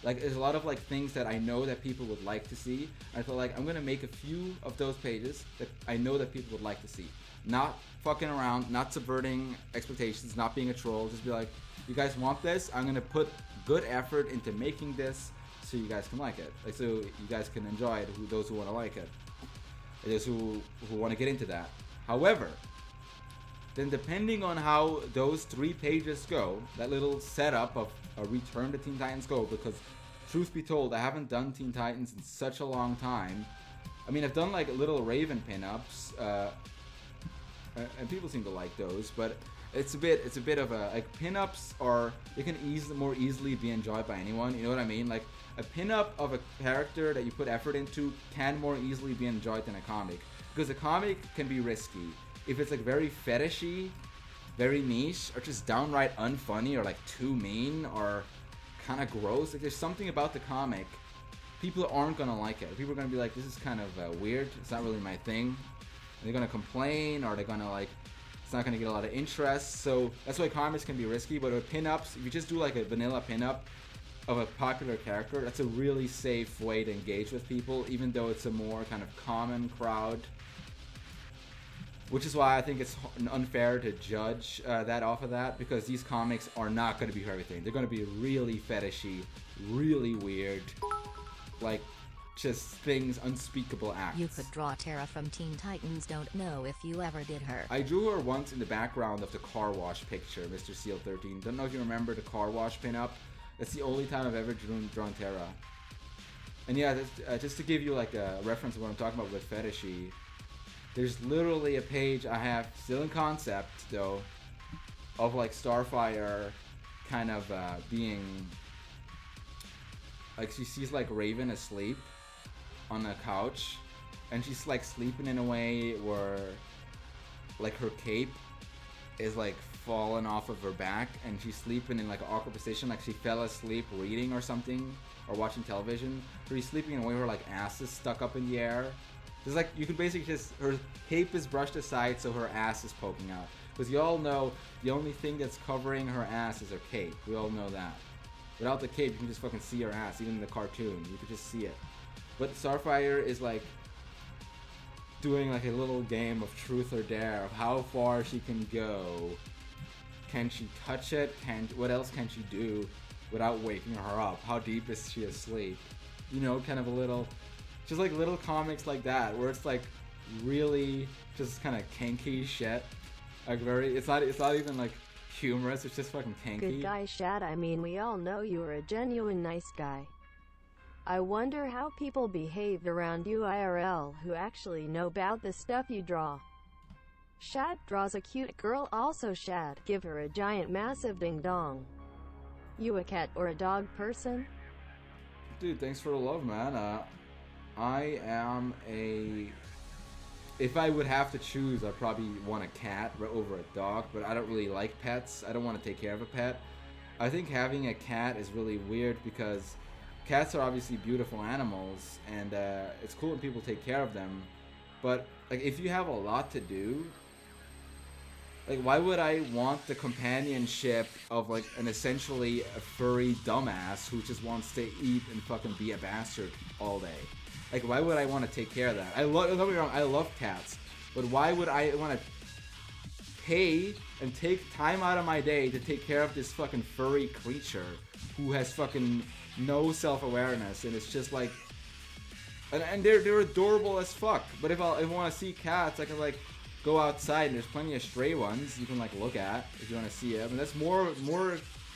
Like there's a lot of like things that I know that people would like to see. I feel like I'm gonna make a few of those pages that I know that people would like to see. Not fucking around, not subverting expectations, not being a troll. Just be like, you guys want this? I'm gonna put good effort into making this so you guys can like it. Like so you guys can enjoy it. Those who want to like it, those who want to get into that. However, then depending on how those 3 pages go, that little setup of a return to Teen Titans Go, because truth be told, I haven't done Teen Titans in such a long time. I mean, I've done like little Raven pinups, and people seem to like those, but it's a bit of a, like, pinups are, they can more easily be enjoyed by anyone, you know what I mean? Like, a pinup of a character that you put effort into can more easily be enjoyed than a comic, because a comic can be risky. If it's like very fetishy, very niche, or just downright unfunny, or like too mean, or kind of gross, like there's something about the comic, people aren't gonna like it. People are gonna be like, this is kind of weird, it's not really my thing. And they're gonna complain, or they're gonna like, it's not gonna get a lot of interest. So that's why comics can be risky. But with pinups, if you just do like a vanilla pinup of a popular character, that's a really safe way to engage with people, even though it's a more kind of common crowd. Which is why I think it's unfair to judge that off of that, because these comics are not going to be for everything. They're going to be really fetishy, really weird, like just things, unspeakable acts. You could draw Tara from Teen Titans, don't know if you ever did her. I drew her once in the background of the car wash picture, Mr. Seal 13. Don't know if you remember the car wash pinup. That's the only time I've ever drawn Tara. And yeah, just to give you like a reference of what I'm talking about with fetishy, there's literally a page I have still in concept though of like Starfire kind of being like, she sees like Raven asleep on a couch, and she's like sleeping in a way where like her cape is like falling off of her back, and she's sleeping in like an awkward position, like she fell asleep reading or something, or watching television. So she's sleeping in a way where her like ass is stuck up in the air. It's like, you can basically just, her cape is brushed aside so her ass is poking out. Because you all know the only thing that's covering her ass is her cape. We all know that. Without the cape, you can just fucking see her ass. Even in the cartoon, you can just see it. But Starfire is like doing like a little game of truth or dare of how far she can go. Can she touch it? What else can she do without waking her up? How deep is she asleep? You know, kind of a little... Just like little comics like that, where it's like really just kind of kinky shit. Like it's not even like humorous, it's just fucking kinky. Good guy, Shad. I mean, we all know you are a genuine nice guy. I wonder how people behave around you IRL who actually know about the stuff you draw. Shad draws a cute girl. Also Shad, give her a giant massive ding dong. You a cat or a dog person? Dude, thanks for the love, man. I am a... If I would have to choose, I'd probably want a cat over a dog, but I don't really like pets. I don't want to take care of a pet. I think having a cat is really weird because cats are obviously beautiful animals, and it's cool when people take care of them. But like, if you have a lot to do, like, why would I want the companionship of like an essentially a furry dumbass who just wants to eat and fucking be a bastard all day? Like, why would I want to take care of that? Don't get me wrong, I love cats, but why would I want to pay and take time out of my day to take care of this fucking furry creature who has fucking no self-awareness, and it's just like, and they're adorable as fuck. But if I want to see cats, I can like go outside, and there's plenty of stray ones you can like look at if you want to see them. And that's more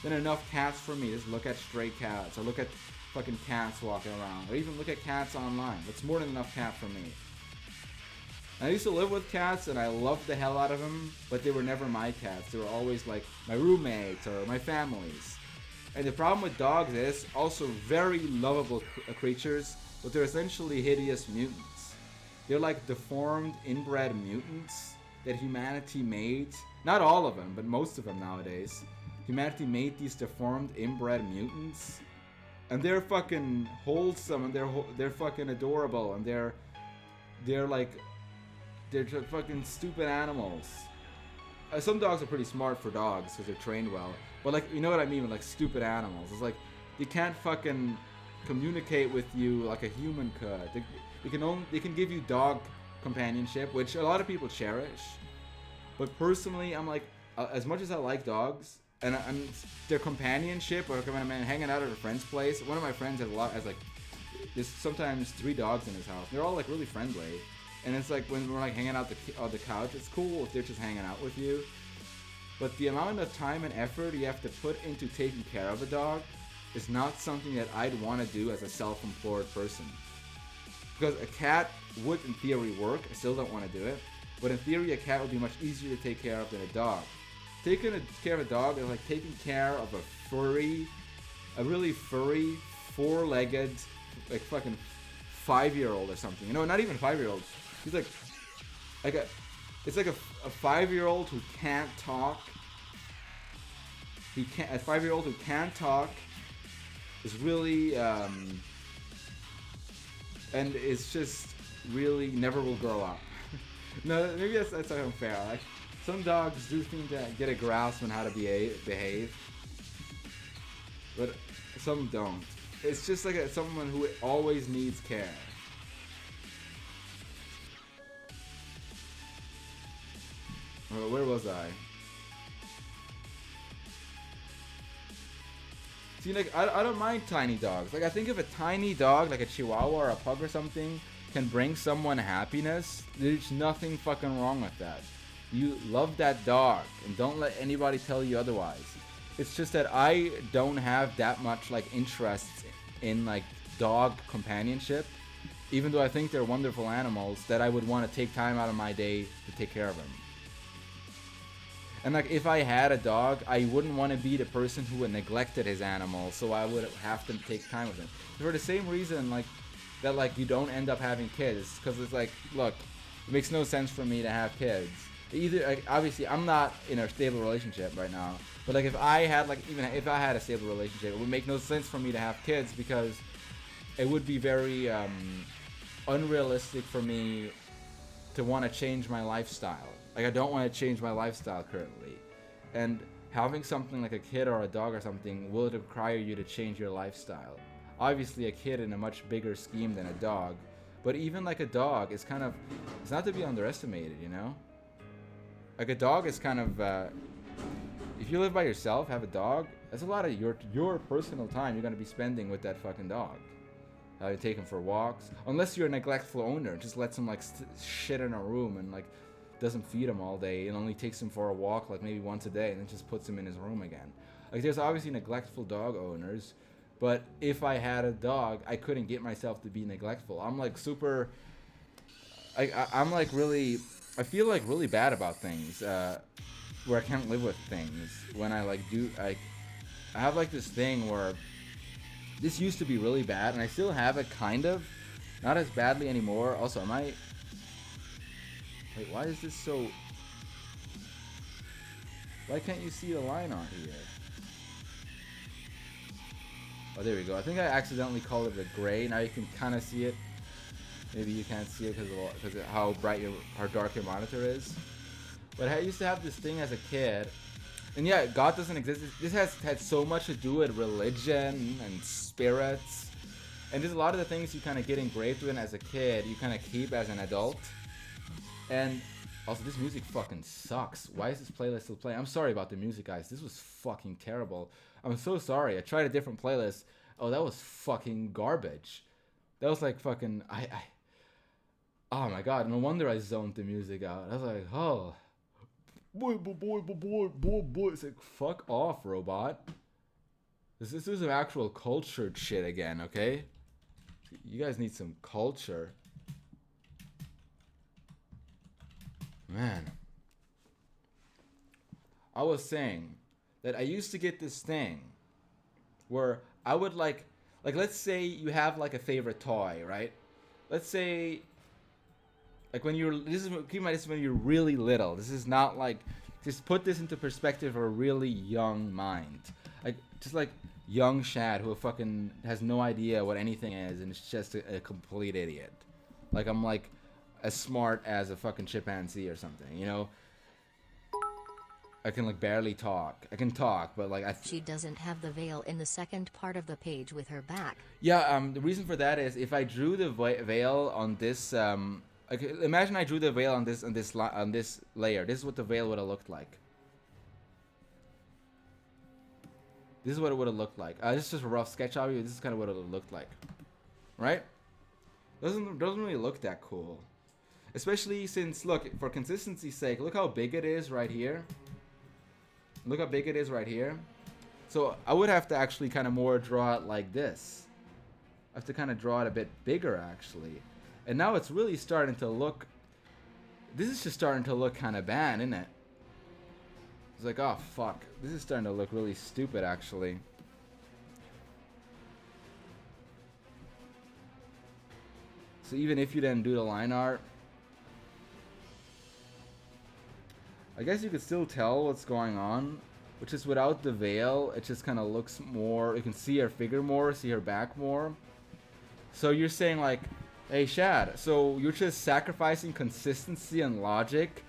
than enough cats for me. Just look at stray cats, or look at fucking cats walking around, or even look at cats online. That's more than enough cat for me. I used to live with cats, and I loved the hell out of them, but they were never my cats. They were always like my roommates or my family's. And the problem with dogs is also very lovable creatures, but they're essentially hideous mutants. They're like deformed, inbred mutants that humanity made. Not all of them, but most of them nowadays. Humanity made these deformed, inbred mutants, and they're fucking wholesome, and they're fucking adorable, and they're just fucking stupid animals. Some dogs are pretty smart for dogs because they're trained well, but like, you know what I mean with like stupid animals. It's like they can't fucking communicate with you like a human could. They can give you dog companionship, which a lot of people cherish. But personally, I'm like, as much as I like dogs and their companionship, or when I'm hanging out at a friend's place, one of my friends has like there's sometimes 3 dogs in his house. They're all like really friendly. And it's like when we're like hanging out on the couch, it's cool if they're just hanging out with you. But the amount of time and effort you have to put into taking care of a dog is not something that I'd want to do as a self-employed person. Because a cat would in theory work, I still don't want to do it. But in theory, a cat would be much easier to take care of than a dog. Taking care of a dog is like taking care of a really furry, 4-legged, like fucking 5-year-old or something. You know, not even 5-year-old. He's it's like a 5-year-old who can't talk. A 5-year-old who can't talk is really, and it's just really never will grow up. No, maybe that's unfair. Like, some dogs do seem to get a grasp on how to behave, but some don't. It's just like someone who always needs care. Where was I? See, like, I don't mind tiny dogs. Like, I think if a tiny dog, like a chihuahua or a pug or something, can bring someone happiness, there's nothing fucking wrong with that. You love that dog, and don't let anybody tell you otherwise. It's just that I don't have that much, like, interest in, like, dog companionship, even though I think they're wonderful animals, that I would want to take time out of my day to take care of them. And like, if I had a dog, I wouldn't want to be the person who neglected his animals, so I would have to take time with him. For the same reason, like, that like you don't end up having kids, because it's like, look, it makes no sense for me to have kids. Either, like, obviously, I'm not in a stable relationship right now, but like, if I had a stable relationship, it would make no sense for me to have kids, because it would be very unrealistic for me to want to change my lifestyle. Like, I don't want to change my lifestyle currently. And having something like a kid or a dog or something will require you to change your lifestyle. Obviously, a kid in a much bigger scheme than a dog. But even like a dog is kind of, it's not to be underestimated, you know? Like, a dog is kind of, if you live by yourself, have a dog, that's a lot of your personal time you're going to be spending with that fucking dog. You take him for walks. Unless you're a neglectful owner, just lets him like shit in a room and like doesn't feed him all day and only takes him for a walk like maybe once a day and then just puts him in his room again. Like, there's obviously neglectful dog owners, but if I had a dog, I couldn't get myself to be neglectful. I'm like super, I'm like really I feel like really bad about things, where I can't live with things. When I like I have like this thing where this used to be really bad, and I still have it kind of, not as badly anymore. Also, am I? Wait, why is this so? Why can't you see the line art here? Oh, there we go. I think I accidentally called it a gray. Now you can kind of see it. Maybe you can't see it because of how how dark your monitor is. But I used to have this thing as a kid. And yeah, God doesn't exist. This has had so much to do with religion and spirits. And there's a lot of the things you kind of get engraved with as a kid, you kind of keep as an adult. And also, this music fucking sucks. Why is this playlist still playing? I'm sorry about the music, guys. This was fucking terrible. I'm so sorry. I tried a different playlist. Oh, that was fucking garbage. That was like fucking... Oh my god, no wonder I zoned the music out. I was like, oh... Boy. It's like, fuck off, robot. This is some actual cultured shit again, okay? You guys need some culture. Man. I was saying that I used to get this thing where I would like let's say you have like a favorite toy, right? Let's say like when you're, keep in mind, this is when you're really little. This is not like, just put this into perspective for a really young mind. Like, just like young Shad who fucking has no idea what anything is and is just a complete idiot. Like, I'm like as smart as a fucking chimpanzee or something, you know? I can like barely talk. I can talk, but like She doesn't have the veil in the second part of the page with her back. Yeah, the reason for that is if I drew the veil on this, like, imagine I drew the veil on this layer. This is what the veil would have looked like. This is what it would have looked like. This is just a rough sketch of you. This is kind of what it would have looked like, right? Doesn't really look that cool, especially since, look, for consistency's sake, look how big it is right here. Look how big it is right here. So I would have to actually kind of more draw it like this. I have to kind of draw it a bit bigger actually. And now it's really starting to look, this is just starting to look kind of bad, isn't it? It's like, oh fuck, this is starting to look really stupid actually. So even if you didn't do the line art, I guess you could still tell what's going on, which is without the veil, it just kind of looks more, you can see her figure more, see her back more. So you're saying like, hey Shad, so you're just sacrificing consistency and logic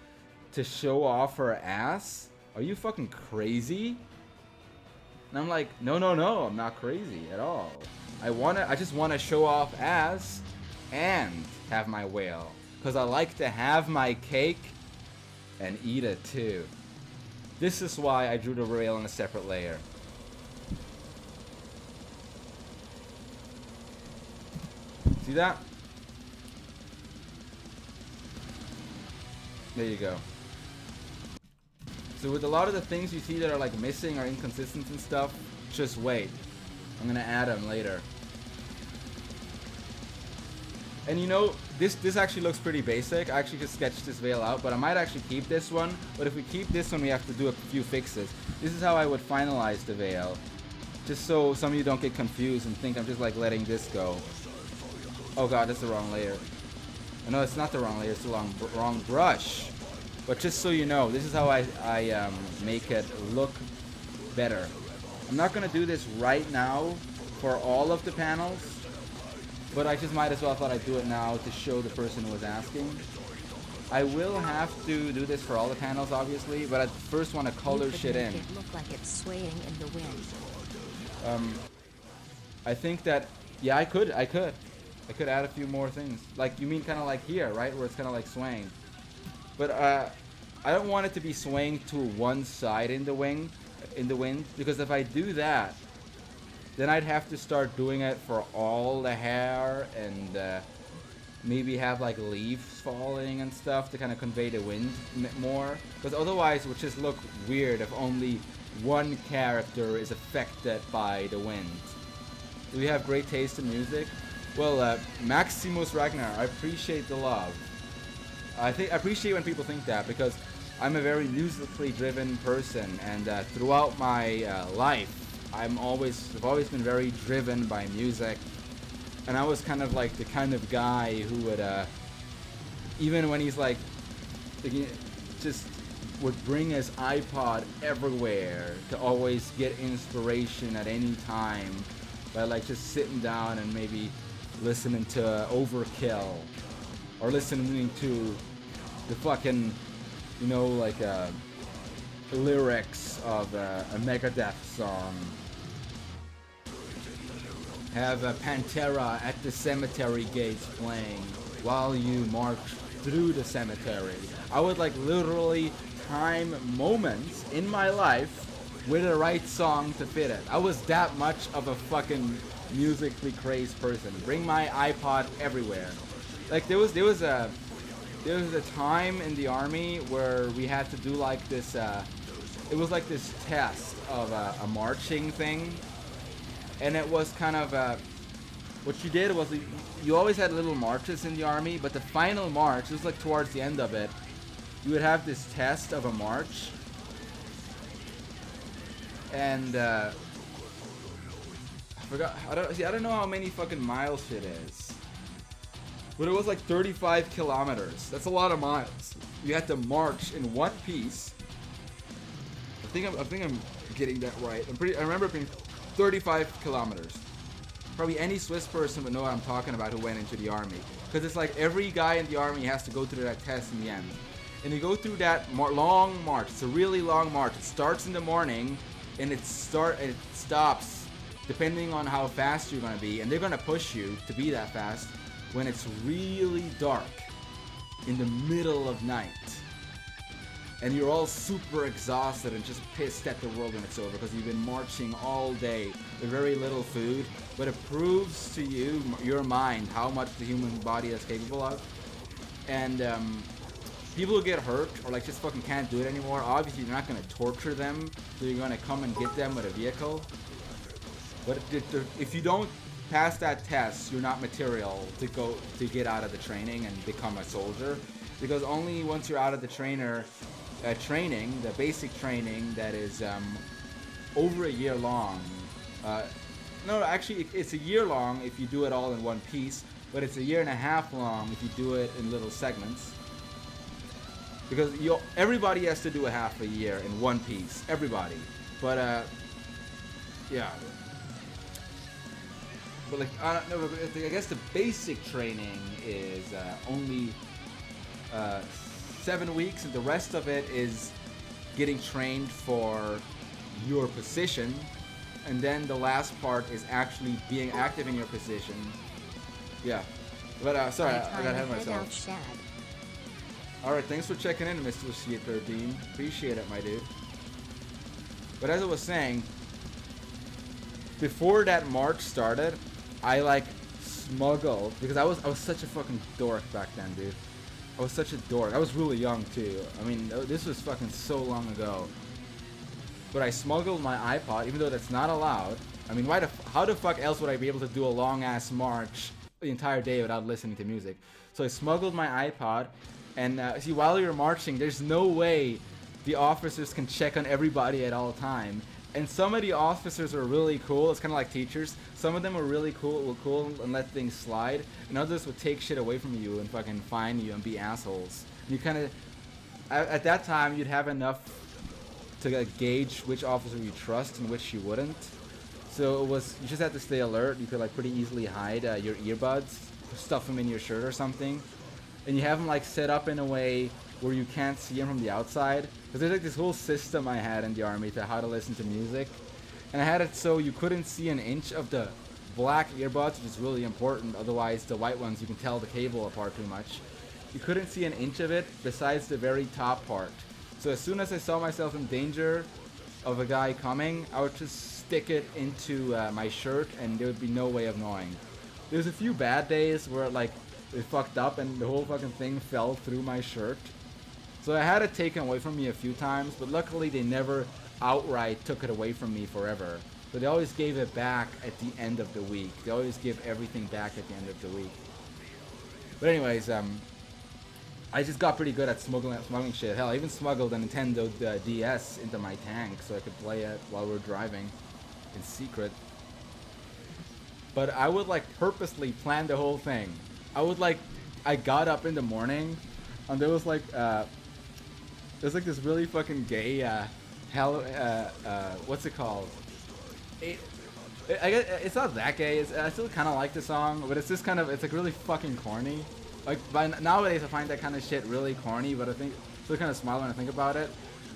to show off her ass? Are you fucking crazy? And I'm like, no, I'm not crazy at all. I just wanna show off ass and have my whale. Cause I like to have my cake and eat it too. This is why I drew the rail in a separate layer. See that? There you go. So with a lot of the things you see that are like missing or inconsistent and stuff, just wait. I'm gonna add them later. And you know, this actually looks pretty basic. I actually just sketched this veil out, but I might actually keep this one. But if we keep this one, we have to do a few fixes. This is how I would finalize the veil. Just so some of you don't get confused and think I'm just like letting this go. Oh god, that's the wrong layer. No, it's not the wrong layer, it's the wrong brush. But just so you know, this is how I make it look better. I'm not gonna do this right now for all of the panels, but I just might as well thought I'd do it now to show the person who was asking. I will have to do this for all the panels, obviously, but I first want to color shit in. It look like it's swaying in the wind. I think that, yeah, I could add a few more things. Like, you mean kind of like here, right, where it's kind of like swaying. But I don't want it to be swaying to one side in the wind, because if I do that, then I'd have to start doing it for all the hair and maybe have like leaves falling and stuff to kind of convey the wind more. Because otherwise it would just look weird if only one character is affected by the wind. Do we have great taste in music? Well, Maximus Ragnar, I appreciate the love. I appreciate when people think that, because I'm a very musically driven person, and throughout my life, I've always been very driven by music, and I was kind of like the kind of guy who would, even when he's like, just would bring his iPod everywhere to always get inspiration at any time by like just sitting down and maybe listening to Overkill or listening to the fucking, you know, like lyrics of a Megadeth song. Have a Pantera at the cemetery gates playing while you march through the cemetery. I would like literally time moments in my life with the right song to fit it. I was that much of a fucking musically crazed person. Bring my iPod everywhere. Like there was a time in the army where we had to do like this. It was like this test of a marching thing, and it was kind of what you did was you always had little marches in the army, but the final march, it was like towards the end of it, you would have this test of a march, and I forgot. I don't know how many fucking miles it is, but it was like 35 kilometers. That's a lot of miles. You had to march in one piece. I think I'm getting that right. I remember it being 35 kilometers. Probably any Swiss person would know what I'm talking about who went into the army, because it's like every guy in the army has to go through that test in the end. And you go through that long march. It's a really long march. It starts in the morning, and it stops depending on how fast you're gonna be. And they're gonna push you to be that fast when it's really dark in the middle of night, and you're all super exhausted and just pissed at the world when it's over because you've been marching all day with very little food. But it proves to you, your mind, how much the human body is capable of. And people who get hurt or like just fucking can't do it anymore, obviously you're not going to torture them, so you're going to come and get them with a vehicle. But if you don't pass that test, you're not material to get out of the training and become a soldier, because only once you're out of the training, the basic training that is over a year long. No, actually, it's a year long if you do it all in one piece, but it's a year and a half long if you do it in little segments. Because everybody has to do a half a year in one piece, everybody. But yeah. But like, I don't know. I guess the basic training is only 7 weeks, and the rest of it is getting trained for your position. And then the last part is actually being active in your position. Yeah. But sorry, I got ahead of myself. Alright, thanks for checking in, Mr. C13. Appreciate it, my dude. But as I was saying, before that march started, I like smuggled, because I was such a fucking dork back then, dude. I was such a dork. I was really young too. I mean, this was fucking so long ago. But I smuggled my iPod, even though that's not allowed. I mean, how the fuck else would I be able to do a long ass march the entire day without listening to music? So I smuggled my iPod, and see, while you're marching, there's no way the officers can check on everybody at all time. And some of the officers are really cool. It's kind of like teachers. Some of them are really cool and let things slide, and others would take shit away from you and fucking fine you and be assholes. You kind of, at that time, you'd have enough to gauge which officer you trust and which you wouldn't. So you just had to stay alert. You could like pretty easily hide your earbuds, stuff them in your shirt or something, and you have them like set up in a way where you can't see them from the outside. Because there's like this whole system I had in the army to how to listen to music, and I had it so you couldn't see an inch of the black earbuds, which is really important. Otherwise, the white ones, you can tell the cable apart too much. You couldn't see an inch of it besides the very top part. So as soon as I saw myself in danger of a guy coming, I would just stick it into my shirt, and there would be no way of knowing. There's a few bad days where like it fucked up and the whole fucking thing fell through my shirt. So I had it taken away from me a few times, but luckily they never outright took it away from me forever. So they always gave it back at the end of the week. They always give everything back at the end of the week. But anyways, I just got pretty good at smuggling shit. Hell, I even smuggled a Nintendo DS into my tank so I could play it while we were driving in secret. But I would like purposely plan the whole thing. I got up in the morning, and there was like this really fucking gay what's it called? I guess it's not that gay. I still kind of like the song, but it's just kind of, it's like really fucking corny. Like nowadays I find that kind of shit really corny, but I think still kind of smile when I think about it.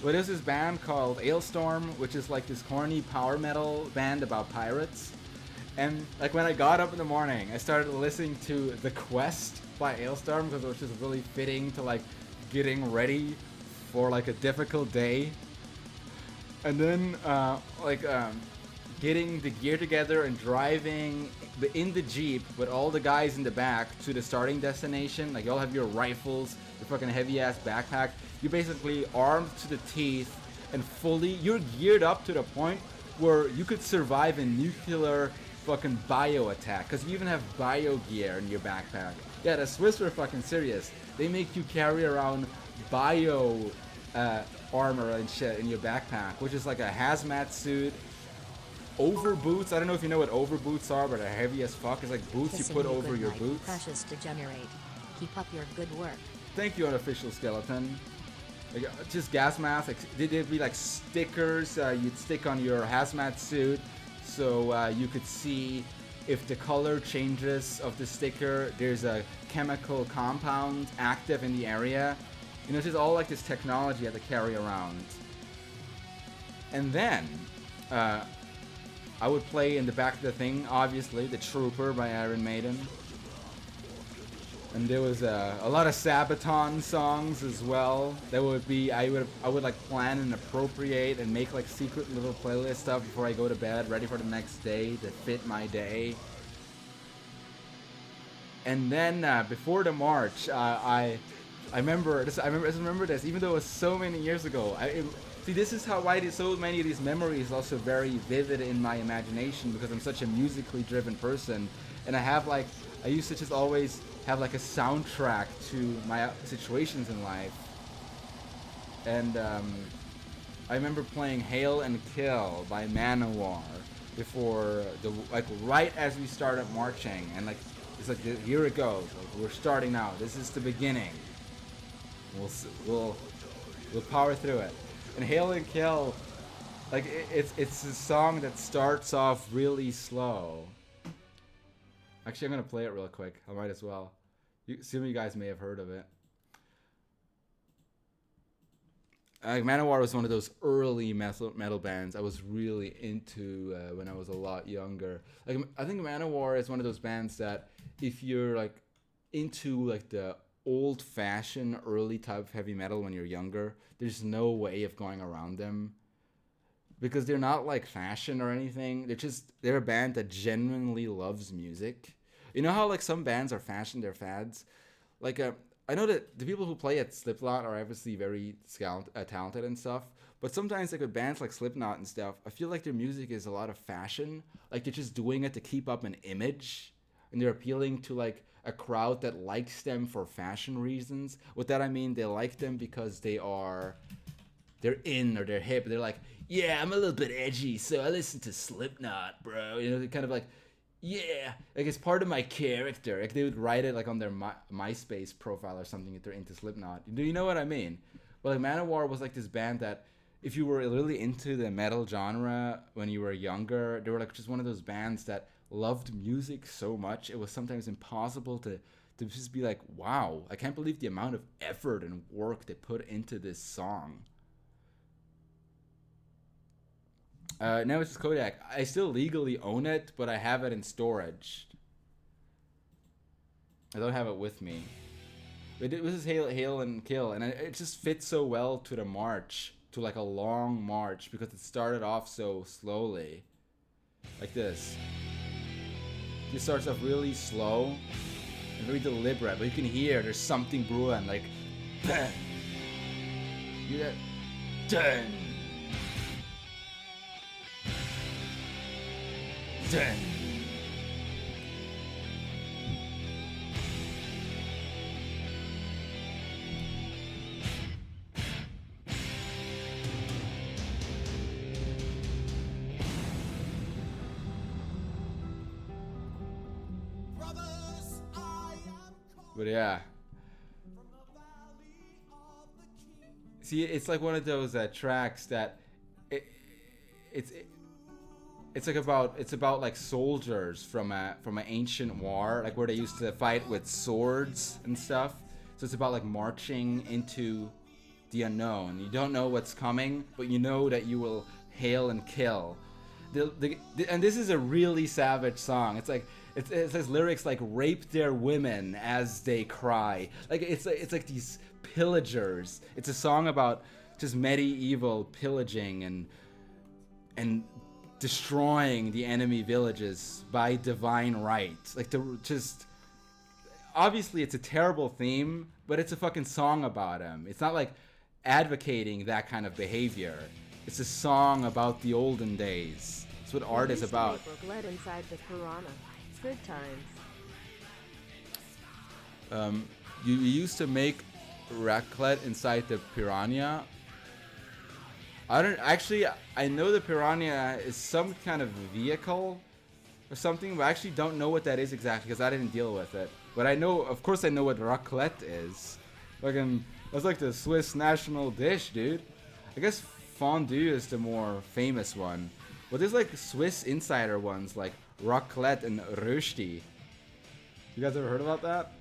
But there's this band called Ailstorm, which is like this corny power metal band about pirates. And like when I got up in the morning, I started listening to The Quest by Ailstorm because it was just really fitting to like getting ready for like a difficult day. And then getting the gear together and driving in the Jeep with all the guys in the back to the starting destination. Like you all have your rifles, your fucking heavy ass backpack. You're basically armed to the teeth and you're geared up to the point where you could survive a nuclear fucking bio attack, because you even have bio gear in your backpack. Yeah, the Swiss were fucking serious. They make you carry around bio armor and shit in your backpack, which is like a hazmat suit, over boots. I don't know if you know what over boots are, but they're heavy as fuck. It's like boots you put over your boots. Precious degenerate. Keep up your good work. Thank you, Unofficial Skeleton. Like, just gas masks. Like, they'd be like stickers you'd stick on your hazmat suit, so you could see if the color changes of the sticker, there's a chemical compound active in the area. You know, it's just all like this technology you have to carry around. And then I would play in the back of the thing, obviously, The Trooper by Iron Maiden. And there was a lot of Sabaton songs as well. That would be, I would like plan and appropriate and make like secret little playlist stuff before I go to bed, ready for the next day to fit my day. And then before the march, I remember this, even though it was so many years ago. See, this is why so many of these memories are also very vivid in my imagination, because I'm such a musically driven person, and I used to just always have like a soundtrack to my situations in life. And I remember playing Hail and Kill by Manowar before right as we started marching, and like it's like here it goes, like, we're starting now. This is the beginning. We'll power through it. And Hail and Kill, like it's a song that starts off really slow. Actually, I'm gonna play it real quick. I might as well. Some of you guys may have heard of it. Manowar was one of those early metal bands I was really into when I was a lot younger. Like, I think Manowar is one of those bands that if you're like into like the old-fashioned early type of heavy metal when you're younger, there's no way of going around them, because they're not like fashion or anything. They're a band that genuinely loves music. You know how like some bands are fashion, they're fads. Like I know that the people who play at Slipknot are obviously very talented and stuff, but sometimes like with bands like Slipknot and stuff, I feel like their music is a lot of fashion. Like they're just doing it to keep up an image, and they're appealing to like a crowd that likes them for fashion reasons. With that I mean they like them because they're in or they're hip. They're like, yeah, I'm a little bit edgy, so I listen to Slipknot, bro. You know, they're kind of like, yeah, like it's part of my character. Like they would write it like on their MySpace profile or something if they're into Slipknot. Do you know what I mean? But like Manowar was like this band that if you were really into the metal genre when you were younger, they were like just one of those bands that loved music so much it was sometimes impossible to just be like, wow, I can't believe the amount of effort and work they put into this song. Now it's Kodak. I still legally own it, but I have it in storage. I don't have it with me. But it was Hail and Kill, and it just fits so well to the march, to like a long march, because it started off so slowly. Like this. It starts off really slow and very deliberate, but you can hear there's something brewing, like bang. You hear that? Dang. Dang. But yeah. See, it's like one of those tracks that it's about like soldiers from an ancient war, like where they used to fight with swords and stuff. So it's about like marching into the unknown. You don't know what's coming, but you know that you will hail and kill. And this is a really savage song. It's like it says lyrics like "rape their women as they cry." Like it's like these pillagers. It's a song about just medieval pillaging and destroying the enemy villages by divine right. Like obviously it's a terrible theme, but it's a fucking song about him. It's not like advocating that kind of behavior. It's a song about the olden days. That's what art is about. Raclette inside the piranha. Good times. You used to make raclette inside the piranha. I know the piranha is some kind of vehicle or something, but I actually don't know what that is exactly because I didn't deal with it. But of course I know what raclette is. That's like the Swiss national dish, dude. I guess fondue is the more famous one. But there's like Swiss insider ones like raclette and rösti. You guys ever heard about that?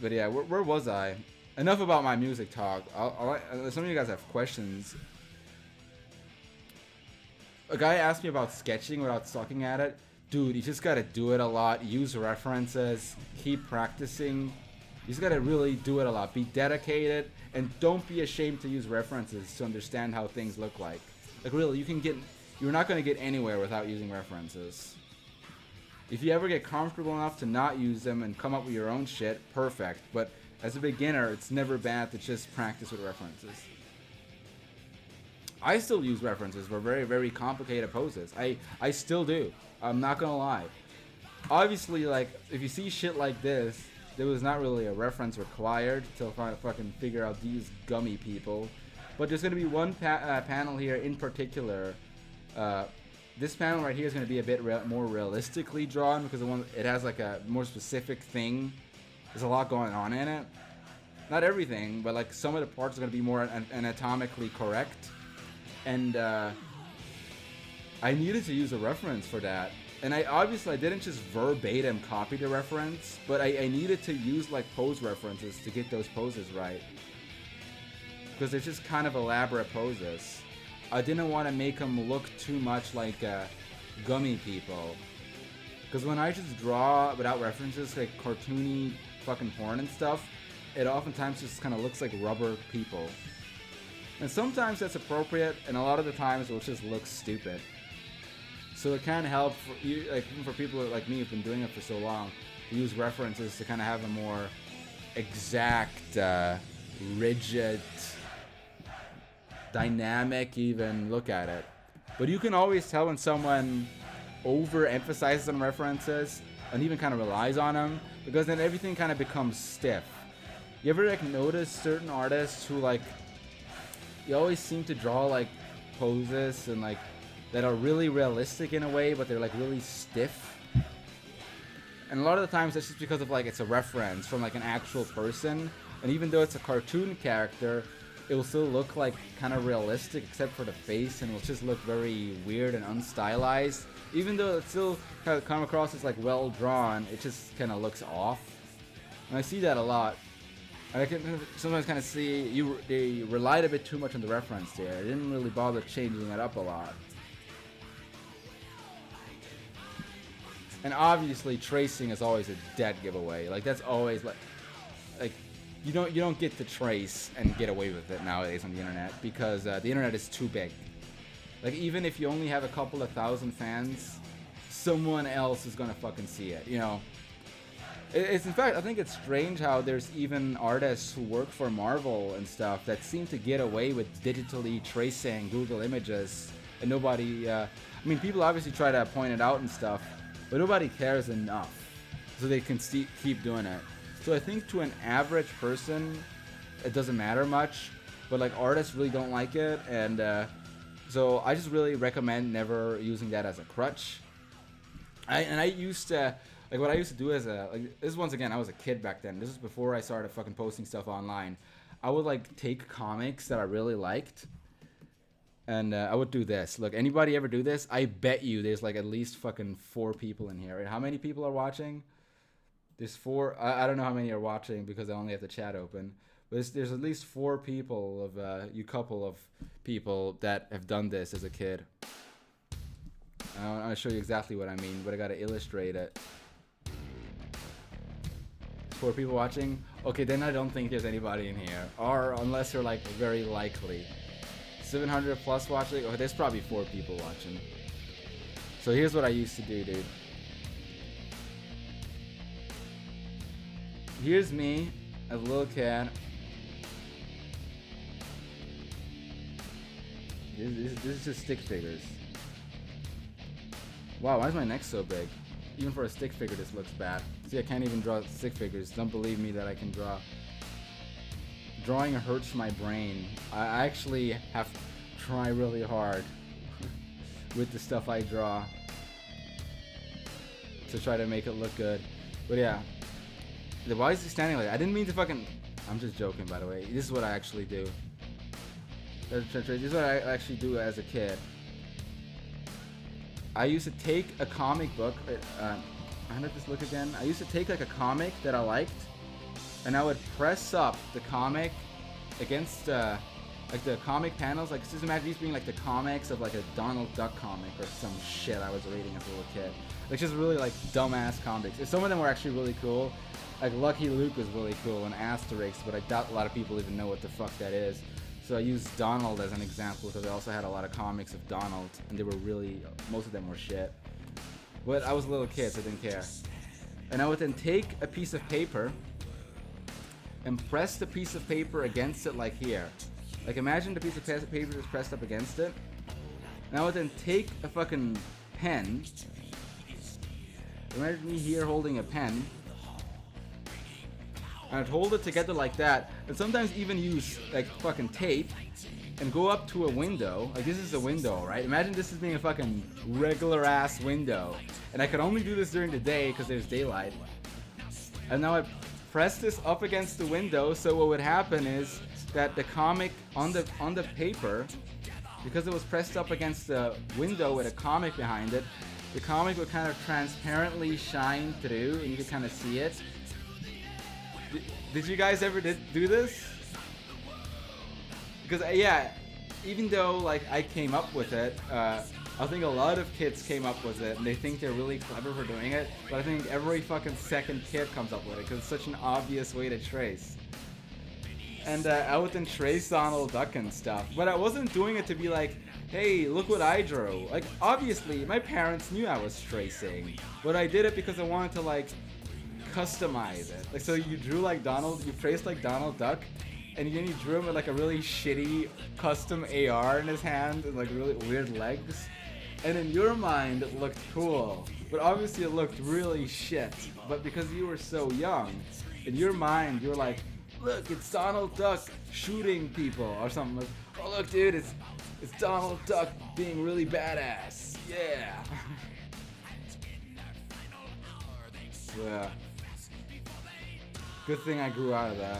But yeah, where was I? Enough about my music talk. Some of you guys have questions. A guy asked me about sketching without sucking at it. Dude, you just gotta do it a lot. Use references. Keep practicing. You just gotta really do it a lot. Be dedicated, and don't be ashamed to use references to understand how things look like. Like really, you're not gonna get anywhere without using references. If you ever get comfortable enough to not use them and come up with your own shit, perfect. But as a beginner, it's never bad to just practice with references. I still use references for very, very complicated poses. I still do. I'm not gonna lie. Obviously, like, if you see shit like this, there was not really a reference required to fucking figure out these gummy people. But there's gonna be one panel here in particular. This panel right here is gonna be a bit more realistically drawn because it has like a more specific thing. There's a lot going on in it. Not everything, but like some of the parts are going to be more anatomically correct. And I needed to use a reference for that. And I didn't just verbatim copy the reference, but I needed to use like pose references to get those poses right. Because they're just kind of elaborate poses. I didn't want to make them look too much like gummy people. Because when I just draw without references, like cartoony fucking porn and stuff, it oftentimes just kind of looks like rubber people. And sometimes that's appropriate, and a lot of the times it will just look stupid. So it can help for you, like even for people like me who've been doing it for so long, to use references to kind of have a more exact, rigid, dynamic even look at it. But you can always tell when someone overemphasizes on references and even kind of relies on them, because then everything kind of becomes stiff. You ever like notice certain artists who like, you always seem to draw like poses and like that are really realistic in a way, but they're like really stiff. And a lot of the times that's just because of like it's a reference from like an actual person, and even though it's a cartoon character, it will still look like kind of realistic except for the face, and it will just look very weird and unstylized. Even though it still kind of come across as like well drawn, it just kind of looks off. And I see that a lot. And I can sometimes kind of see they relied a bit too much on the reference there. They didn't really bother changing it up a lot. And obviously tracing is always a dead giveaway. Like that's always like you don't get to trace and get away with it nowadays on the internet, because the internet is too big. Like even if you only have a couple of thousand fans, someone else is gonna fucking see it, you know. It's in fact, I think it's strange how there's even artists who work for Marvel and stuff that seem to get away with digitally tracing Google Images, and nobody, I mean, people obviously try to point it out and stuff, but nobody cares enough, so they can keep doing it. So I think to an average person, it doesn't matter much, but like artists really don't like it, and so I just really recommend never using that as a crutch. I used to, Like what I used to do as a, like, this is once again, I was a kid back then. This is before I started fucking posting stuff online. I would like take comics that I really liked, and I would do this. Look, anybody ever do this? I bet you there's like at least fucking 4 people in here. Right? How many people are watching? There's 4. I don't know how many are watching because I only have the chat open. But there's at least 4 people of you couple of people that have done this as a kid. I'll show you exactly what I mean, but I gotta illustrate it. 4 people watching? Okay, then I don't think there's anybody in here. Or unless they're like very likely. 700 plus watching? Oh, there's probably 4 people watching. So here's what I used to do, dude. Here's me as a little kid. This is just stick figures. Wow, why is my neck so big? Even for a stick figure, this looks bad. See, I can't even draw stick figures. Don't believe me that I can draw. Drawing hurts my brain. I actually have to try really hard with the stuff I draw to try to make it look good. But yeah. Why is he standing like that? I didn't mean to fucking... I'm just joking, by the way. This is what I actually do. This is what I actually do as a kid. I used to take a comic book. How did this look again? I used to take like a comic that I liked, and I would press up the comic against like the comic panels. Like just imagine these being like the comics of like a Donald Duck comic or some shit I was reading as a little kid. Like just really like dumbass comics. And some of them were actually really cool. Like Lucky Luke was really cool and Asterix, but I doubt a lot of people even know what the fuck that is. So I used Donald as an example because I also had a lot of comics of Donald, and they were really, most of them were shit. But I was a little kid, so I didn't care. And I would then take a piece of paper and press the piece of paper against it like here. Like imagine the piece of paper is pressed up against it. And I would then take a fucking pen. Imagine me here holding a pen. And I'd hold it together like that, and sometimes even use like fucking tape and go up to a window. Like this is a window, right? Imagine this is being a fucking regular ass window. And I could only do this during the day because there's daylight. And now I press this up against the window, so what would happen is that the comic on the paper, because it was pressed up against the window with a comic behind it, the comic would kind of transparently shine through and you could kind of see it. Did you guys ever do this? Because yeah, even though like I came up with it, I think a lot of kids came up with it and they think they're really clever for doing it, but I think every fucking second kid comes up with it because it's such an obvious way to trace. And I would then trace Donald Duck and stuff, but I wasn't doing it to be like, hey, look what I drew. Like obviously my parents knew I was tracing, but I did it because I wanted to like customize it. Like so you drew like Donald, you traced like Donald Duck, and then you drew him with like a really shitty custom AR in his hand and like really weird legs. And in your mind it looked cool, but obviously it looked really shit. But because you were so young, in your mind you were like, look, it's Donald Duck shooting people or something. Like, oh look dude, it's Donald Duck being really badass. Yeah. Yeah. Good thing I grew out of that.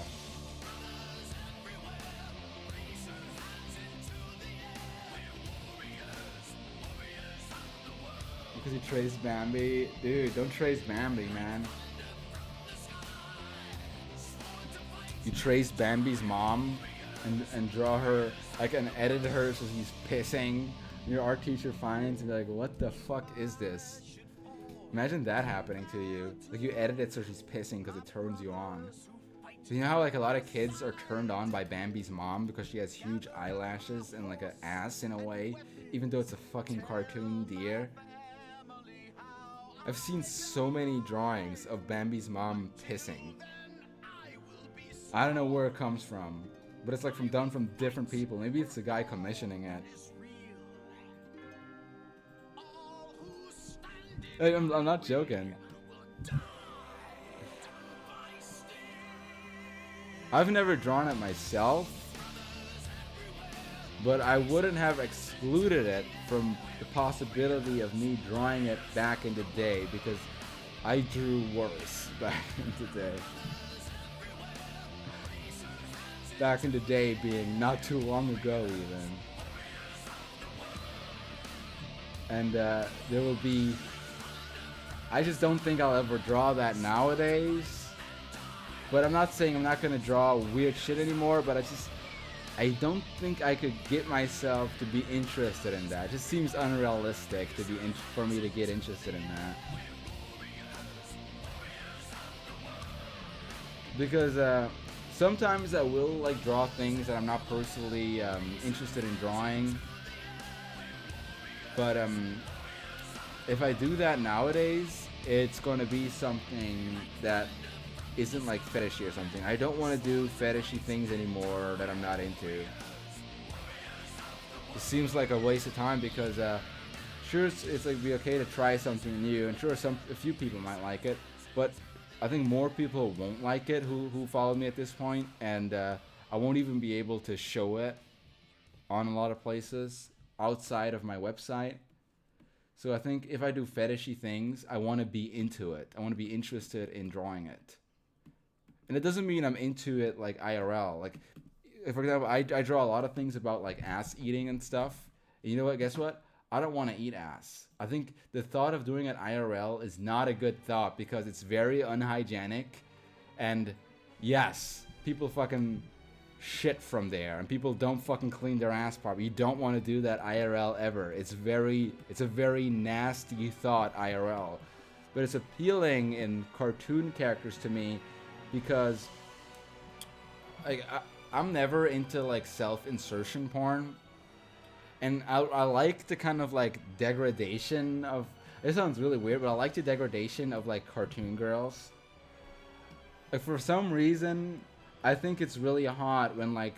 Because you traced Bambi? Dude, don't trace Bambi, man. You trace Bambi's mom and draw her, like, and edit her so she's pissing. Your art teacher finds and they're like, what the fuck is this? Imagine that happening to you. Like you edit it so she's pissing because it turns you on. So you know how like a lot of kids are turned on by Bambi's mom because she has huge eyelashes and like an ass in a way, even though it's a fucking cartoon deer? I've seen so many drawings of Bambi's mom pissing. I don't know where it comes from, but it's like done from different people. Maybe it's the guy commissioning it. I'm not joking. I've never drawn it myself, but I wouldn't have excluded it from the possibility of me drawing it back in the day, because I drew worse back in the day. Back in the day being not too long ago even. And there will be... I just don't think I'll ever draw that nowadays. But I'm not saying I'm not gonna draw weird shit anymore, but I don't think I could get myself to be interested in that. It just seems unrealistic to be for me to get interested in that. Because sometimes I will like draw things that I'm not personally interested in drawing. But if I do that nowadays, it's gonna be something that isn't like fetishy or something. I don't want to do fetishy things anymore that I'm not into. It seems like a waste of time because sure it's like be okay to try something new, and sure a few people might like it, but I think more people won't like it who follow me at this point, and I won't even be able to show it on a lot of places outside of my website. So I think if I do fetishy things, I want to be into it. I want to be interested in drawing it. And it doesn't mean I'm into it like IRL. Like, for example, I draw a lot of things about like ass eating and stuff. And you know what? Guess what? I don't want to eat ass. I think the thought of doing it IRL is not a good thought because it's very unhygienic. And yes, people fucking shit from there, and people don't fucking clean their ass properly. You don't want to do that IRL ever. It's a very nasty thought, IRL. But it's appealing in cartoon characters to me because like I'm never into like self-insertion porn, and I like the kind of like degradation of, it sounds really weird, but I like the degradation of like cartoon girls. Like for some reason I think it's really hot when like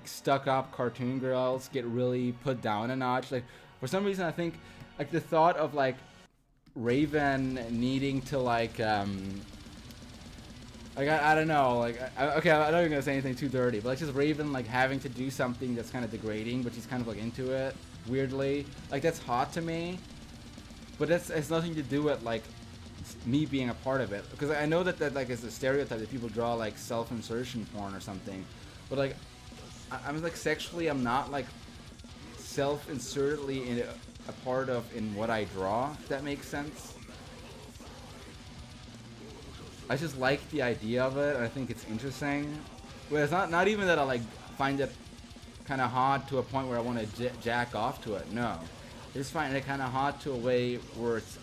stuck up cartoon girls get really put down a notch. Like for some reason I think like the thought of like Raven needing to like I don't know, like okay, I'm not even gonna say anything too dirty, but like just Raven like having to do something that's kind of degrading, but she's kind of like into it weirdly. Like that's hot to me, but it's nothing to do with like me being a part of it, because I know that like is a stereotype that people draw like self-insertion porn or something, but like I'm like sexually I'm not like self-insertedly in a part of in what I draw, if that makes sense. I just like the idea of it, and I think it's interesting. But it's not even that I like find it kind of hot to a point where I want to jack off to it. No, I just find it kind of hot to a way where it's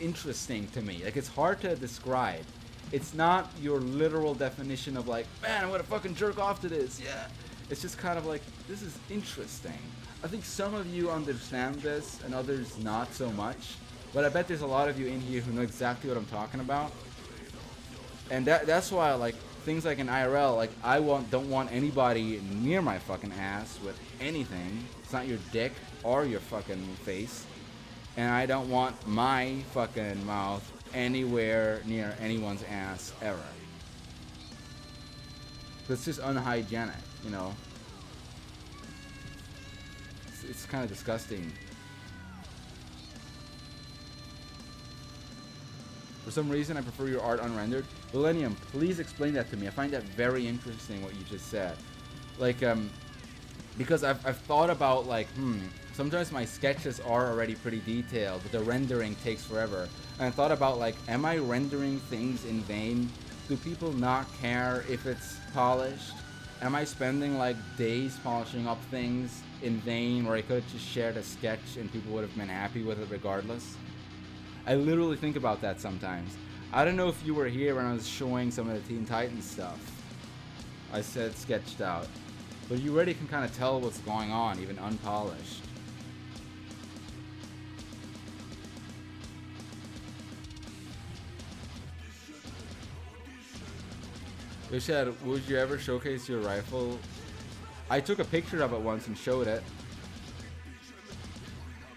interesting to me. Like it's hard to describe. It's not your literal definition of like, man, I'm gonna fucking jerk off to this. Yeah, it's just kind of like, this is interesting. I think some of you understand this and others not so much, but I bet there's a lot of you in here who know exactly what I'm talking about. And that's why like things like in IRL, like don't want anybody near my fucking ass with anything. It's not your dick or your fucking face. And I don't want my fucking mouth anywhere near anyone's ass ever. It's just unhygienic, you know. It's kind of disgusting. For some reason, I prefer your art unrendered. Millennium, please explain that to me. I find that very interesting what you just said. Like, because I've thought about like, sometimes my sketches are already pretty detailed, but the rendering takes forever. And I thought about like, am I rendering things in vain? Do people not care if it's polished? Am I spending like days polishing up things in vain, where I could have just shared a sketch and people would have been happy with it regardless? I literally think about that sometimes. I don't know if you were here when I was showing some of the Teen Titans stuff. I said sketched out. But you already can kind of tell what's going on, even unpolished. Shad, would you ever showcase your rifle? I took a picture of it once and showed it.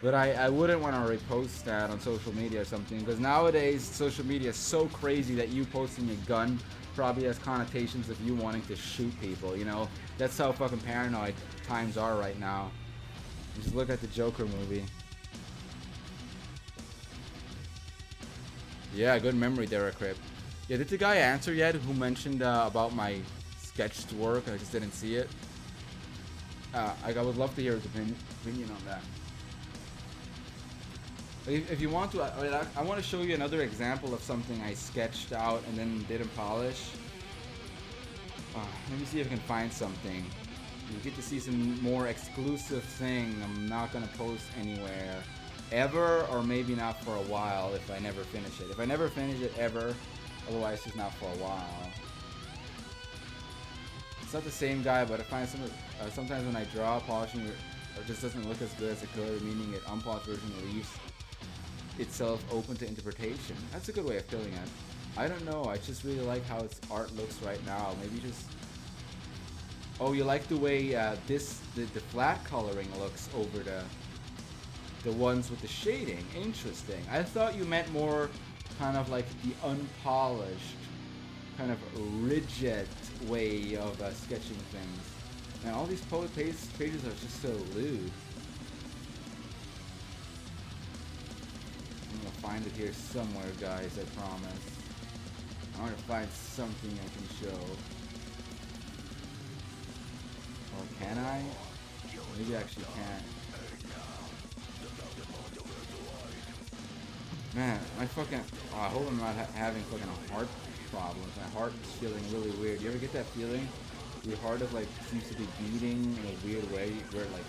But I wouldn't want to repost that on social media or something, because nowadays social media is so crazy that you posting a gun probably has connotations of you wanting to shoot people, you know? That's how fucking paranoid times are right now. Just look at the Joker movie. Yeah, good memory there, Crip. Yeah, did the guy answer yet who mentioned about my sketched work? I just didn't see it. I would love to hear his opinion on that. If you want to, I want to show you another example of something I sketched out and then didn't polish. Let me see if I can find something. You get to see some more exclusive thing I'm not going to post anywhere ever, or maybe not for a while if I never finish it. If I never finish it ever, otherwise just not for a while. It's not the same guy, but I find sometimes when I draw, polishing it just doesn't look as good as it could, meaning it unpolished version leaves itself open to interpretation. That's a good way of feeling it. I don't know, I just really like how its art looks right now. Maybe just... Oh, you like the way the flat coloring looks over the ones with the shading. Interesting. I thought you meant more kind of like the unpolished, kind of rigid way of sketching things. Man, all these poet pages are just so lewd. I'm gonna find it here somewhere, guys, I promise. I want to find something I can show. Or can I? Maybe I actually can't. Man, my fucking... I hope I'm not having fucking heart problems. My heart is feeling really weird. You ever get that feeling? Your heart is like seems to be beating in a weird way where like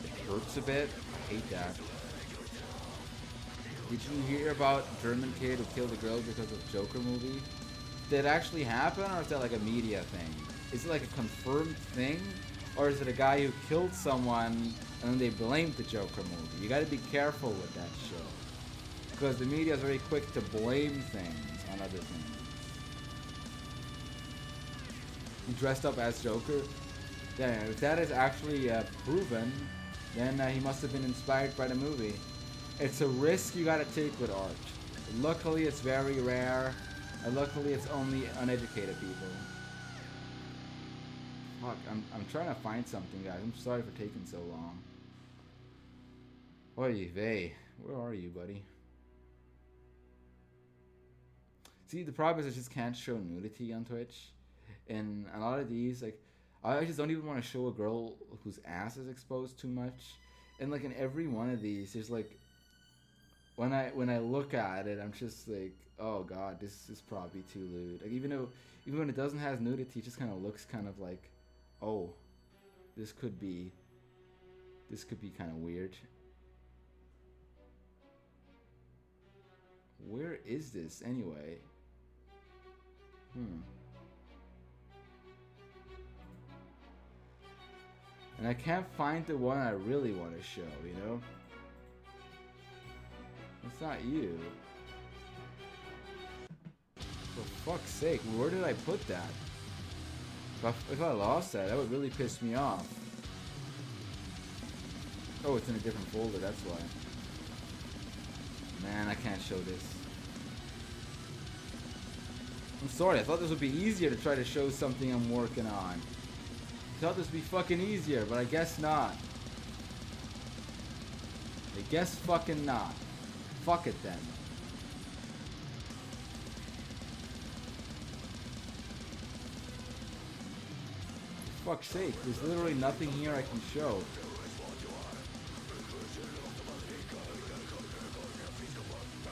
it hurts a bit. I hate that. Did you hear about German kid who killed a girl because of Joker movie? Did it actually happen, or is that like a media thing? Is it like a confirmed thing, or is it a guy who killed someone and then they blamed the Joker movie? You got to be careful with that shit, because the media is very quick to blame things on other things. He dressed up as Joker. Yeah, if that is actually proven, then he must have been inspired by the movie. It's a risk you gotta take with art. Luckily, it's very rare, and luckily, it's only uneducated people. Fuck, I'm trying to find something, guys. I'm sorry for taking so long. Oy vey, where are you, buddy? See, the problem is I just can't show nudity on Twitch. And a lot of these, like, I just don't even want to show a girl whose ass is exposed too much. And like in every one of these, there's like, when I look at it, I'm just like, oh god, this is probably too lewd. Like even when it doesn't have nudity, it just kind of looks kind of like, oh, this could be kind of weird. Where is this anyway? And I can't find the one I really want to show, you know? It's not you. For fuck's sake, where did I put that? If I lost that, that would really piss me off. Oh, it's in a different folder, that's why. Man, I can't show this. I'm sorry, I thought this would be easier to try to show something I'm working on. I thought this would be fucking easier, but I guess not. I guess fucking not. Fuck it then. For fuck's sake, there's literally nothing here I can show.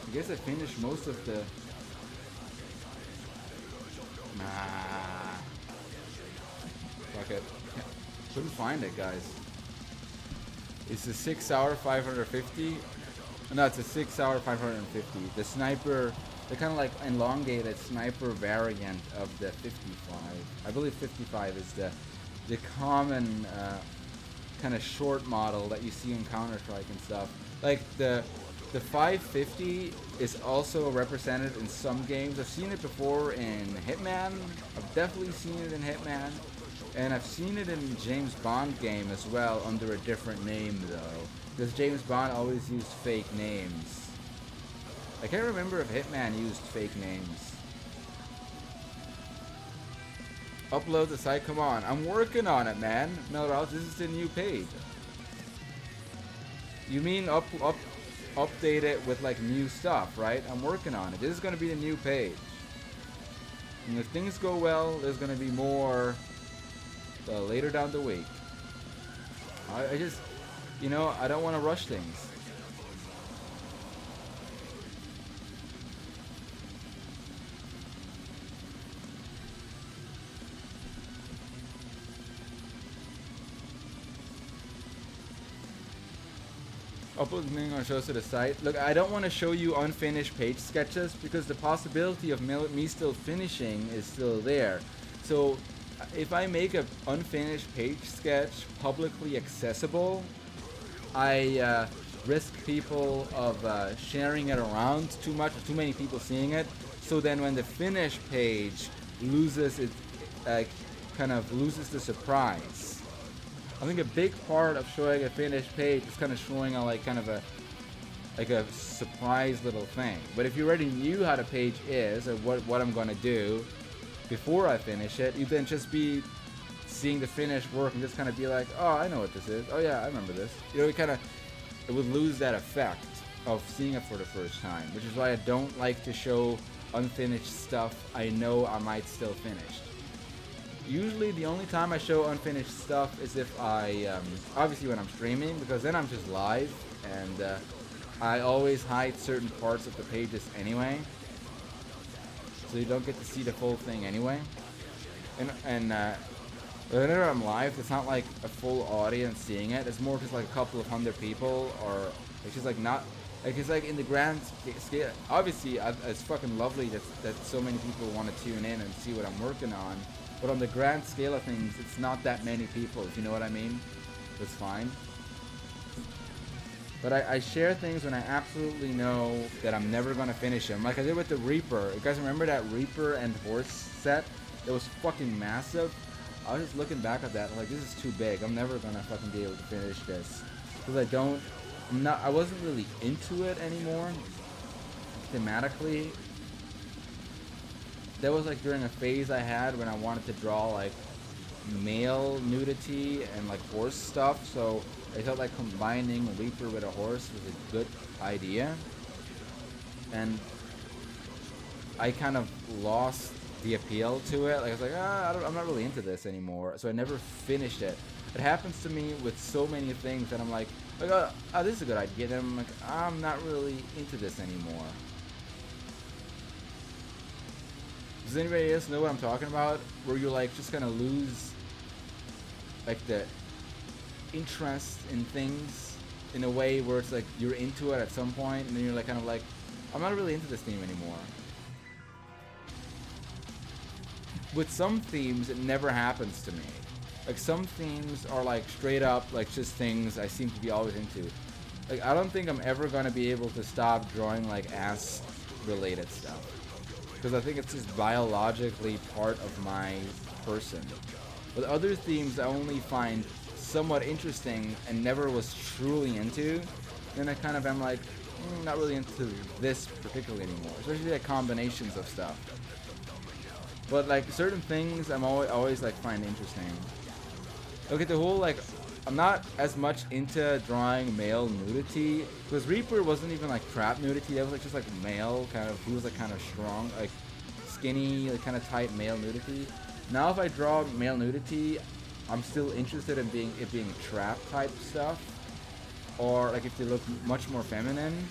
I guess I finished most of the... Nah. Fuck it. Couldn't find it, guys. It's a 6 hour 550. No, it's a 6 hour 550. The sniper, the kind of like elongated sniper variant of the 55. I believe 55 is the common kind of short model that you see in Counter-Strike and stuff. Like the 550 is also represented in some games. I've seen it before in Hitman. I've definitely seen it in Hitman. And I've seen it in James Bond game as well under a different name though. Because James Bond always used fake names. I can't remember if Hitman used fake names. Upload the site, come on. I'm working on it, man. Melrose, this is the new page. You mean update it with like new stuff, right? I'm working on it. This is gonna be the new page. And if things go well, there's gonna be more later down the week. I just, you know, I don't want to rush things. Uploading on shows to the site. Look, I don't want to show you unfinished page sketches because the possibility of me still finishing is still there. So if I make an unfinished page sketch publicly accessible, I risk people of sharing it around too much, too many people seeing it. So then when the finished page loses it, kind of loses the surprise. I think a big part of showing a finished page is kind of showing a kind of a surprise little thing. But if you already knew how the page is or what I'm gonna do before I finish it, you'd then just be seeing the finished work and just kind of be like, oh, I know what this is. Oh yeah, I remember this. You know, it would lose that effect of seeing it for the first time, which is why I don't like to show unfinished stuff I know I might still finish. Usually the only time I show unfinished stuff is if I, obviously when I'm streaming, because then I'm just live, and I always hide certain parts of the pages anyway, so you don't get to see the full thing anyway. And whenever I'm live, it's not like a full audience seeing it, it's more just like a couple of hundred people, or it's just like not, like it's like in the grand scale, obviously it's fucking lovely that so many people want to tune in and see what I'm working on. But on the grand scale of things, it's not that many people, if you know what I mean. That's fine. But I share things when I absolutely know that I'm never going to finish them. Like I did with the Reaper. You guys remember that Reaper and Horse set? It was fucking massive. I was just looking back at that, like, this is too big. I'm never going to fucking be able to finish this. Because I wasn't really into it anymore. Thematically. That was like during a phase I had when I wanted to draw like male nudity and like horse stuff, so I felt like combining Reaper with a horse was a good idea, and I kind of lost the appeal to it. Like I was like, I'm not really into this anymore, so I never finished it. It happens to me with so many things that I'm like oh, this is a good idea, then I'm like, I'm not really into this anymore. Does anybody else know what I'm talking about? Where you like just kind of lose like the interest in things in a way where it's like you're into it at some point and then you're like kind of like, I'm not really into this theme anymore. With some themes it never happens to me. Like some themes are like straight up like just things I seem to be always into. Like I don't think I'm ever gonna be able to stop drawing like ass related stuff. Because I think it's just biologically part of my person. With other themes I only find somewhat interesting and never was truly into, then I kind of am like, not really into this particularly anymore. Especially like combinations of stuff. But like certain things I'm always like find interesting. Look at the whole like, I'm not as much into drawing male nudity, because Reaper wasn't even like trap nudity, that was like just like male kind of, he was like kind of strong, like skinny, like kind of tight male nudity. Now if I draw male nudity, I'm still interested in it being trap type stuff, or like if they look much more feminine,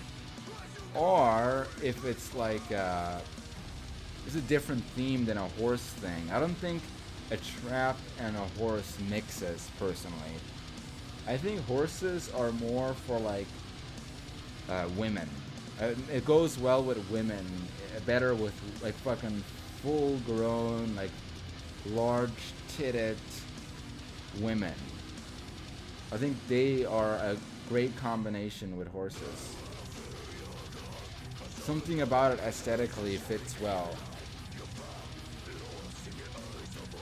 or if it's like it's a different theme than a horse thing. I don't think a trap and a horse mixes personally. I think horses are more for like women. It goes well with women, better with like fucking full grown, like large titted women. I think they are a great combination with horses. Something about it aesthetically fits well.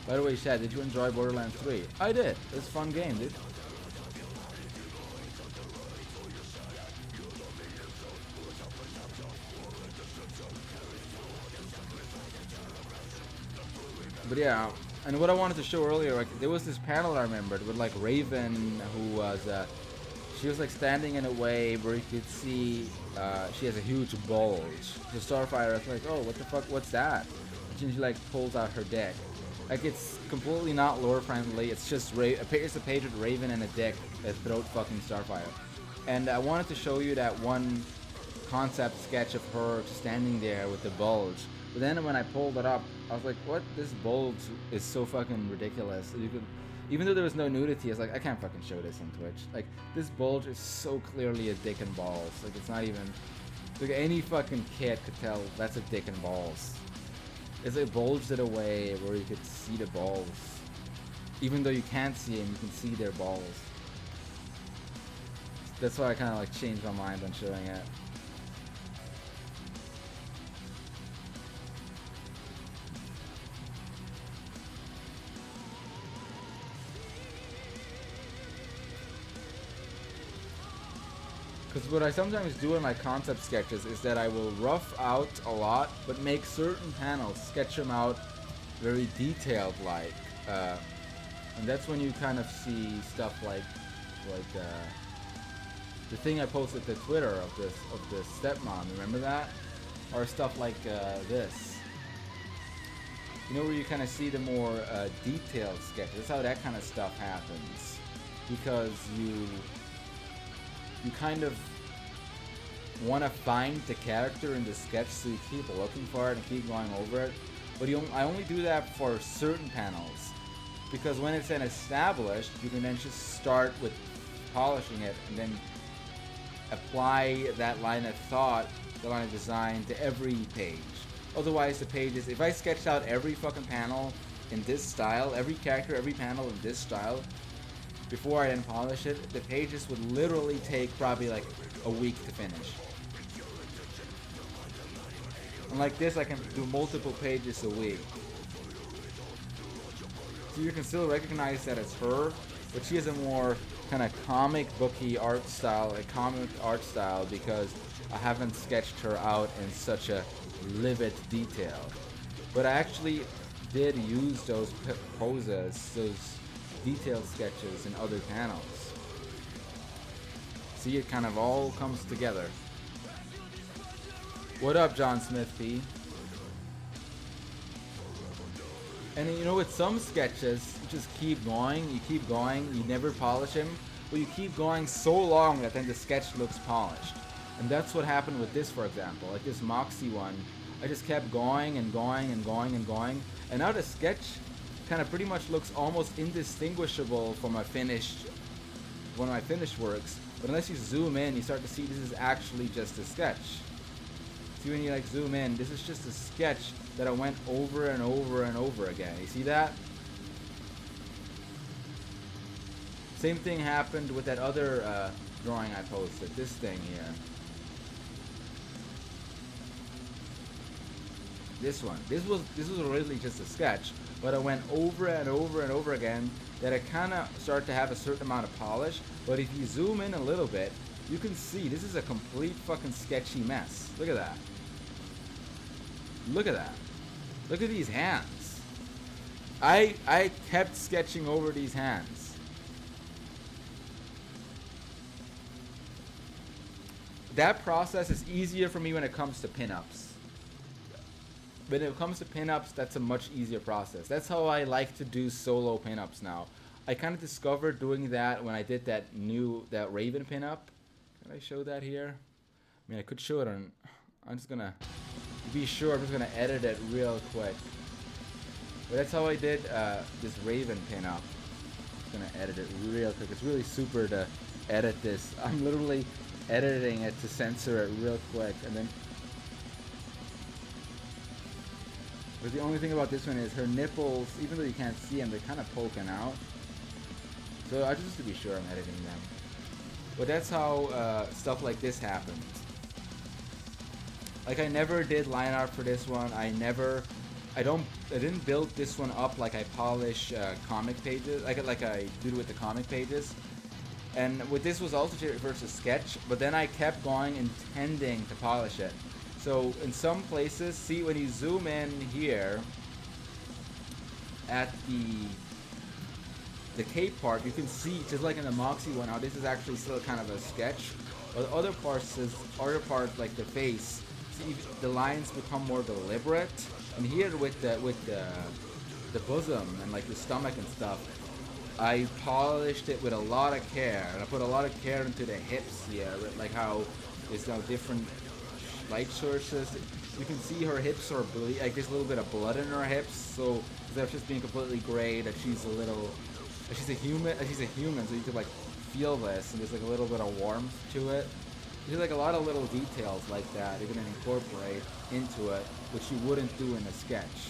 By the way, Shad, did you enjoy Borderlands 3? I did. It's a fun game, dude. But yeah, and what I wanted to show earlier, like there was this panel I remembered with like Raven, who was she was like standing in a way where you could see she has a huge bulge. So Starfire is like, oh, what the fuck, what's that? And she like pulls out her dick. Like, it's completely not lore friendly. It's just it's a page with Raven and a dick that throat fucking Starfire. And I wanted to show you that one concept sketch of her just standing there with the bulge. But then when I pulled it up, I was like, what? This bulge is so fucking ridiculous. You could, even though there was no nudity, I was like, I can't fucking show this on Twitch. Like, this bulge is so clearly a dick and balls. Like, it's not even... Like, any fucking kid could tell that's a dick and balls. It's like bulged it away where you could see the balls. Even though you can't see them, you can see their balls. That's why I kind of like changed my mind on showing it. Because what I sometimes do in my concept sketches is that I will rough out a lot, but make certain panels, sketch them out very detailed like. And that's when you kind of see stuff like the thing I posted to Twitter of this stepmom, remember that? Or stuff like this. You know, where you kind of see the more detailed sketches. That's how that kind of stuff happens. Because you kind of want to find the character in the sketch, so you keep looking for it and keep going over it. But I only do that for certain panels, because when it's then established, you can then just start with polishing it and then apply that line of thought, the line of design to every page. Otherwise, the pages, if I sketched out every fucking panel in this style, every character, every panel in this style, before I then polish it, the pages would literally take probably like a week to finish. And like this, I can do multiple pages a week. So you can still recognize that it's her, but she has a more kind of comic booky art style, a comic art style, because I haven't sketched her out in such a livid detail. But I actually did use those poses, those detailed sketches in other panels. See, it kind of all comes together. What up, John Smith P? And you know, with some sketches, you just keep going, you never polish them, but you keep going so long that then the sketch looks polished. And that's what happened with this, for example. Like this Moxie one, I just kept going and going and going and going, and now the sketch kind of pretty much looks almost indistinguishable from one of my finished works. But unless you zoom in, you start to see this is actually just a sketch. See, when you like zoom in, this is just a sketch that I went over and over and over again. You see that? Same thing happened with that other drawing I posted, this thing here. This one. This was originally just a sketch, but I went over and over and over again that I kind of start to have a certain amount of polish. But if you zoom in a little bit, you can see this is a complete fucking sketchy mess. Look at that. Look at that. Look at these hands. I kept sketching over these hands. That process is easier for me when it comes to pinups. When it comes to pinups, that's a much easier process. That's how I like to do solo pinups now. I kind of discovered doing that when I did that Raven pinup. Can I show that here? I mean, I could show it on... I'm just gonna be sure. I'm just gonna edit it real quick. But that's how I did this Raven pinup. I'm gonna edit it real quick. It's really super to edit this. I'm literally editing it to censor it real quick, and then... But the only thing about this one is her nipples, even though you can't see them, they're kind of poking out. So I just to be sure I'm editing them. But that's how stuff like this happens. Like, I never did line art for this one. I didn't build this one up like I polish comic pages, like I do with the comic pages. And with this was also versus sketch, but then I kept going intending to polish it. So in some places, see when you zoom in here at the the cape part, you can see, just like in the Moxie one, how this is actually still kind of a sketch. But the other parts, like the face, see, the lines become more deliberate. And here with the bosom and like the stomach and stuff, I polished it with a lot of care, and I put a lot of care into the hips here, like how there's now different light sources. You can see her hips are like there's a little bit of blood in her hips, so instead of just being completely gray, that she's a human, so you could like feel this, and there's like a little bit of warmth to it. There's like a lot of little details like that you're gonna incorporate into it, which you wouldn't do in a sketch.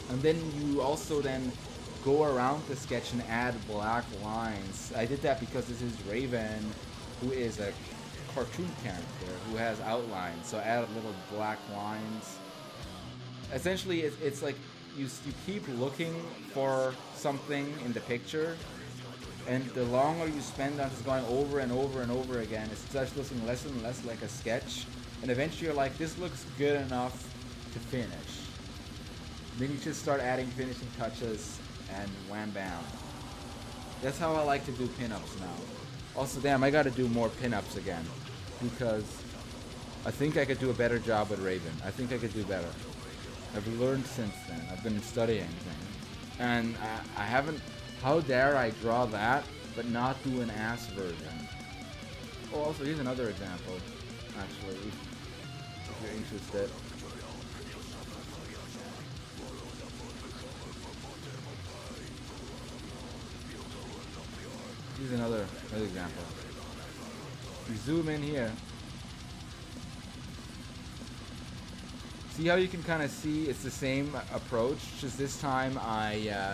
And then you also then go around the sketch and add black lines. I did that because this is Raven, who is a cartoon character who has outlines, so I added little black lines. Essentially, it's like you keep looking for something in the picture, and the longer you spend on just going over and over and over again, it starts looking less and less like a sketch, and eventually you're like, this looks good enough to finish. Then you just start adding finishing touches, and wham bam. That's how I like to do pinups now. Also, damn, I gotta do more pinups again, because I think I could do a better job with Raven. I think I could do better. I've learned since then. I've been studying things. And I haven't... How dare I draw that, but not do an ass version? Oh, also, here's another example, actually, if you're interested. Here's another example. You zoom in here. See how you can kind of see it's the same approach, just this time I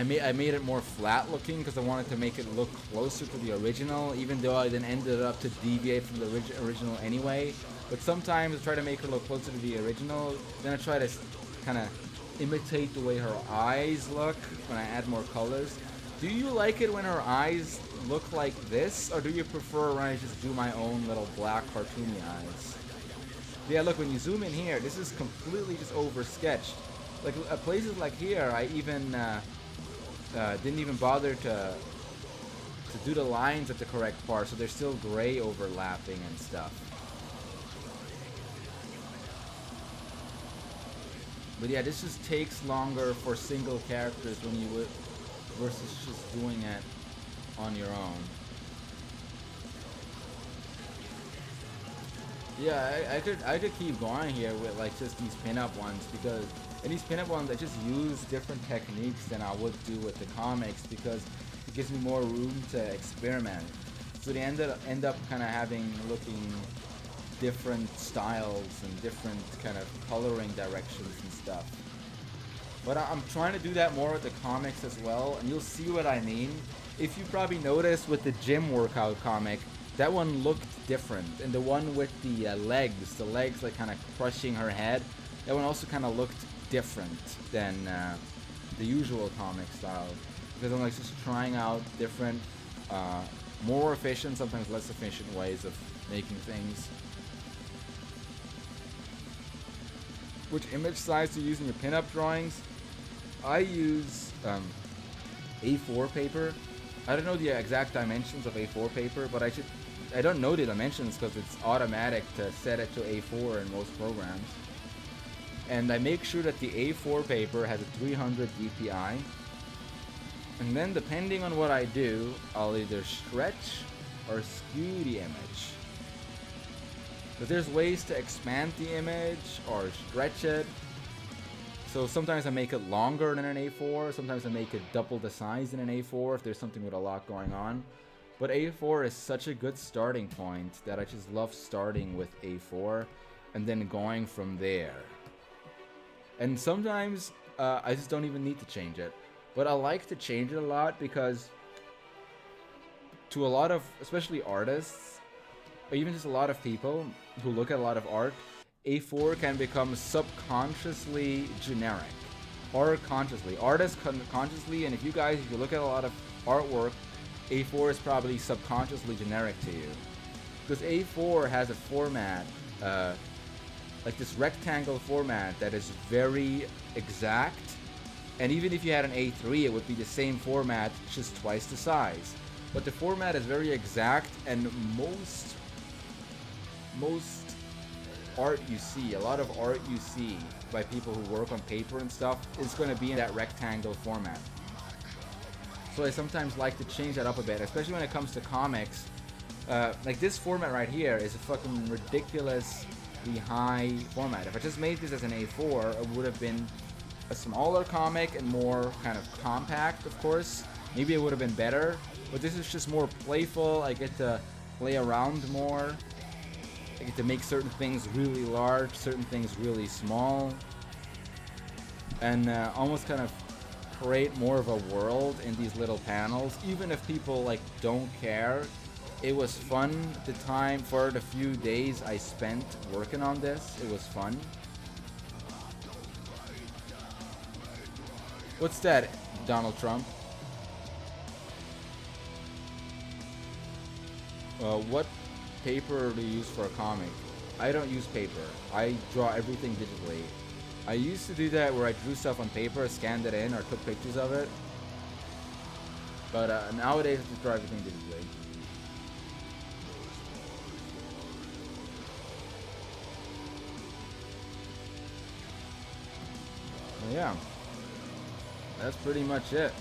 made it more flat looking because I wanted to make it look closer to the original, even though I then ended up to deviate from the original anyway. But sometimes I try to make her look closer to the original, then I try to kind of imitate the way her eyes look when I add more colors. Do you like it when her eyes look like this, or do you prefer when I just do my own little black cartoony eyes? Yeah, look, when you zoom in here, this is completely just over sketched. Like places like here, I even didn't even bother to do the lines at the correct part, so they're still gray overlapping and stuff. But yeah, this just takes longer for single characters when you would versus just doing it on your own. Yeah, I could keep going here with like just these pinup ones, because in these pinup ones I just use different techniques than I would do with the comics, because it gives me more room to experiment. So they end up kind of looking different styles and different kind of coloring directions and stuff. But I'm trying to do that more with the comics as well, and you'll see what I mean. If you probably noticed with the gym workout comic, that one looked different. And the one with the legs like kind of crushing her head, that one also kind of looked different than the usual comic style. Because I'm like just trying out different, more efficient, sometimes less efficient ways of making things. Which image size do you use in your pinup drawings? I use A4 paper. I don't know the exact dimensions of A4 paper, but I don't know the dimensions because it's automatic to set it to A4 in most programs. And I make sure that the A4 paper has a 300 dpi. And then depending on what I do, I'll either stretch or skew the image. But there's ways to expand the image or stretch it. So sometimes I make it longer than an A4, sometimes I make it double the size than an A4 if there's something with a lot going on. But A4 is such a good starting point that I just love starting with A4 and then going from there. And sometimes I just don't even need to change it. But I like to change it a lot because to a lot of, especially artists, or even just a lot of people who look at a lot of art, A4 can become subconsciously generic. Or consciously. Artists consciously, and if you look at a lot of artwork, A4 is probably subconsciously generic to you. Because A4 has a format, like this rectangle format that is very exact, And even if you had an A3, it would be the same format, just twice the size. But the format is very exact, and most art you see, a lot of art you see by people who work on paper and stuff, is going to be in that rectangle format. So I sometimes like to change that up a bit, especially when it comes to comics. Like this format right here is a fucking ridiculously high format. If I just made this as an A4, it would have been a smaller comic and more kind of compact, of course. Maybe it would have been better, but this is just more playful. I get to play around more. I get to make certain things really large, certain things really small, and almost kind of create more of a world in these little panels. Even if people like don't care, it was fun. The time for the few days I spent working on this, it was fun. What's that, Donald Trump? What paper do you use for a comic? I don't use paper. I draw everything digitally. I used to do that where I drew stuff on paper, scanned it in, or took pictures of it. But nowadays I just draw everything digitally. Well, yeah. That's pretty much it.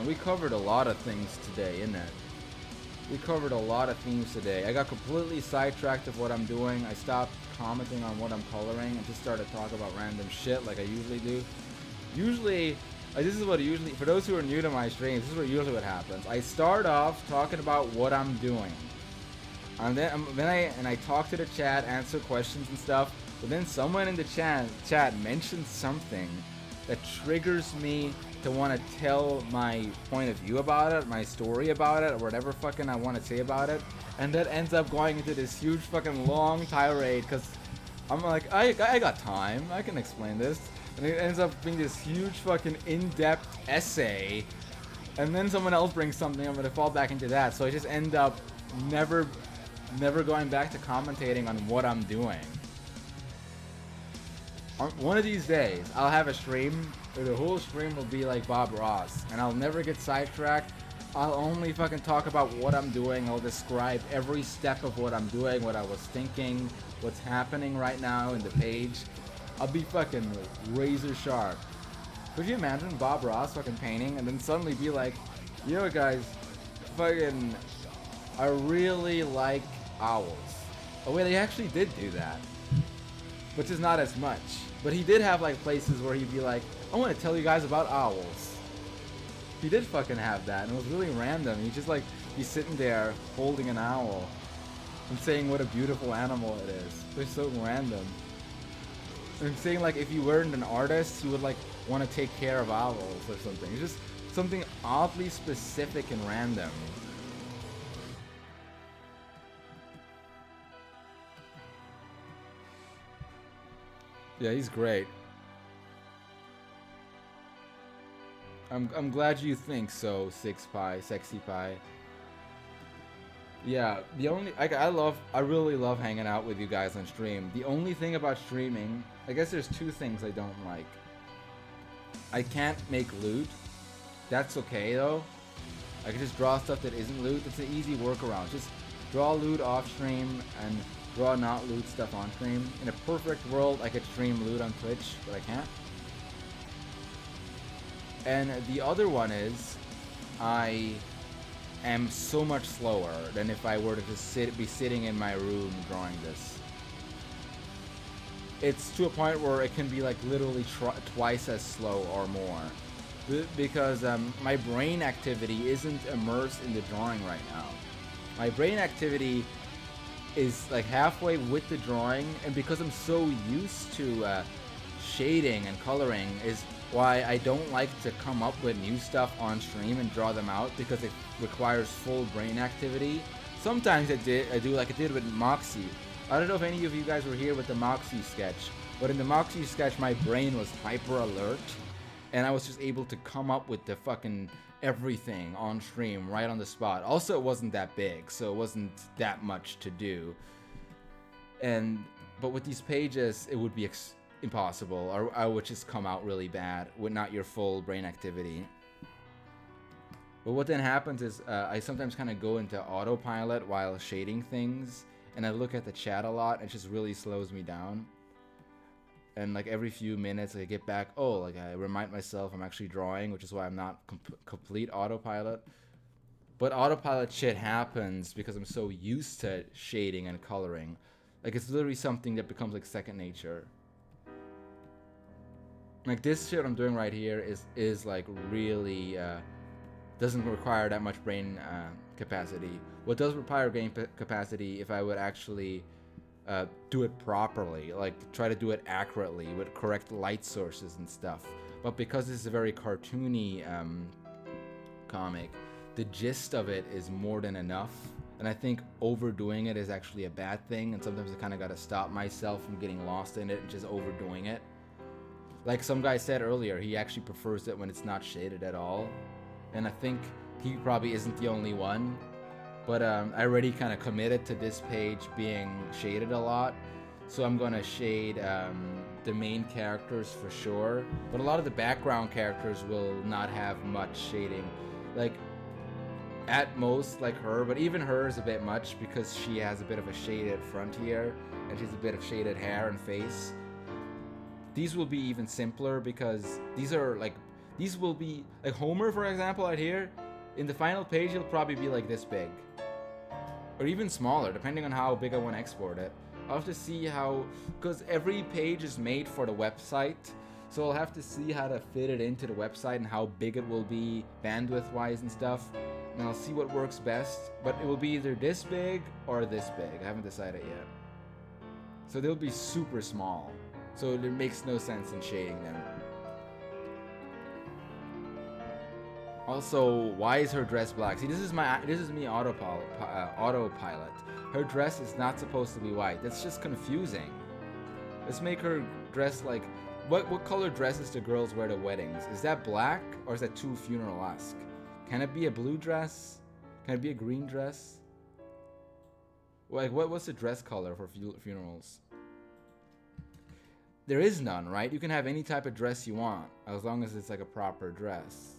We covered a lot of things today, innit? We covered a lot of themes today. I got completely sidetracked of what I'm doing. I stopped commenting on what I'm coloring and just started talking about random shit like I usually do. Usually, this is what usually, for those who are new to my streams, this is usually what happens. I start off talking about what I'm doing. And then I talk to the chat, answer questions and stuff. But then someone in the chat mentions something that triggers me to want to tell my point of view about it, my story about it, or whatever fucking I want to say about it, and that ends up going into this huge fucking long tirade, because I'm like, I got time, I can explain this, and it ends up being this huge fucking in-depth essay, and then someone else brings something, I'm gonna fall back into that, so I just end up never going back to commentating on what I'm doing. One of these days, I'll have a stream where the whole stream will be like Bob Ross, and I'll never get sidetracked. I'll only fucking talk about what I'm doing. I'll describe every step of what I'm doing, what I was thinking, what's happening right now in the page. I'll be fucking razor sharp. Could you imagine Bob Ross fucking painting and then suddenly be like, you know what, guys, fucking, I really like owls. Oh wait, he actually did do that, which is not as much. But he did have like places where he'd be like, I want to tell you guys about owls. He did fucking have that, and it was really random. He'd just like be sitting there holding an owl and saying what a beautiful animal it is. It's so random. And saying like if you weren't an artist, you would like want to take care of owls or something. It's just something oddly specific and random. Yeah, he's great. I'm glad you think so, 6Pi, Sexy Pie. Yeah, the only I really love hanging out with you guys on stream. The only thing about streaming, I guess there's two things I don't like. I can't make loot. That's okay though. I can just draw stuff that isn't loot. It's an easy workaround. Just draw loot off stream and draw not loot stuff on stream. In a perfect world, I could stream loot on Twitch, but I can't. And the other one is, I am so much slower than if I were to just be sitting in my room drawing this. It's to a point where it can be like literally twice as slow or more. Because my brain activity isn't immersed in the drawing right now. My brain activity is like halfway with the drawing, and because I'm so used to shading and coloring is why I don't like to come up with new stuff on stream and draw them out, because it requires full brain activity. Sometimes I do like I did with Moxie. I don't know if any of you guys were here with the Moxie sketch, but in the Moxie sketch my brain was hyper alert, and I was just able to come up with the fucking everything on stream right on the spot. Also, it wasn't that big, so it wasn't that much to do. But with these pages, it would be impossible, or I would just come out really bad with not your full brain activity. But what then happens is I sometimes kind of go into autopilot while shading things, and I look at the chat a lot, and it just really slows me down. And like every few minutes I get back, oh, like I remind myself I'm actually drawing, which is why I'm not complete autopilot. But autopilot shit happens because I'm so used to shading and coloring. Like it's literally something that becomes like second nature. Like this shit I'm doing right here is like really doesn't require that much brain capacity. What does require brain capacity if I would actually do it properly, like try to do it accurately with correct light sources and stuff. But because this is a very cartoony comic, the gist of it is more than enough. And I think overdoing it is actually a bad thing, and sometimes I kind of got to stop myself from getting lost in it and just overdoing it. Like some guy said earlier, he actually prefers it when it's not shaded at all. And I think he probably isn't the only one. But I already kind of committed to this page being shaded a lot. So I'm going to shade the main characters for sure. But a lot of the background characters will not have much shading. Like, at most, like her, but even her is a bit much because she has a bit of a shaded front here. And she's a bit of shaded hair and face. These will be even simpler because these will be, like Homer, for example, right here. In the final page, he'll probably be like this big. Or even smaller, depending on how big I want to export it. I'll have to see how, because every page is made for the website, so I'll have to see how to fit it into the website and how big it will be bandwidth-wise and stuff. And I'll see what works best, but it will be either this big or this big. I haven't decided yet. So they'll be super small, so it makes no sense in shading them. Also, why is her dress black? See, this is me autopilot. Her dress is not supposed to be white. That's just confusing. Let's make her dress like what color dresses do girls wear to weddings? Is that black or is that too funeral-esque? Can it be a blue dress? Can it be a green dress? Like what's the dress color for funerals? There is none, right? You can have any type of dress you want as long as it's like a proper dress.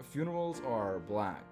Funerals are black.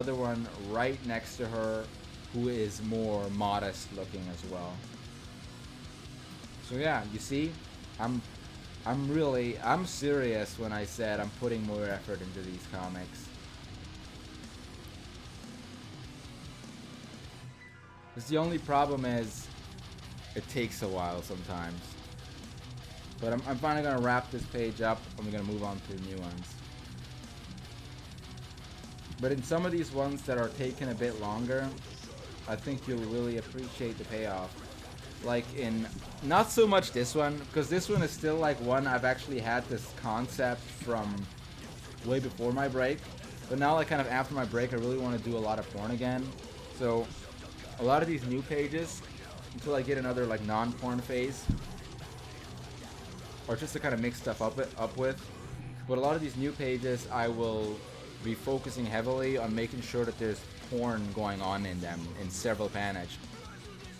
another one right next to her who is more modest looking as well. So yeah, you see, I'm serious when I said I'm putting more effort into these comics. Because the only problem is it takes a while sometimes. But I'm finally gonna wrap this page up and we're gonna move on to the new ones. But in some of these ones that are taking a bit longer, I think you'll really appreciate the payoff. Like in, not so much this one, because this one is still like one I've actually had this concept from way before my break. But now like kind of after my break I really want to do a lot of porn again. So a lot of these new pages, until I get another like non-porn phase, or just to kind of mix stuff up with. But a lot of these new pages I will be focusing heavily on making sure that there's porn going on in them in several panels.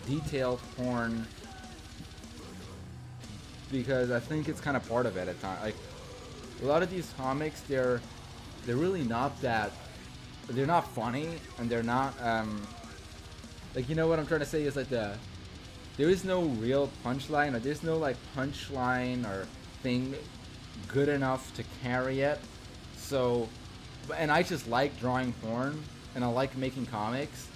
Detailed porn, because I think it's kind of part of it at times. Like a lot of these comics, they're really not that, they're not funny, and they're not like, you know what I'm trying to say is like there is no real punchline, or there's no like punchline or thing good enough to carry it. So, and I just like drawing porn and I like making comics.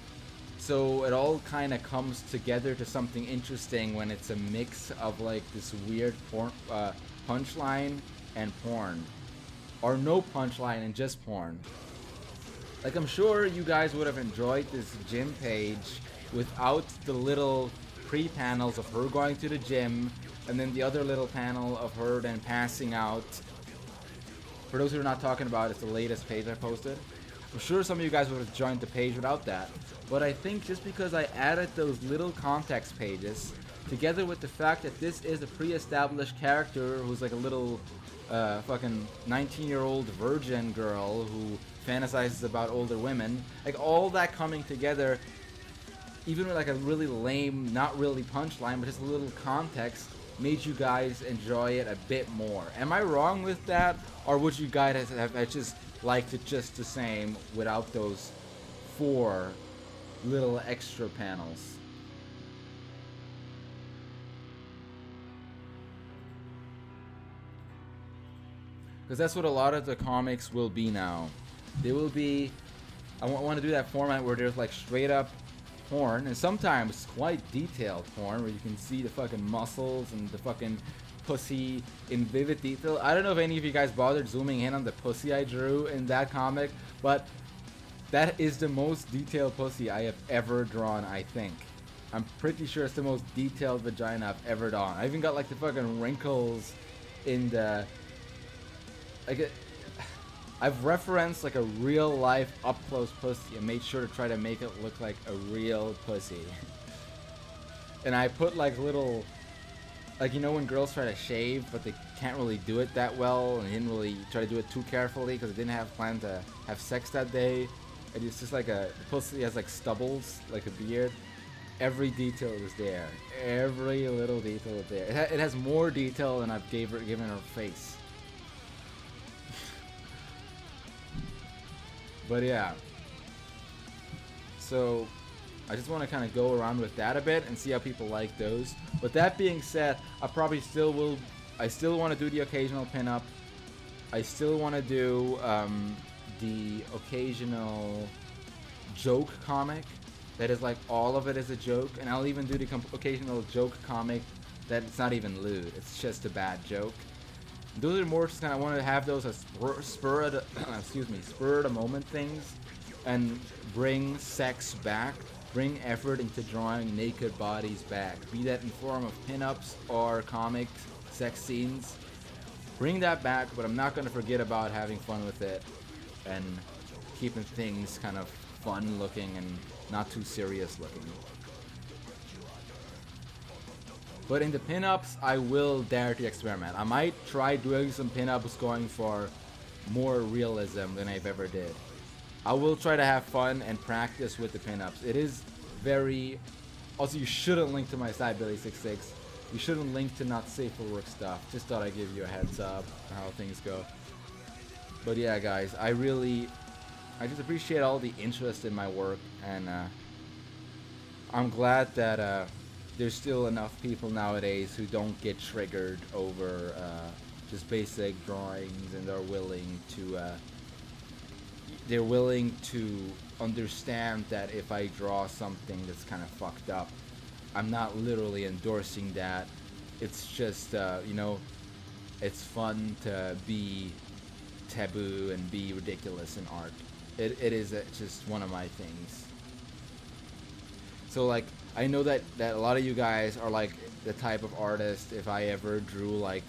So it all kind of comes together to something interesting when it's a mix of like this weird porn, punchline and porn, or no punchline and just porn. Like I'm sure you guys would have enjoyed this gym page without the little pre-panels of her going to the gym and then the other little panel of her then passing out. For those who are not talking about, it's the latest page I posted. I'm sure some of you guys would have joined the page without that, but I think just because I added those little context pages, together with the fact that this is a pre-established character who's like a little fucking 19-year-old virgin girl who fantasizes about older women, like all that coming together, even with like a really lame, not really punchline, but just a little context, made you guys enjoy it a bit more. Am I wrong with that, or would you guys have just liked it just the same without those 4 little extra panels? Because that's what a lot of the comics will be now. They will be, I want to do that format where there's like straight up porn, and sometimes quite detailed porn where you can see the fucking muscles and the fucking pussy in vivid detail. I don't know if any of you guys bothered zooming in on the pussy I drew in that comic, but that is the most detailed pussy I have ever drawn, I think. I'm pretty sure it's the most detailed vagina I've ever drawn. I even got like the fucking wrinkles in the, like I've referenced like a real life up close pussy and made sure to try to make it look like a real pussy. And I put like little, like, you know when girls try to shave but they can't really do it that well, and they didn't really try to do it too carefully because they didn't have planned to have sex that day, and it's just like the pussy has like stubbles like a beard. Every detail is there, every little detail is there. It has more detail than I've given her face. But yeah, so I just want to kind of go around with that a bit and see how people like those. But that being said, I still want to do the occasional pinup. I still want to do the occasional joke comic that is like all of it is a joke, and I'll even do the occasional joke comic that it's not even lewd, it's just a bad joke. Those are more just kind of want to have those as spur of the moment things, and bring sex back, bring effort into drawing naked bodies back, be that in form of pinups or comic sex scenes. Bring that back, but I'm not going to forget about having fun with it and keeping things kind of fun looking and not too serious looking. But in the pinups, I will dare to experiment. I might try doing some pinups going for more realism than I've ever did. I will try to have fun and practice with the pinups. It is very... Also, you shouldn't link to my site, Billy66. You shouldn't link to not safe for work stuff. Just thought I'd give you a heads up on how things go. But yeah, guys, I I just appreciate all the interest in my work, and I'm glad that there's still enough people nowadays who don't get triggered over just basic drawings, and they're willing to understand that if I draw something that's kind of fucked up, I'm not literally endorsing that. It's just it's fun to be taboo and be ridiculous in art. It is just one of my things. So like, I know that a lot of you guys are like the type of artist, if I ever drew like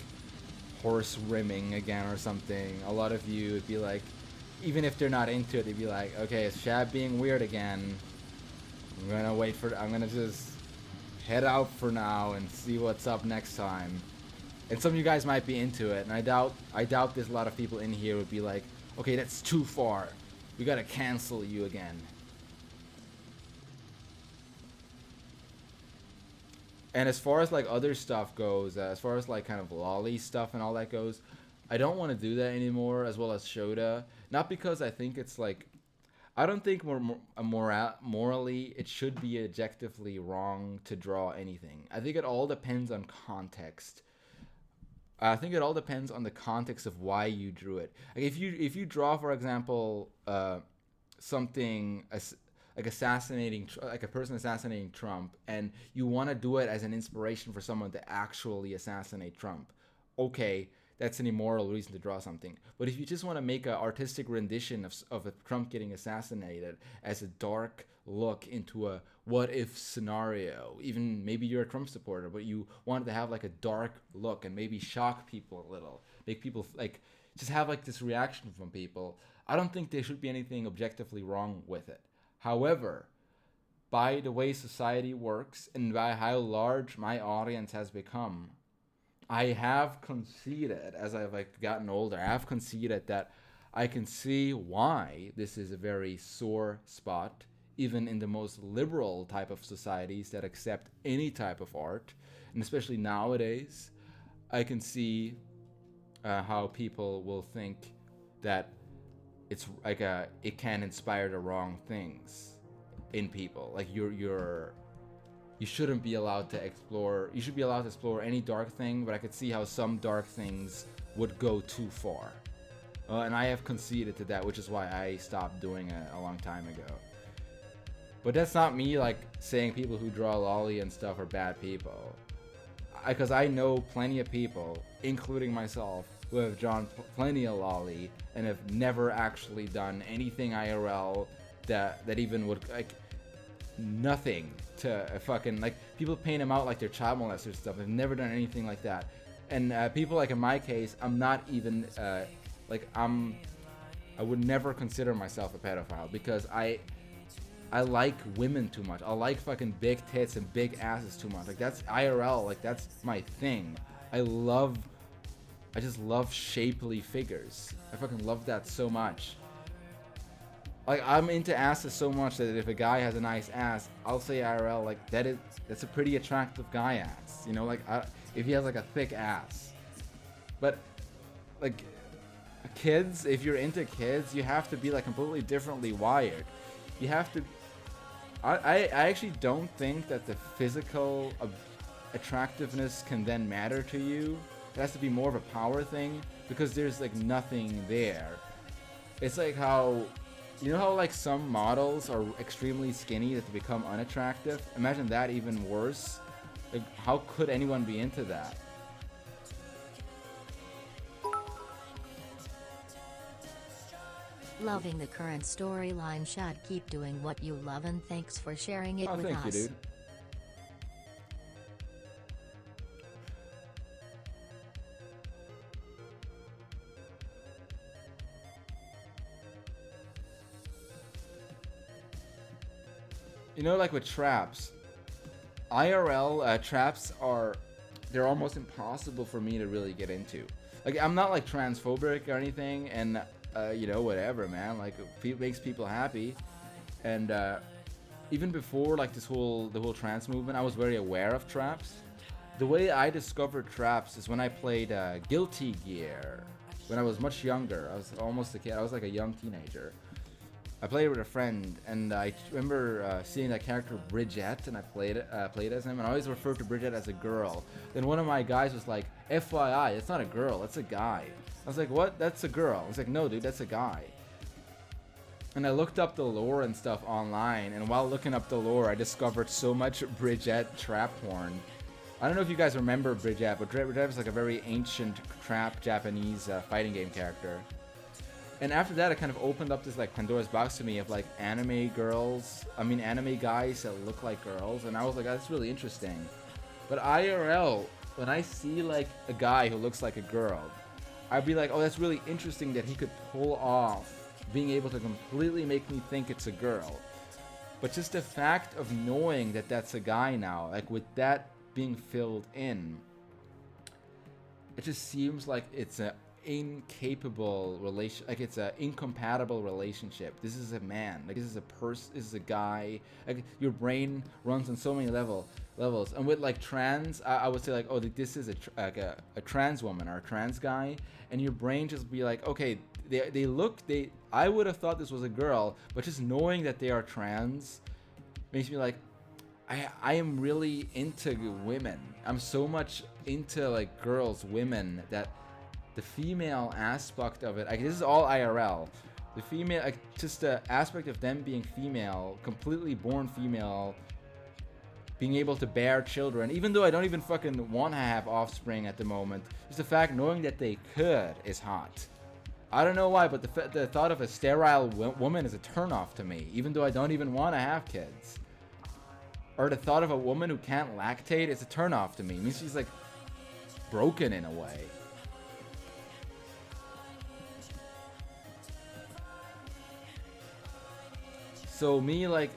horse rimming again or something, a lot of you would be like, even if they're not into it, they'd be like, okay, is Shad being weird again? I'm gonna just head out for now and see what's up next time. And some of you guys might be into it, and I doubt there's a lot of people in here would be like, okay, that's too far. We gotta cancel you again. And as far as like other stuff goes, as far as like kind of lolly stuff and all that goes, I don't want to do that anymore, as well as Shoda. Not because I think it's like, I don't think morally it should be objectively wrong to draw anything. I think it all depends on context. I think it all depends on the context of why you drew it. Like if you draw, for example, something like a person assassinating Trump, and you want to do it as an inspiration for someone to actually assassinate Trump, okay, that's an immoral reason to draw something. But if you just want to make an artistic rendition of a Trump getting assassinated as a dark look into a what if scenario, even maybe you're a Trump supporter, but you wanted to have like a dark look and maybe shock people a little, make people like just have like this reaction from people, I don't think there should be anything objectively wrong with it. However, by the way society works and by how large my audience has become, I have conceded, as I've like gotten older, I have conceded that I can see why this is a very sore spot, even in the most liberal type of societies that accept any type of art, and especially nowadays, I can see how people will think that it's like it can inspire the wrong things in people. Like you shouldn't be allowed to explore. You should be allowed to explore any dark thing, but I could see how some dark things would go too far. And I have conceded to that, which is why I stopped doing it a long time ago. But that's not me like saying people who draw lolly and stuff are bad people. Because I know plenty of people, including myself, who have drawn plenty of lolly and have never actually done anything IRL that even would like nothing to fucking like people paint them out like they're child molesters and stuff. They've never done anything like that. And people like in my case, I'm not even I would never consider myself a pedophile because I like women too much. I like fucking big tits and big asses too much. Like that's IRL. Like that's my thing. I just love shapely figures. I fucking love that so much. Like I'm into asses so much that if a guy has a nice ass, I'll say IRL like that's a pretty attractive guy ass. You know, like if he has like a thick ass. But like kids, if you're into kids, you have to be like completely differently wired. You have to. I actually don't think that the physical attractiveness can then matter to you. It has to be more of a power thing because there's like nothing there. It's like how, you know how like some models are extremely skinny that they become unattractive? Imagine that even worse. Like how could anyone be into that? Loving the current storyline, Shad. Keep doing what you love and thanks for sharing it with us. Thank you, dude. You know, like with traps, IRL traps they're almost impossible for me to really get into. Like I'm not like transphobic or anything, and you know, whatever, man. Like it makes people happy, and even before like the whole trans movement, I was very aware of traps. The way I discovered traps is when I played Guilty Gear when I was much younger. I was almost a kid. I was like a young teenager. I played it with a friend, and I remember seeing that character Bridget, and I played as him, and I always referred to Bridget as a girl. Then one of my guys was like, FYI, it's not a girl, it's a guy. I was like, what? That's a girl. I was like, no, dude, that's a guy. And I looked up the lore and stuff online, and while looking up the lore, I discovered so much Bridget trap porn. I don't know if you guys remember Bridget, but Bridget is like a very ancient trap Japanese fighting game character. And after that, it kind of opened up this like Pandora's box to me of like anime guys that look like girls, and I was like, that's really interesting. But IRL, when I see like a guy who looks like a girl, I'd be like, oh, that's really interesting that he could pull off being able to completely make me think it's a girl. But just the fact of knowing that that's a guy now, like with that being filled in, it just seems like it's a incapable relation, like it's a incompatible relationship. This is a man, like this is a person, this is a guy. Like your brain runs on so many levels. And with like trans, I would say like, oh, this is a trans woman or a trans guy, and your brain just be like, okay, I would have thought this was a girl, but just knowing that they are trans makes me like, I am really into women. I'm so much into like girls, women, that the female aspect of it, like this is all IRL. The female, like just the aspect of them being female, completely born female, being able to bear children, even though I don't even fucking want to have offspring at the moment, just the fact knowing that they could is hot. I don't know why, but the thought of a sterile woman is a turnoff to me, even though I don't even want to have kids. Or the thought of a woman who can't lactate is a turnoff to me. It means she's like broken in a way. So me, like,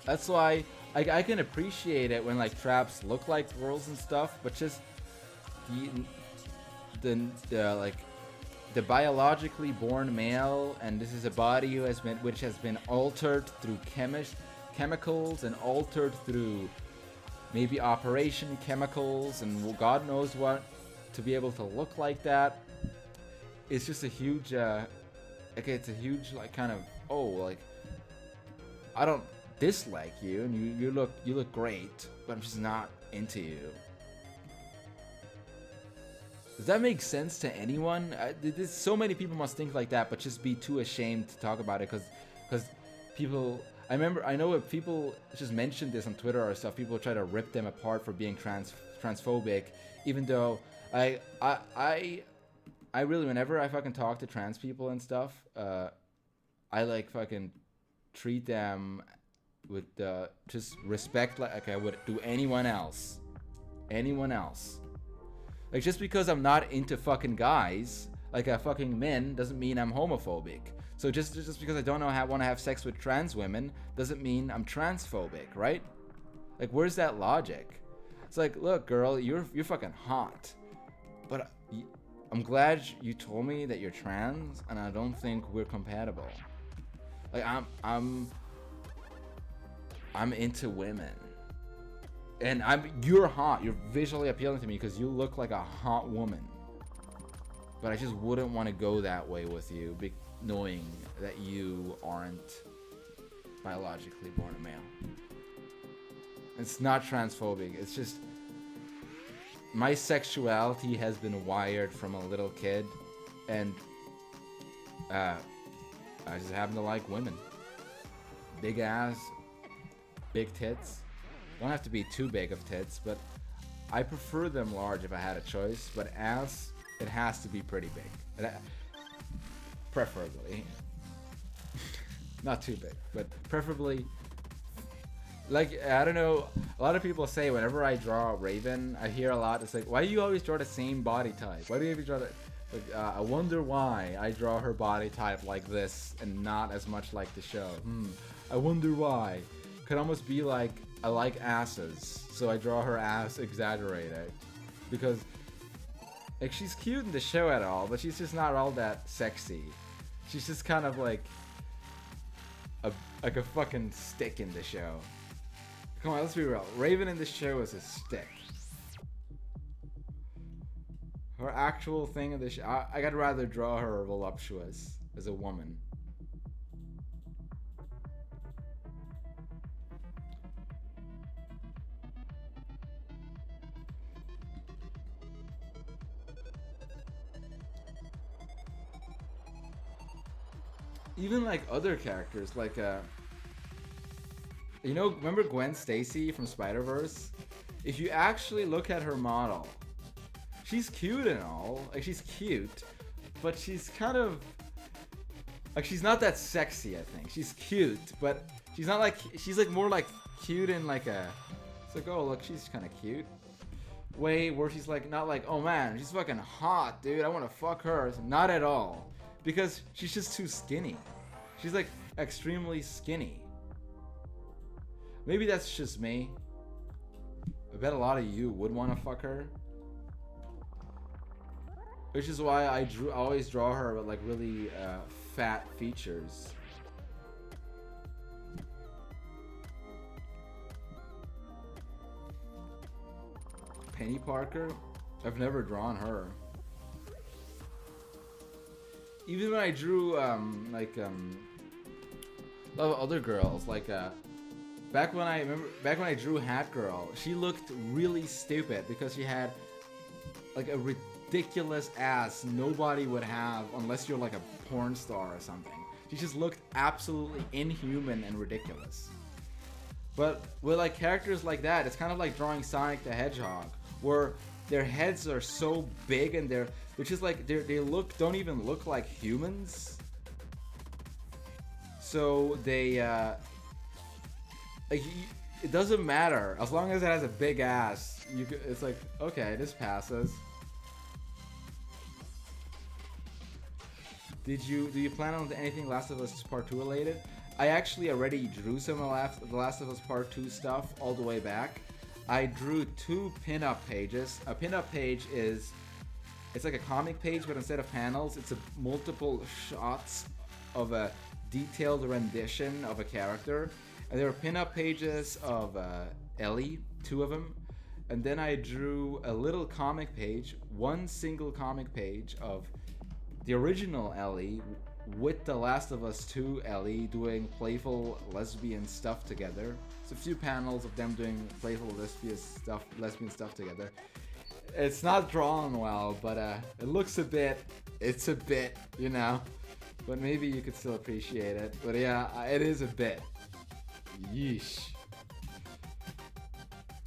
that's why I can appreciate it when like traps look like girls and stuff, but just the biologically born male, and this is a body which has been altered through chemicals and altered through maybe operation chemicals and God knows what, to be able to look like that. It's just a huge it's a huge like kind of, oh, like I don't dislike you, and you look great, but I'm just not into you. Does that make sense to anyone? So many people must think like that, but just be too ashamed to talk about it because people. I know if people just mention this on Twitter or stuff, people try to rip them apart for being transphobic, even though I really, whenever I fucking talk to trans people and stuff, I like fucking treat them with just respect like I would do anyone else. Like, just because I'm not into fucking guys, like a fucking men, doesn't mean I'm homophobic. So just because I don't want to have sex with trans women doesn't mean I'm transphobic, right? Like, where's that logic? It's like, look, girl, you're fucking hot, but I'm glad you told me that you're trans, and I don't think we're compatible. Like, I'm into women. And you're hot. You're visually appealing to me because you look like a hot woman. But I just wouldn't want to go that way with you, knowing that you aren't biologically born a male. It's not transphobic. It's just my sexuality has been wired from a little kid, and I just happen to like women. Big ass, big tits. Don't have to be too big of tits, but I prefer them large if I had a choice. But ass, it has to be pretty big. Preferably. Not too big, but preferably. Like, I don't know, a lot of people say whenever I draw Raven, I hear a lot, it's like, why do you always draw the same body type? Why do you always draw I wonder why I draw her body type like this and not as much like the show. I wonder why. Could almost be like, I like asses, so I draw her ass exaggerated. Because, like, she's cute in the show at all, but she's just not all that sexy. She's just kind of like a fucking stick in the show. Come on, let's be real. Raven in the show is a stick. Her actual thing in the show, I'd rather draw her voluptuous as a woman. even like other characters, like you know, remember Gwen Stacy from Spider-Verse? If you actually look at her model, she's cute and all, like she's cute, but she's kind of like, she's not that sexy. I think she's cute, but she's not like, she's like more like cute in like a, it's like, oh look, she's kind of cute way, where she's like, not like, oh man, she's fucking hot, dude, I want to fuck her. Not at all, because she's just too skinny. She's like extremely skinny. Maybe that's just me. I bet a lot of you would want to fuck her, which is why I always draw her with like really fat features. Penny Parker? I've never drawn her. Even when I drew a lot of other girls, like back when I drew Hat Girl, she looked really stupid because she had like a ridiculous ass nobody would have unless you're like a porn star or something. She just looked absolutely inhuman and ridiculous. But with like characters like that, it's kind of like drawing Sonic the Hedgehog, where their heads are so big and they're just like, they don't even look like humans. So they like, it doesn't matter as long as it has a big ass. It's like, okay, this passes. Do you plan on anything Last of Us Part 2 related? I actually already drew some of the Last of Us Part 2 stuff all the way back. I drew 2 pinup pages. A pinup page is, it's like a comic page, but instead of panels, it's a multiple shots of a detailed rendition of a character. And there are pinup pages of Ellie, 2 of them. And then I drew a little comic page, one single comic page of the original Ellie with the Last of Us 2 Ellie doing playful lesbian stuff together. It's a few panels of them doing playful lesbian stuff together. It's not drawn well, but it looks a bit, you know. But maybe you could still appreciate it. But yeah, it is a bit. Yeesh.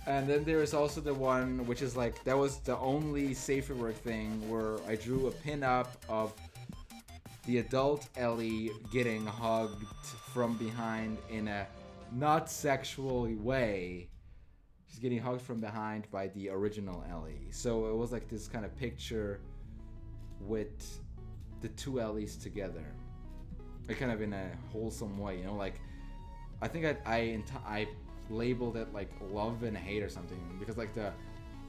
And then there is also the one which is like, that was the only safer work thing, where I drew a pin-up of the adult Ellie getting hugged from behind in a not sexual way. She's getting hugged from behind by the original Ellie. So it was like this kind of picture with the 2 Ellies together. Like kind of in a wholesome way, you know, like, I think I labeled it like love and hate or something, because like the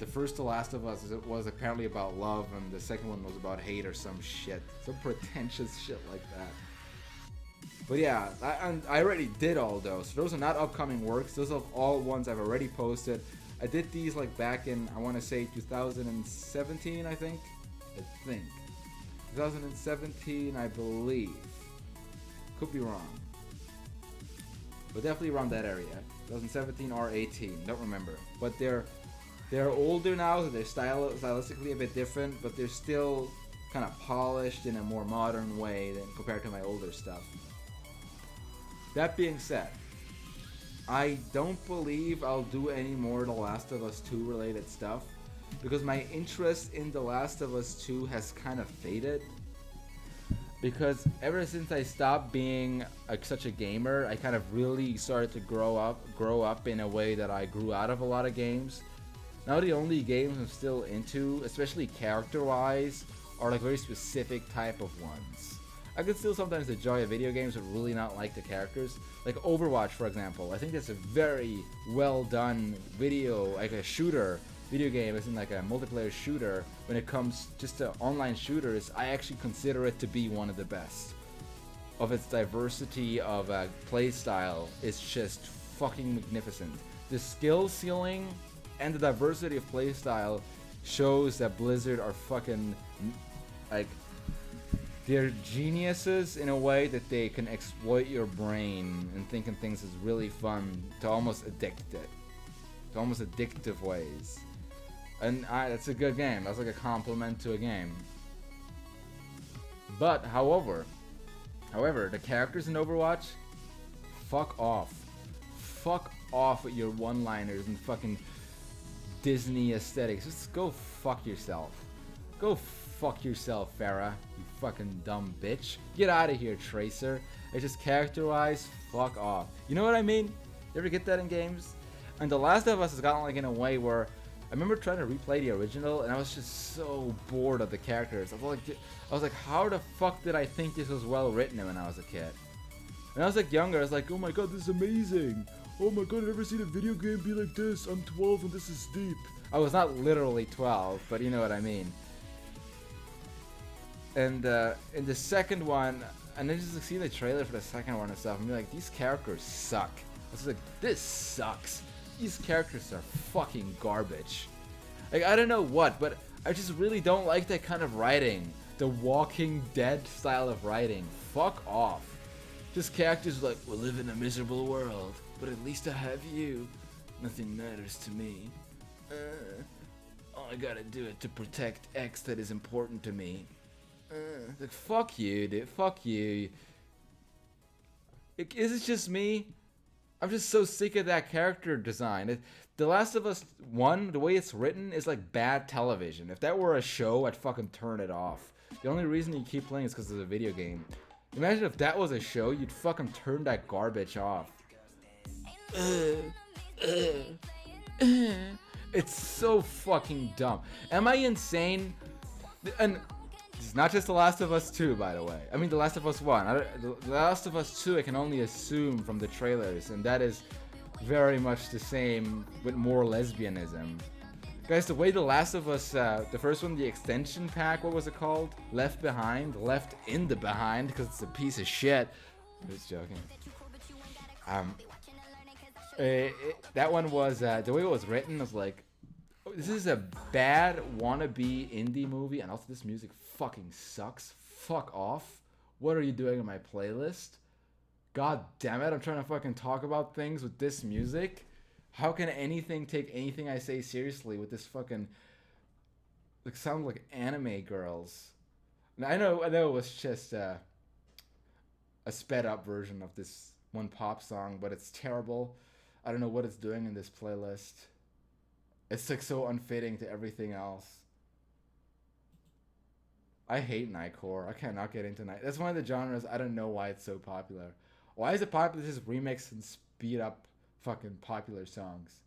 first The Last of Us was apparently about love, and the second one was about hate or some shit, some pretentious shit like that. But yeah, I already did all those. Those are not upcoming works. Those are all ones I've already posted. I did these like back in, I want to say 2017, I think 2017, I believe. Could be wrong, but definitely around that area. 2017 or 18, don't remember. But they're older now, so they're stylistically a bit different, but they're still kind of polished in a more modern way than compared to my older stuff. That being said, I don't believe I'll do any more The Last of Us 2 related stuff, because my interest in The Last of Us 2 has kind of faded. Because ever since I stopped being such a gamer, I kind of really started to grow up in a way that I grew out of a lot of games. Now the only games I'm still into, especially character-wise, are like very specific type of ones. I could still sometimes enjoy a video games but really not like the characters. Like Overwatch, for example. I think that's a very well done like a shooter video game, as in like a multiplayer shooter. When it comes just to online shooters, I actually consider it to be one of the best. Of its diversity of play style is just fucking magnificent. The skill ceiling and the diversity of play style shows that Blizzard are fucking like, they're geniuses in a way that they can exploit your brain and thinking things is really fun to almost addict it, to almost addictive ways. And that's a good game. That's like a compliment to a game. But, however, However, the characters in Overwatch, fuck off. Fuck off with your one-liners and fucking Disney aesthetics. Just go fuck yourself. Go fuck yourself, Farah. You fucking dumb bitch. Get out of here, Tracer. It's just character-wise, fuck off. You know what I mean? You ever get that in games? And The Last of Us has gotten like in a way where I remember trying to replay the original and I was just so bored of the characters. I was like, how the fuck did I think this was well written when I was a kid? When I was like younger, I was like, oh my god, this is amazing. Oh my god, I've never seen a video game be like this. I'm 12 and this is deep. I was not literally 12, but you know what I mean. And in the second one, and then just see the trailer for the second one and stuff, and be like, these characters suck. I was like, this sucks. These characters are fucking garbage. Like, I don't know what, but I just really don't like that kind of writing. The Walking Dead style of writing. Fuck off. Just characters like, we live in a miserable world, but at least I have you. Nothing matters to me. All I gotta do is to protect X that is important to me. Like, fuck you, dude. Fuck you. Is it just me? I'm just so sick of that character design. The Last of Us 1, the way it's written, is like bad television. If that were a show, I'd fucking turn it off. The only reason you keep playing is because it's a video game. Imagine if that was a show, you'd fucking turn that garbage off. It's so fucking dumb. Am I insane? And it's not just The Last of Us 2, by the way. I mean, The Last of Us 1. The Last of Us 2, I can only assume from the trailers, and that is very much the same with more lesbianism. Guys, the way The Last of Us, the first one, the extension pack, what was it called? Left Behind? Left in the Behind, because it's a piece of shit. Just joking. That one was, the way it was written was like, this is a bad wannabe indie movie, and also this music fucking sucks. Fuck off. What are you doing on my playlist? God damn it, I'm trying to fucking talk about things with this music. How can anything take anything I say seriously with this fucking, like, sound like anime girls? And I know it was just a sped up version of this one pop song, but it's terrible. I don't know what it's doing in this playlist. It's like so unfitting to everything else. I hate Nightcore. I cannot get into Night. That's one of the genres. I don't know why it's so popular. Why is it popular? Just remix and speed up fucking popular songs.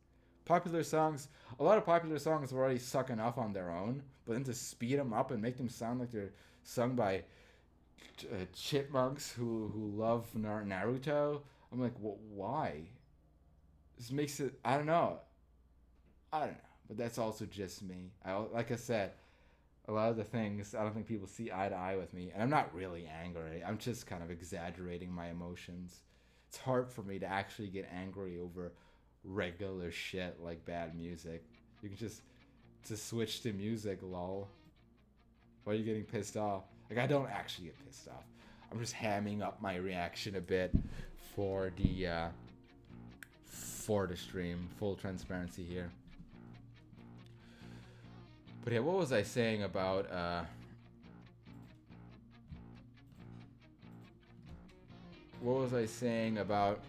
Popular songs. A lot of popular songs are already suck enough on their own, but then to speed them up and make them sound like they're sung by chipmunks who love Naruto. I'm like, why? This makes it. I don't know. But that's also just me. Like I said, a lot of the things, I don't think people see eye to eye with me. And I'm not really angry. I'm just kind of exaggerating my emotions. It's hard for me to actually get angry over regular shit like bad music. You can just switch to music, lol. Why are you getting pissed off? Like, I don't actually get pissed off. I'm just hamming up my reaction a bit for the stream. Full transparency here. But yeah, what was I saying about what was I saying about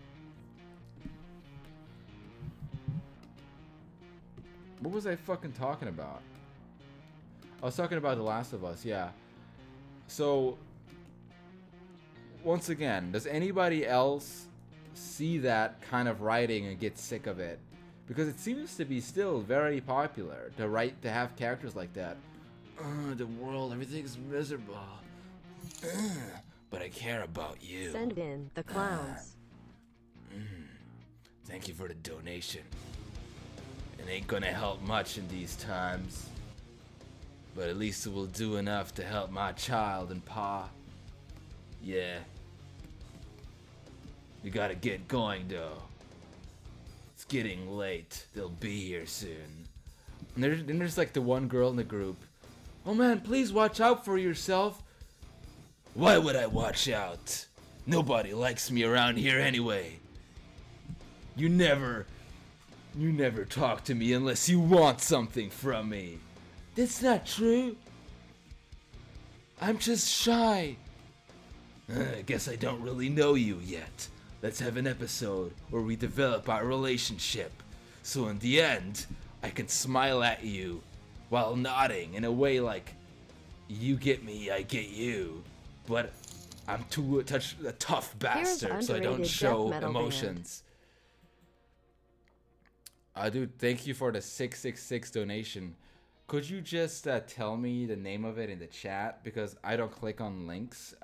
what was I fucking talking about? I was talking about The Last of Us, yeah. So once again, does anybody else see that kind of writing and get sick of it? Because it seems to be still very popular to have characters like that. The world, everything's miserable. But I care about you. Send in the clowns. Thank you for the donation. It ain't gonna help much in these times. But at least it will do enough to help my child and Pa. Yeah. You gotta get going though. It's getting late. They'll be here soon. And then there's like the one girl in the group. Oh man, please watch out for yourself. Why would I watch out? Nobody likes me around here anyway. You never talk to me unless you want something from me. That's not true. I'm just shy. Guess I don't really know you yet. Let's have an episode where we develop our relationship. So in the end, I can smile at you while nodding in a way like, you get me, I get you. But I'm too a tough bastard, so I don't show emotions. Dude, thank you for the 666 donation. Could you just tell me the name of it in the chat? Because I don't click on links.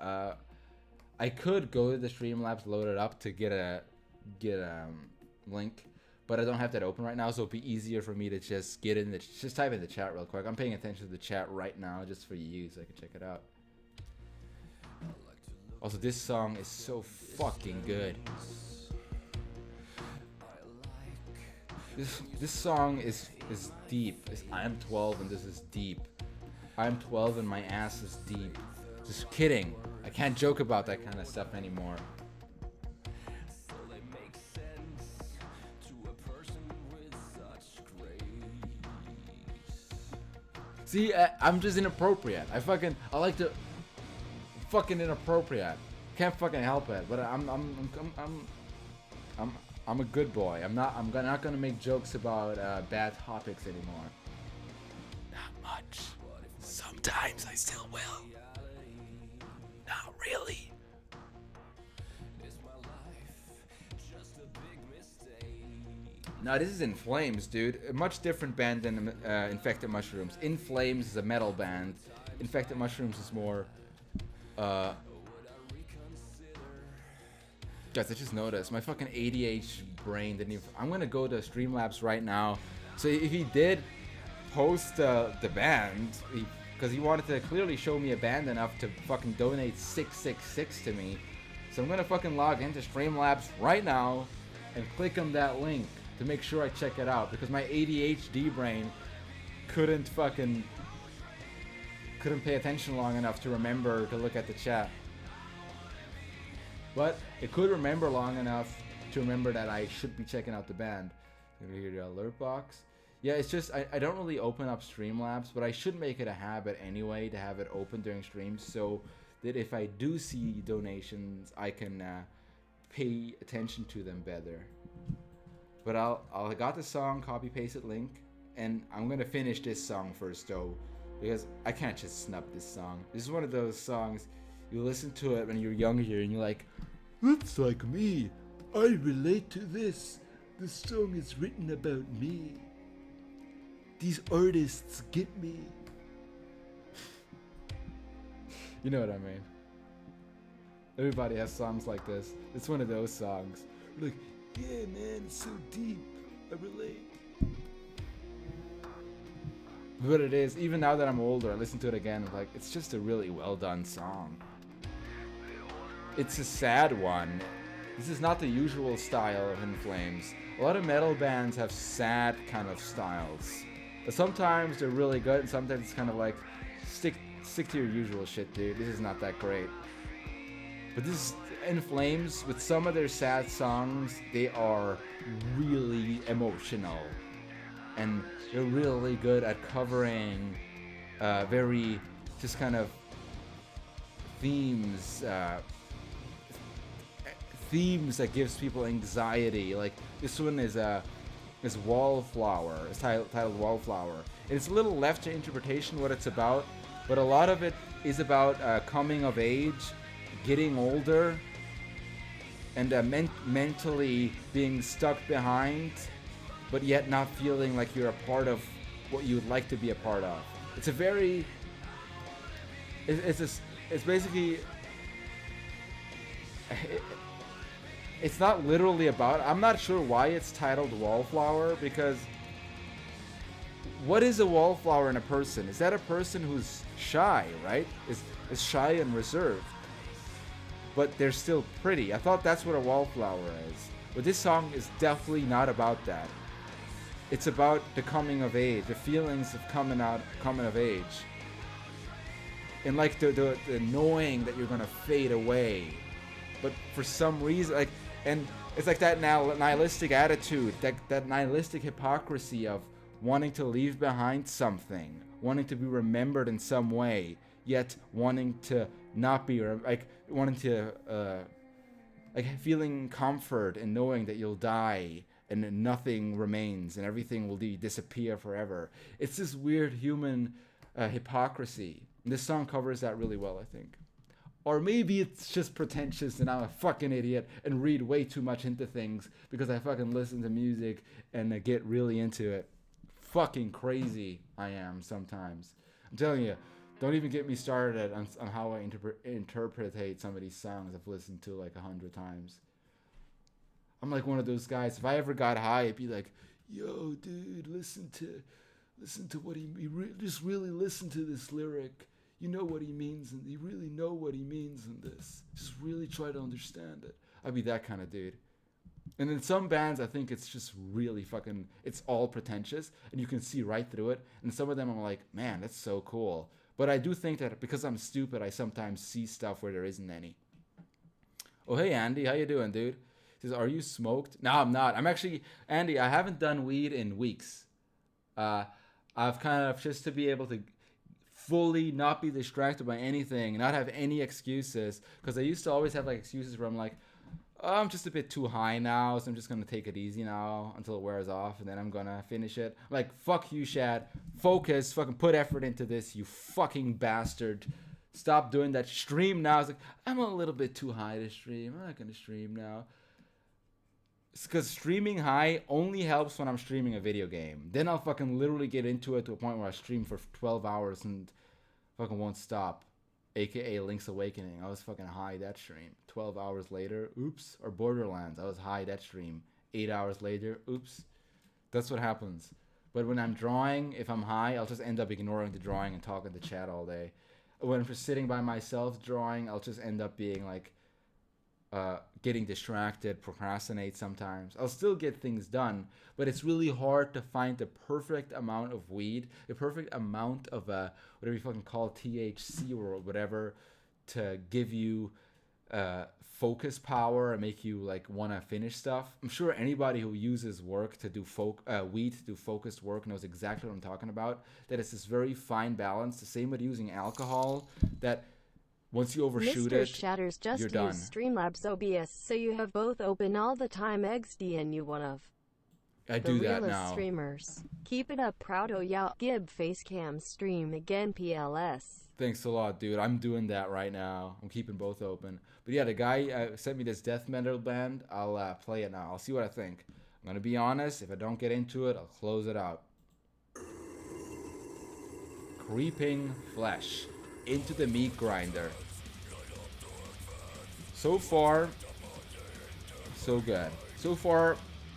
I could go to the Streamlabs, load it up to get a link, but I don't have that open right now, so it'd be easier for me to just just type in the chat real quick. I'm paying attention to the chat right now just for you, so I can check it out. Also, this song is so fucking good. This song is deep. I'm 12 and this is deep. I'm 12 and my ass is deep. Just kidding. I can't joke about that kind of stuff anymore. See, I'm just inappropriate. I like to fucking inappropriate. Can't fucking help it. But I'm a good boy. I'm not gonna make jokes about bad topics anymore. Not much. Sometimes I still will. Not really. No, this is In Flames, dude. A much different band than Infected Mushrooms. In Flames is a metal band. Infected Mushrooms is more... Guys, I just noticed my fucking ADHD brain didn't even... I'm gonna go to Streamlabs right now. So if he did post the band, because he wanted to clearly show me a band enough to fucking donate 666 to me. So I'm gonna fucking log into Streamlabs right now and click on that link to make sure I check it out, because my ADHD brain couldn't pay attention long enough to remember to look at the chat. But it could remember long enough to remember that I should be checking out the band. You're gonna hear the alert box. Yeah, it's just I don't really open up Streamlabs, but I should make it a habit anyway to have it open during streams, so that if I do see donations, I can pay attention to them better. But I got the song, copy pasted link, and I'm gonna finish this song first though, because I can't just snub this song. This is one of those songs you listen to it when you're younger and you're like, "Looks like me. I relate to this. This song is written about me. These artists get me." You know what I mean? Everybody has songs like this. It's one of those songs. Like, yeah, man, it's so deep. I relate. But it is, even now that I'm older, I listen to it again, I'm like, it's just a really well done song. It's a sad one. This is not the usual style of In Flames. A lot of metal bands have sad kind of styles. But sometimes they're really good, and sometimes it's kind of like, stick to your usual shit, dude. This is not that great. But this is In Flames, with some of their sad songs, they are really emotional. And they're really good at covering very just kind of themes that gives people anxiety. Like this one is Wallflower. It's titled Wallflower. And it's a little left to interpretation what it's about, but a lot of it is about coming of age, getting older, and mentally being stuck behind, but yet not feeling like you're a part of what you would like to be a part of. It's a very... It's basically... It's not literally about... I'm not sure why it's titled Wallflower, because... What is a wallflower in a person? Is that a person who's shy, right? Is shy and reserved. But they're still pretty. I thought that's what a wallflower is. But this song is definitely not about that. It's about the coming of age, the feelings of coming of age. And like the knowing that you're gonna fade away. But for some reason, like, and it's like that nihilistic attitude, that nihilistic hypocrisy of wanting to leave behind something, wanting to be remembered in some way, yet wanting to not be, or like wanting to like feeling comfort in knowing that you'll die and nothing remains and everything will disappear forever. It's this weird human hypocrisy. And this song covers that really well, I think. Or maybe it's just pretentious and I'm a fucking idiot and read way too much into things because I fucking listen to music and I get really into it. Fucking crazy I am sometimes. I'm telling you, don't even get me started on how I interpret some of these songs I've listened to like 100 times. I'm like one of those guys, if I ever got high, I'd be like, yo, dude, listen to what just really listen to this lyric. You know what he means, and you really know what he means in this. Just really try to understand it. I'd be that kind of dude. And in some bands, I think it's just really fucking, it's all pretentious, and you can see right through it. And some of them I'm like, man, that's so cool. But I do think that because I'm stupid, I sometimes see stuff where there isn't any. Oh, hey, Andy, how you doing, dude? He says, are you smoked? No, I'm not. I'm actually, Andy, I haven't done weed in weeks. I've kind of, just to be able to fully not be distracted by anything, not have any excuses, because I used to always have like excuses where I'm like, oh, I'm just a bit too high now, so I'm just gonna take it easy now until it wears off, and then I'm gonna finish it. I'm like, fuck you, Shad. Focus, fucking put effort into this, you fucking bastard. Stop doing that. Stream now. It's like, I'm a little bit too high to stream. I'm not gonna stream now. It's because streaming high only helps when I'm streaming a video game. Then I'll fucking literally get into it to a point where I stream for 12 hours and fucking won't stop. AKA Link's Awakening. I was fucking high that stream. 12 hours later, oops. Or Borderlands. I was high that stream. 8 hours later, oops. That's what happens. But when I'm drawing, if I'm high, I'll just end up ignoring the drawing and talking to chat all day. When I'm just sitting by myself drawing, I'll just end up being like, getting distracted, procrastinate sometimes. I'll still get things done, but it's really hard to find the perfect amount of weed, the perfect amount of whatever you fucking call THC or whatever, to give you focus power and make you like want to finish stuff. I'm sure anybody who uses work to do weed to do focused work knows exactly what I'm talking about. That it's this very fine balance. The same with using alcohol, that once you overshoot Mr. it, Shatters just you're done. use Streamlabs OBS so you have both open all the time. XD and you one of I the do that realest now. Streamers. Keep it up, proud. Oh yeah, Gib Facecam stream again. PLS. Thanks a lot, dude. I'm doing that right now. I'm keeping both open. But yeah, the guy sent me this death metal band. I'll play it now. I'll see what I think. I'm gonna be honest. If I don't get into it, I'll close it out. Creeping flesh into the meat grinder. So far, so good. So far,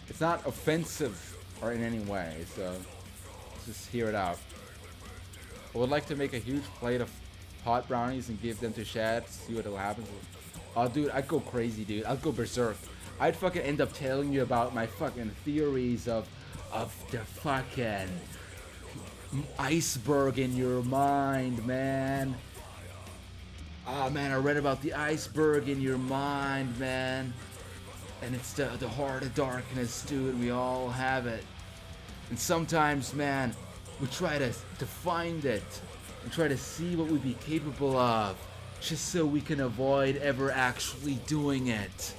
it's not offensive or in any way, so let's just hear it out. I would like to make a huge plate of hot brownies and give them to Shad, see what will happen. Oh, dude, I'd go crazy, dude. I'd go berserk. I'd fucking end up telling you about my fucking theories of the fucking iceberg in your mind, man. Oh man, I read about the iceberg in your mind, man. And it's the heart of darkness, dude. We all have it. And sometimes, man, we try to find it and try to see what we'd be capable of, just so we can avoid ever actually doing it.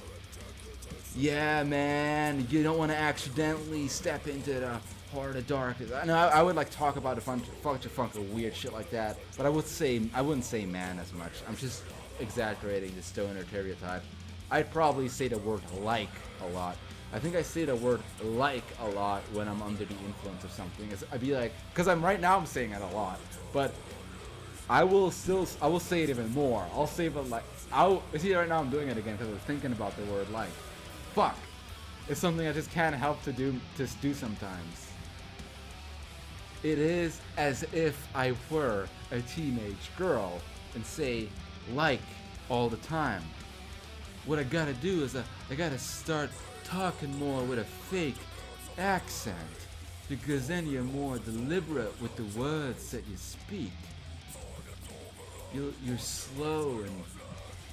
Yeah, man, you don't want to accidentally step into the heart of darkness. I know I would like talk about a bunch of weird shit like that, but I wouldn't say man as much. I'm just exaggerating the stoner stereotype. I'd probably say the word like a lot. I think I say the word like a lot when I'm under the influence of something. I'd be like, because right now I'm saying it a lot, but I will say it even more. I'll say it like, see right now I'm doing it again because I was thinking about the word like. Fuck. It's something I just can't help to do sometimes. It is as if I were a teenage girl and say like all the time. What I gotta do is I gotta start talking more with a fake accent, because then you're more deliberate with the words that you speak. You're slow and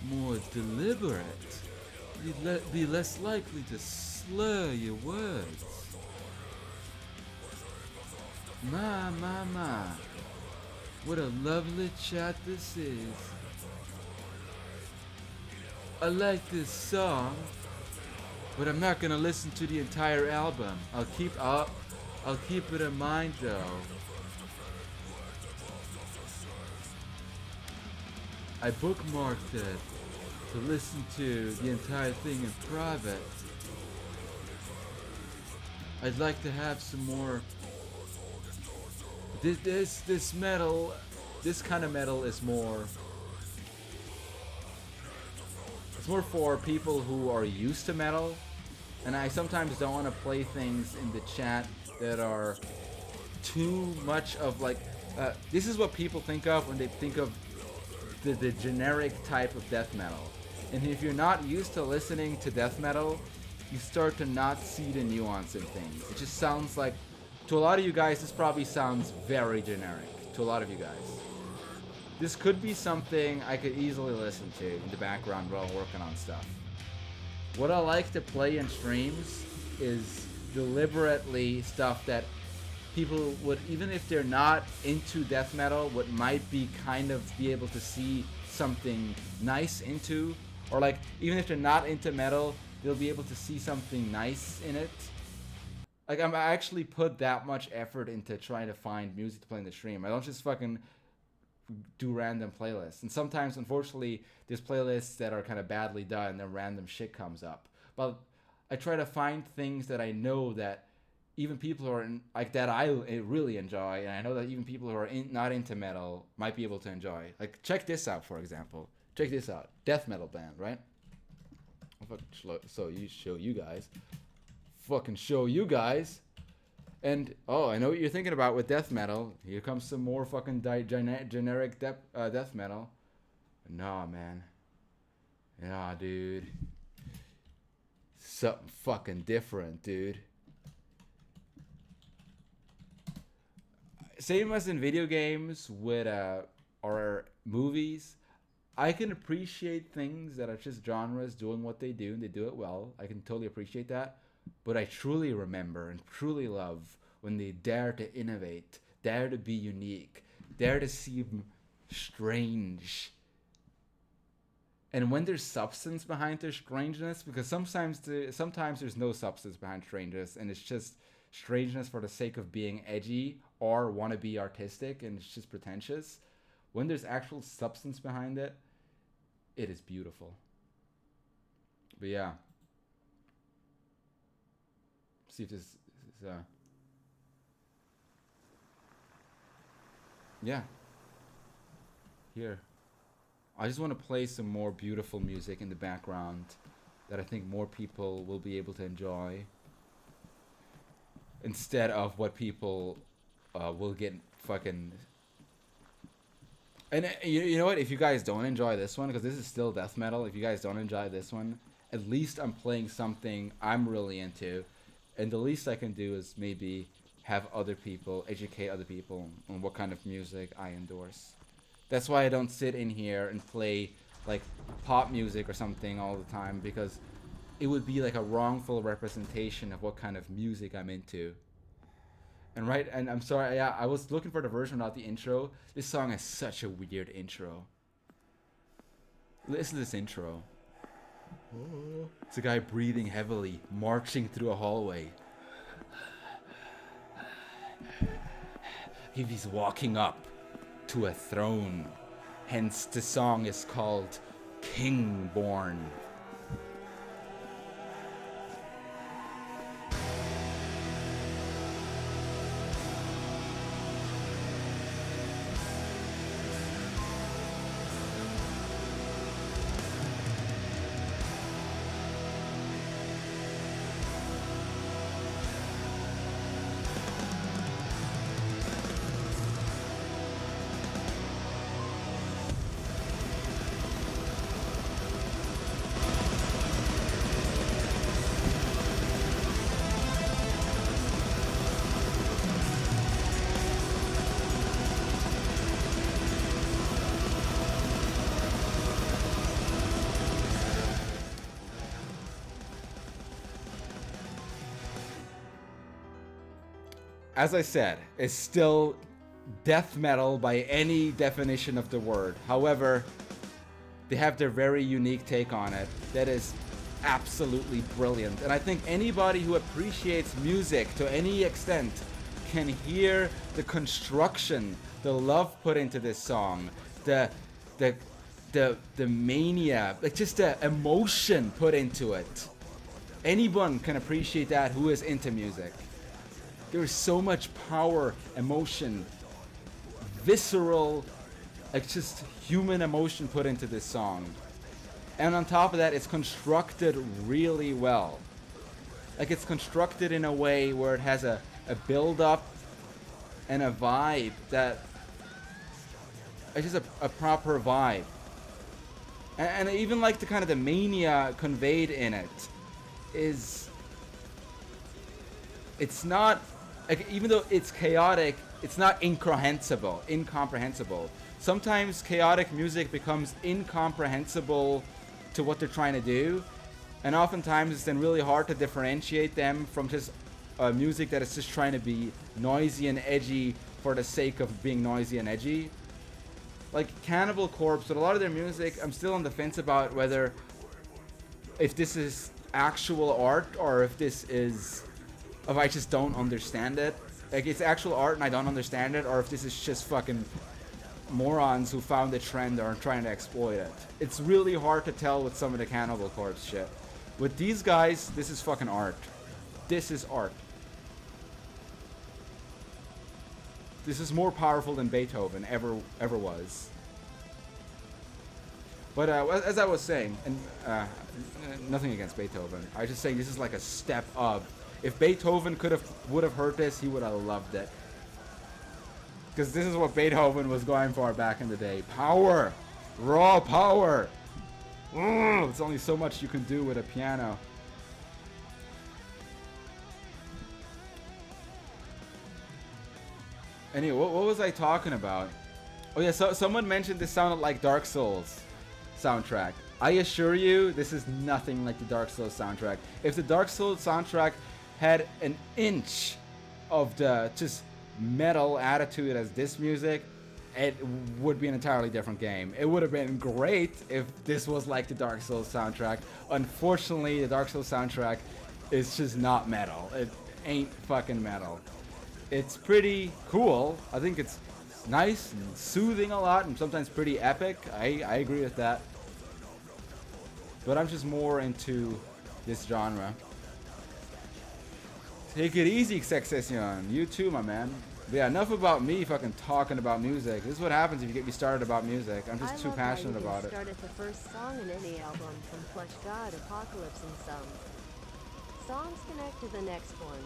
more deliberate. You'd be less likely to slur your words. My. What a lovely chat this is. I like this song, but I'm not gonna listen to the entire album. I'll keep it in mind though. I bookmarked it to listen to the entire thing in private. I'd like to have some more. This metal, this kind of metal is more. It's more for people who are used to metal, and I sometimes don't want to play things in the chat that are too much of like. This is what people think of when they think of the generic type of death metal. And if you're not used to listening to death metal, you start to not see the nuance in things. It just sounds like, to a lot of you guys, this probably sounds very generic. To a lot of you guys. This could be something I could easily listen to in the background while working on stuff. What I like to play in streams is deliberately stuff that people would, even if they're not into death metal, would might be kind of be able to see something nice into, or like even if they're not into metal, they'll be able to see something nice in it. Like I actually put that much effort into trying to find music to play in the stream. I don't just fucking do random playlists. And sometimes, unfortunately, there's playlists that are kind of badly done and random shit comes up. But I try to find things that I know that even people who are in, like that I really enjoy, and I know that even people who are not into metal might be able to enjoy. Like, check this out, for example. Check this out. Death metal band, right? I'll fucking show you guys. Fucking show you guys. And, oh, I know what you're thinking about with death metal. Here comes some more fucking generic death metal. Nah, man. Nah, dude. Something fucking different, dude. Same as in video games with or movies, I can appreciate things that are just genres doing what they do, and they do it well. I can totally appreciate that. But I truly remember and truly love when they dare to innovate, dare to be unique, dare to seem strange. And when there's substance behind their strangeness, because sometimes there's no substance behind strangeness, and it's just strangeness for the sake of being edgy or want to be artistic, and it's just pretentious. When there's actual substance behind it, it is beautiful. But yeah. See if this is yeah. Here. I just want to play some more beautiful music in the background that I think more people will be able to enjoy, instead of what people will get fucking. And you know what? If you guys don't enjoy this one, because this is still death metal, if you guys don't enjoy this one, at least I'm playing something I'm really into, and the least I can do is maybe have other people, educate other people on what kind of music I endorse. That's why I don't sit in here and play like pop music or something all the time, because it would be like a wrongful representation of what kind of music I'm into. And I'm sorry, yeah, I was looking for the version without the intro. This song has such a weird intro. Listen to this intro. It's a guy breathing heavily, marching through a hallway. He's walking up to a throne. Hence the song is called Kingborn. As I said, it's still death metal by any definition of the word. However, they have their very unique take on it that is absolutely brilliant. And I think anybody who appreciates music to any extent can hear the construction, the love put into this song, the mania, like just the emotion put into it. Anyone can appreciate that who is into music. There is so much power, emotion, visceral, like just human emotion put into this song. And on top of that, it's constructed really well. Like it's constructed in a way where it has a build-up and a vibe that... It's just a proper vibe. And I even like the kind of the mania conveyed in it is... It's not... Like, even though it's chaotic, it's not incomprehensible. Sometimes chaotic music becomes incomprehensible to what they're trying to do, and oftentimes it's then really hard to differentiate them from just music that is just trying to be noisy and edgy for the sake of being noisy and edgy. Like Cannibal Corpse, with a lot of their music, I'm still on the fence about whether if this is actual art or if I just don't understand it. Like it's actual art and I don't understand it, or if this is just fucking morons who found the trend or are trying to exploit it. It's really hard to tell with some of the Cannibal Corpse shit. With these guys, this is fucking art. This is art. This is more powerful than Beethoven ever was. But as I was saying, and nothing against Beethoven, I was just saying this is like a step up. If Beethoven would have heard this, he would have loved it. Because this is what Beethoven was going for back in the day. Power! Raw power! It's only so much you can do with a piano. Anyway, what was I talking about? Oh yeah, so someone mentioned this sounded like Dark Souls soundtrack. I assure you, this is nothing like the Dark Souls soundtrack. If the Dark Souls soundtrack had an inch of the just metal attitude as this music, it would be an entirely different game. It would have been great if this was like the Dark Souls soundtrack. Unfortunately, the Dark Souls soundtrack is just not metal. It ain't fucking metal. It's pretty cool. I think it's nice and soothing a lot and sometimes pretty epic. I agree with that. But I'm just more into this genre. Take it easy, Sexession. You too, my man. But yeah, enough about me fucking talking about music. This is what happens if you get me started about music. I'm just too passionate about it. Started the first song in any album from Flesh God, Apocalypse, and some songs connect to the next one.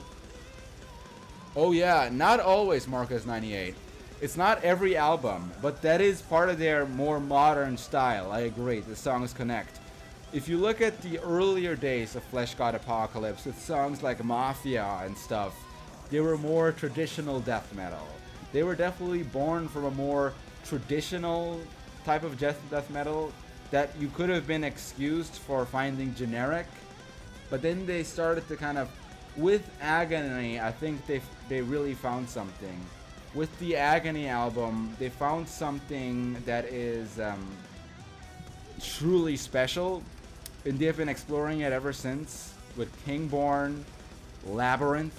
Oh yeah, not always, Marcus98. It's not every album, but that is part of their more modern style. I agree, the songs connect. If you look at the earlier days of Flesh God Apocalypse with songs like Mafia and stuff, they were more traditional death metal. They were definitely born from a more traditional type of death metal that you could have been excused for finding generic, but then they started to kind of, with Agony, I think they really found something. With the Agony album, they found something that is truly special, and they've been exploring it ever since with Kingborn, Labyrinth.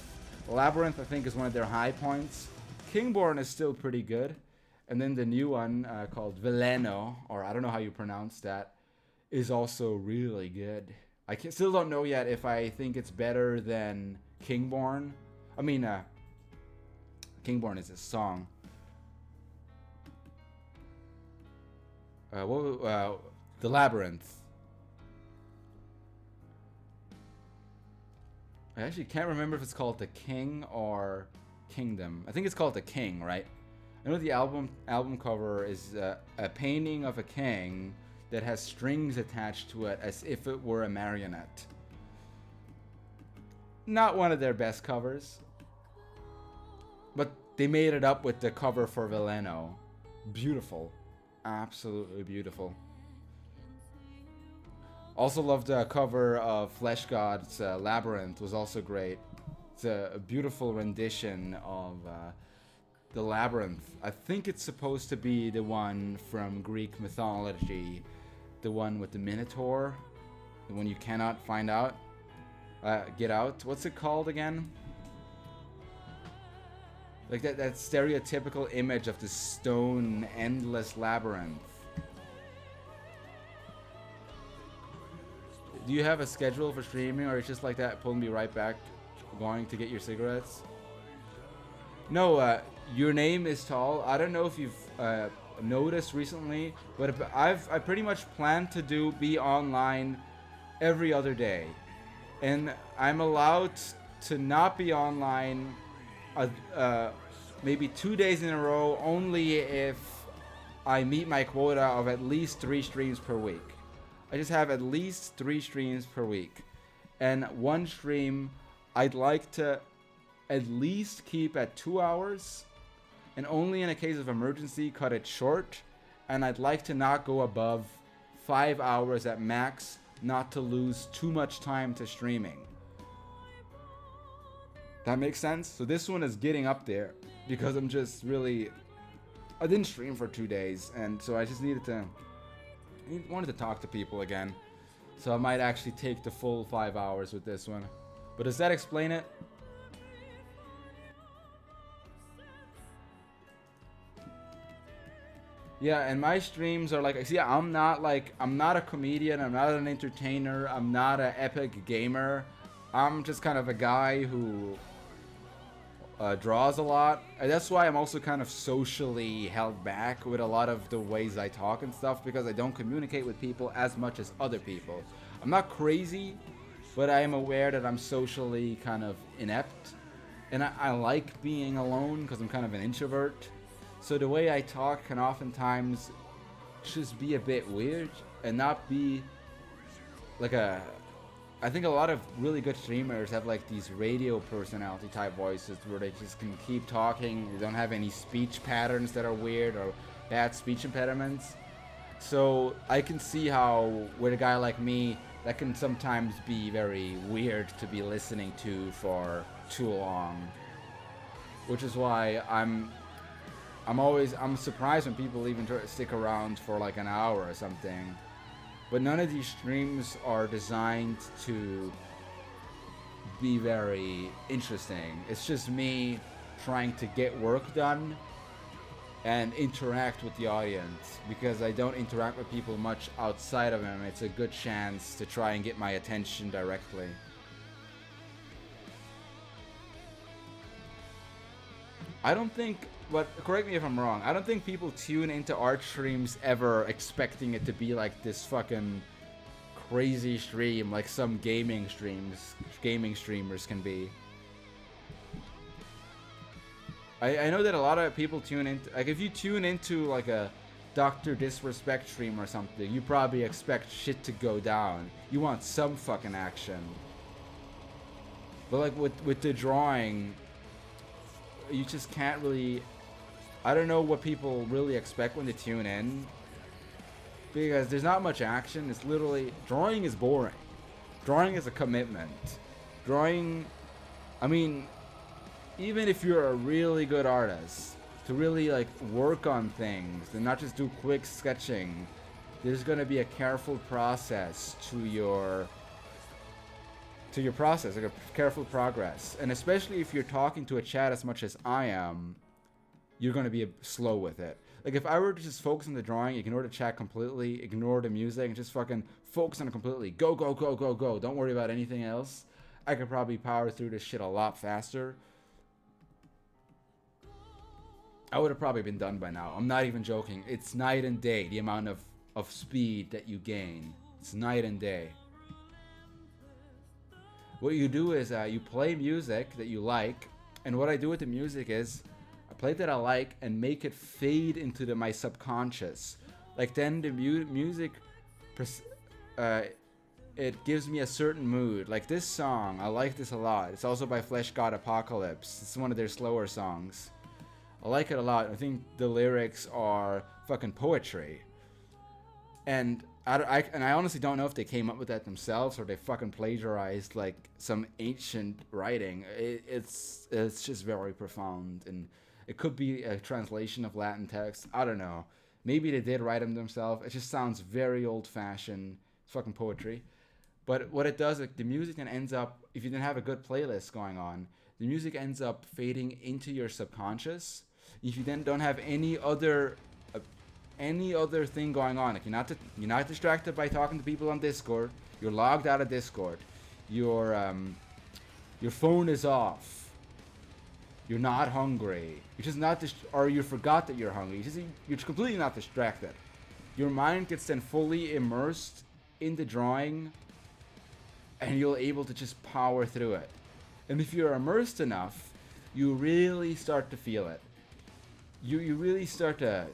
Labyrinth, I think, is one of their high points. Kingborn is still pretty good. And then the new one called Veleno, or I don't know how you pronounce that, is also really good. I still don't know yet if I think it's better than Kingborn. I mean, Kingborn is a song. The Labyrinth. I actually can't remember if it's called The King or Kingdom. I think it's called The King, right? I know the album cover is a painting of a king that has strings attached to it as if it were a marionette. Not one of their best covers. But they made it up with the cover for Veleno. Beautiful. Absolutely beautiful. Also loved the cover of Flesh God's Labyrinth. Was also great. It's a beautiful rendition of the labyrinth. I think it's supposed to be the one from Greek mythology, the one with the Minotaur, the one you cannot find out, get out. What's it called again? Like that stereotypical image of the stone endless labyrinth. Do you have a schedule for streaming, or it's just like that pulling me right back going to get your cigarettes? No, your name is tall. I don't know if you've noticed recently, but I pretty much plan to be online every other day, and I'm allowed to not be online maybe 2 days in a row only if I meet my quota of at least 3 streams per week. I just have at least 3 streams per week, and one stream I'd like to at least keep at 2 hours, and only in a case of emergency cut it short, and I'd like to not go above 5 hours at max, not to lose too much time to streaming. That makes sense? So this one is getting up there because I'm just really, I didn't stream for 2 days, and so I just wanted to talk to people again. So I might actually take the full 5 hours with this one. But does that explain it? Yeah, and my streams are like, see, I'm not a comedian, I'm not an entertainer, I'm not an epic gamer. I'm just kind of a guy who draws a lot. And that's why I'm also kind of socially held back with a lot of the ways I talk and stuff, because I don't communicate with people as much as other people. I'm not crazy, but I am aware that I'm socially kind of inept. And I like being alone because I'm kind of an introvert. So the way I talk can oftentimes just be a bit weird and not be like I think a lot of really good streamers have like these radio personality type voices where they just can keep talking. They don't have any speech patterns that are weird or bad speech impediments. So I can see how with a guy like me, that can sometimes be very weird to be listening to for too long. Which is why I'm surprised when people even stick around for like an hour or something. But none of these streams are designed to be very interesting. It's just me trying to get work done and interact with the audience. Because I don't interact with people much outside of them, it's a good chance to try and get my attention directly. I don't think, but correct me if I'm wrong, I don't think people tune into art streams ever expecting it to be like this fucking crazy stream like some gaming streamers can be. I know that a lot of people tune into, like if you tune into like a Dr. Disrespect stream or something, you probably expect shit to go down. You want some fucking action. But like with the drawing, you just can't really, I don't know what people really expect when they tune in, because there's not much action. It's literally, drawing is boring. Drawing is a commitment. Drawing, I mean, even if you're a really good artist, to really like work on things and not just do quick sketching, there's going to be a careful process to your process, like a careful progress. And especially if you're talking to a chat as much as I am, you're going to be slow with it. Like if I were to just focus on the drawing, ignore the chat completely, ignore the music, and just fucking focus on it completely, go, go, go, go, go, don't worry about anything else, I could probably power through this shit a lot faster. I would have probably been done by now. I'm not even joking. It's night and day, the amount of speed that you gain. It's night and day. What you do is you play music that you like, and what I do with the music is I play that I like and make it fade into my subconscious. Like then the music, it gives me a certain mood. Like this song, I like this a lot. It's also by Flesh God Apocalypse. It's one of their slower songs. I like it a lot. I think the lyrics are fucking poetry. And I honestly don't know if they came up with that themselves or they fucking plagiarized like some ancient writing. It's just very profound, and It could be a translation of Latin text. I don't know. Maybe they did write them themselves. It just sounds very old-fashioned. It's fucking poetry. But what it does, like, the music then ends up, if you didn't have a good playlist going on, the music ends up fading into your subconscious. If you then don't have any other thing going on, like you're not distracted by talking to people on Discord, you're logged out of Discord, your phone is off, you're not hungry, you're just not or you forgot that you're hungry, you're completely not distracted. Your mind gets then fully immersed in the drawing, and you're able to just power through it. And if you're immersed enough, you really start to feel it. You really start to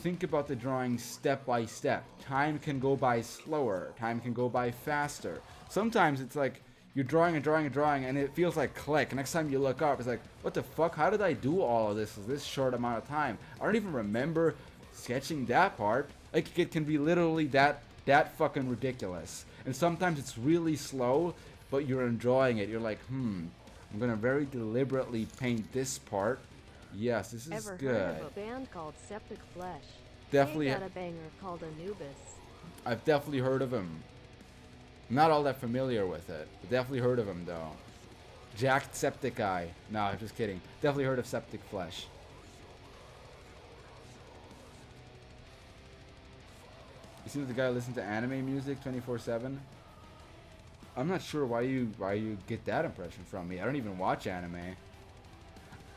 think about the drawing step by step. Time can go by slower. Time can go by faster. Sometimes it's like you're drawing and drawing and drawing, and it feels like click. Next time you look up, it's like, what the fuck? How did I do all of this in this short amount of time? I don't even remember sketching that part. Like, it can be literally that fucking ridiculous. And sometimes it's really slow, but you're enjoying it. You're like, I'm gonna very deliberately paint this part. Yes, this is Ever good. heard of a band called Septic Flesh? Definitely. They got a banger called Anubis. I've definitely heard of him. Not all that familiar with it, but definitely heard of him though. Jacked Septic Guy. No, I'm just kidding. Definitely heard of Septic Flesh. You seem like the guy who listens to anime music 24/7. I'm not sure why you get that impression from me. I don't even watch anime.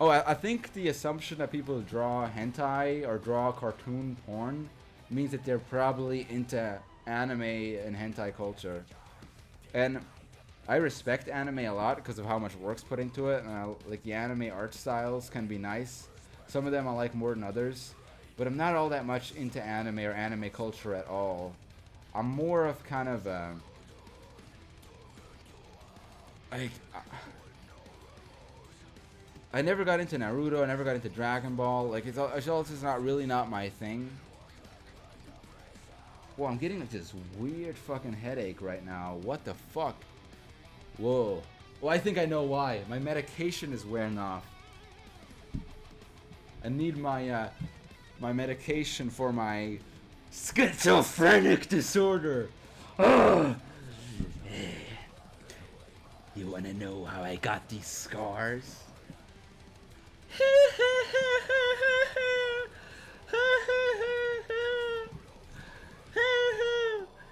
Oh, I think the assumption that people draw hentai or draw cartoon porn means that they're probably into anime and hentai culture. And I respect anime a lot because of how much work's put into it, and like the anime art styles can be nice. Some of them I like more than others, but I'm not all that much into anime or anime culture at all. I'm more of kind of I never got into Naruto, I never got into Dragon Ball. Like, it's also just not my thing. Whoa, I'm getting like this weird fucking headache right now. What the fuck? Whoa. Well, I think I know why. My medication is wearing off. I need my my medication for my schizophrenic disorder. Ugh. You wanna know how I got these scars?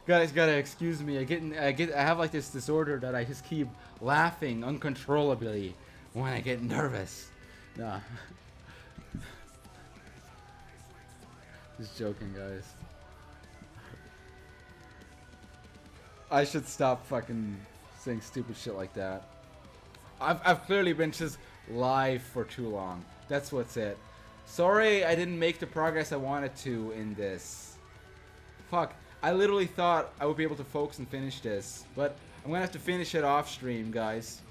Guys, gotta excuse me. I have like this disorder that I just keep laughing uncontrollably when I get nervous. Nah. Just joking, guys. I should stop fucking saying stupid shit like that. I've clearly been just live for too long. That's what's it. Sorry I didn't make the progress I wanted to in this. Fuck. I literally thought I would be able to focus and finish this, but I'm gonna have to finish it off stream, guys.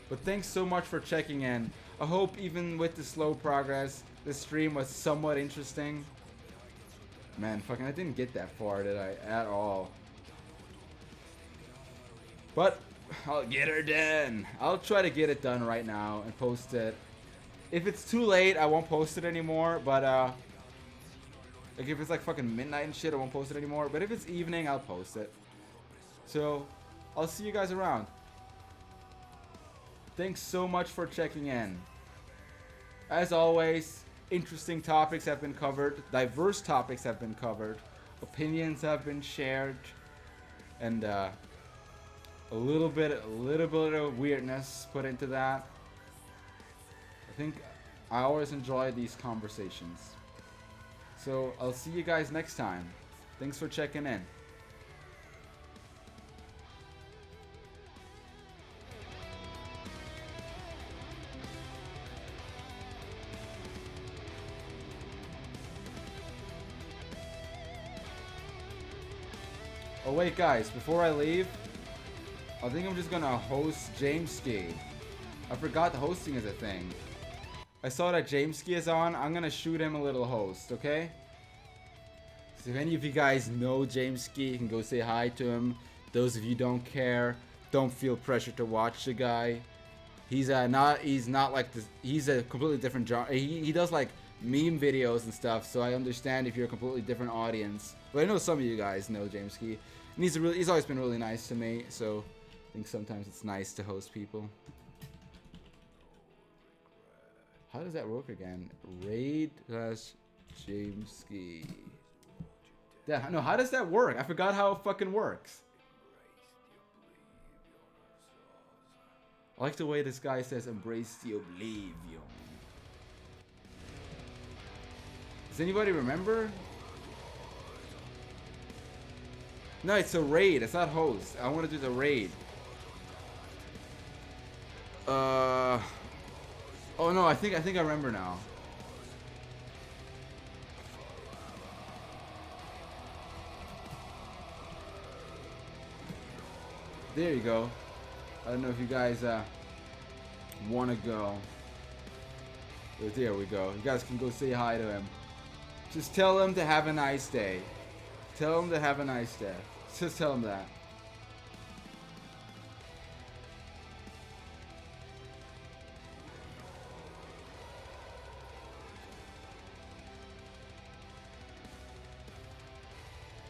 But thanks so much for checking in. I hope even with the slow progress, this stream was somewhat interesting. Man, fucking I didn't get that far, did I? At all. But I'll get her done. I'll try to get it done right now and post it. If it's too late, I won't post it anymore, but like if it's like fucking midnight and shit, I won't post it anymore. But if it's evening, I'll post it. So, I'll see you guys around. Thanks so much for checking in. As always, interesting topics have been covered. Diverse topics have been covered. Opinions have been shared. And a little bit of weirdness put into that. I think I always enjoy these conversations. So I'll see you guys next time. Thanks for checking in. Oh wait guys, before I leave, I think I'm just gonna host Jameski. I forgot the hosting is a thing. I saw that Jameski is on. I'm gonna shoot him a little host, okay? So if any of you guys know Jameski, you can go say hi to him. Those of you who don't care, don't feel pressure to watch the guy. He's not like this. He's a completely different genre. He does like meme videos and stuff. So I understand if you're a completely different audience. But I know some of you guys know James Key, and he's always been really nice to me. So I think sometimes it's nice to host people. How does that work again? Raid / James Key. Yeah, no, how does that work? I forgot how it fucking works. I like the way this guy says embrace the oblivion. Does anybody remember? No, it's a raid. It's not host. I want to do the raid. Oh no, I think I remember now. There you go. I don't know if you guys want to go. But there we go. You guys can go say hi to him. Just tell him to have a nice day. Tell him to have a nice day. Just tell him that.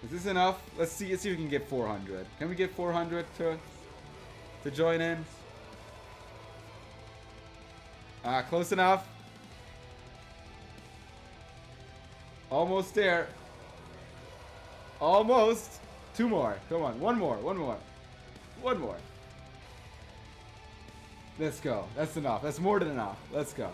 Is this enough? Let's see if we can get 400. Can we get 400 to join in? Close enough. Almost there. Almost. 2 more. Come on. One more. One more. Let's go. That's enough. That's more than enough. Let's go.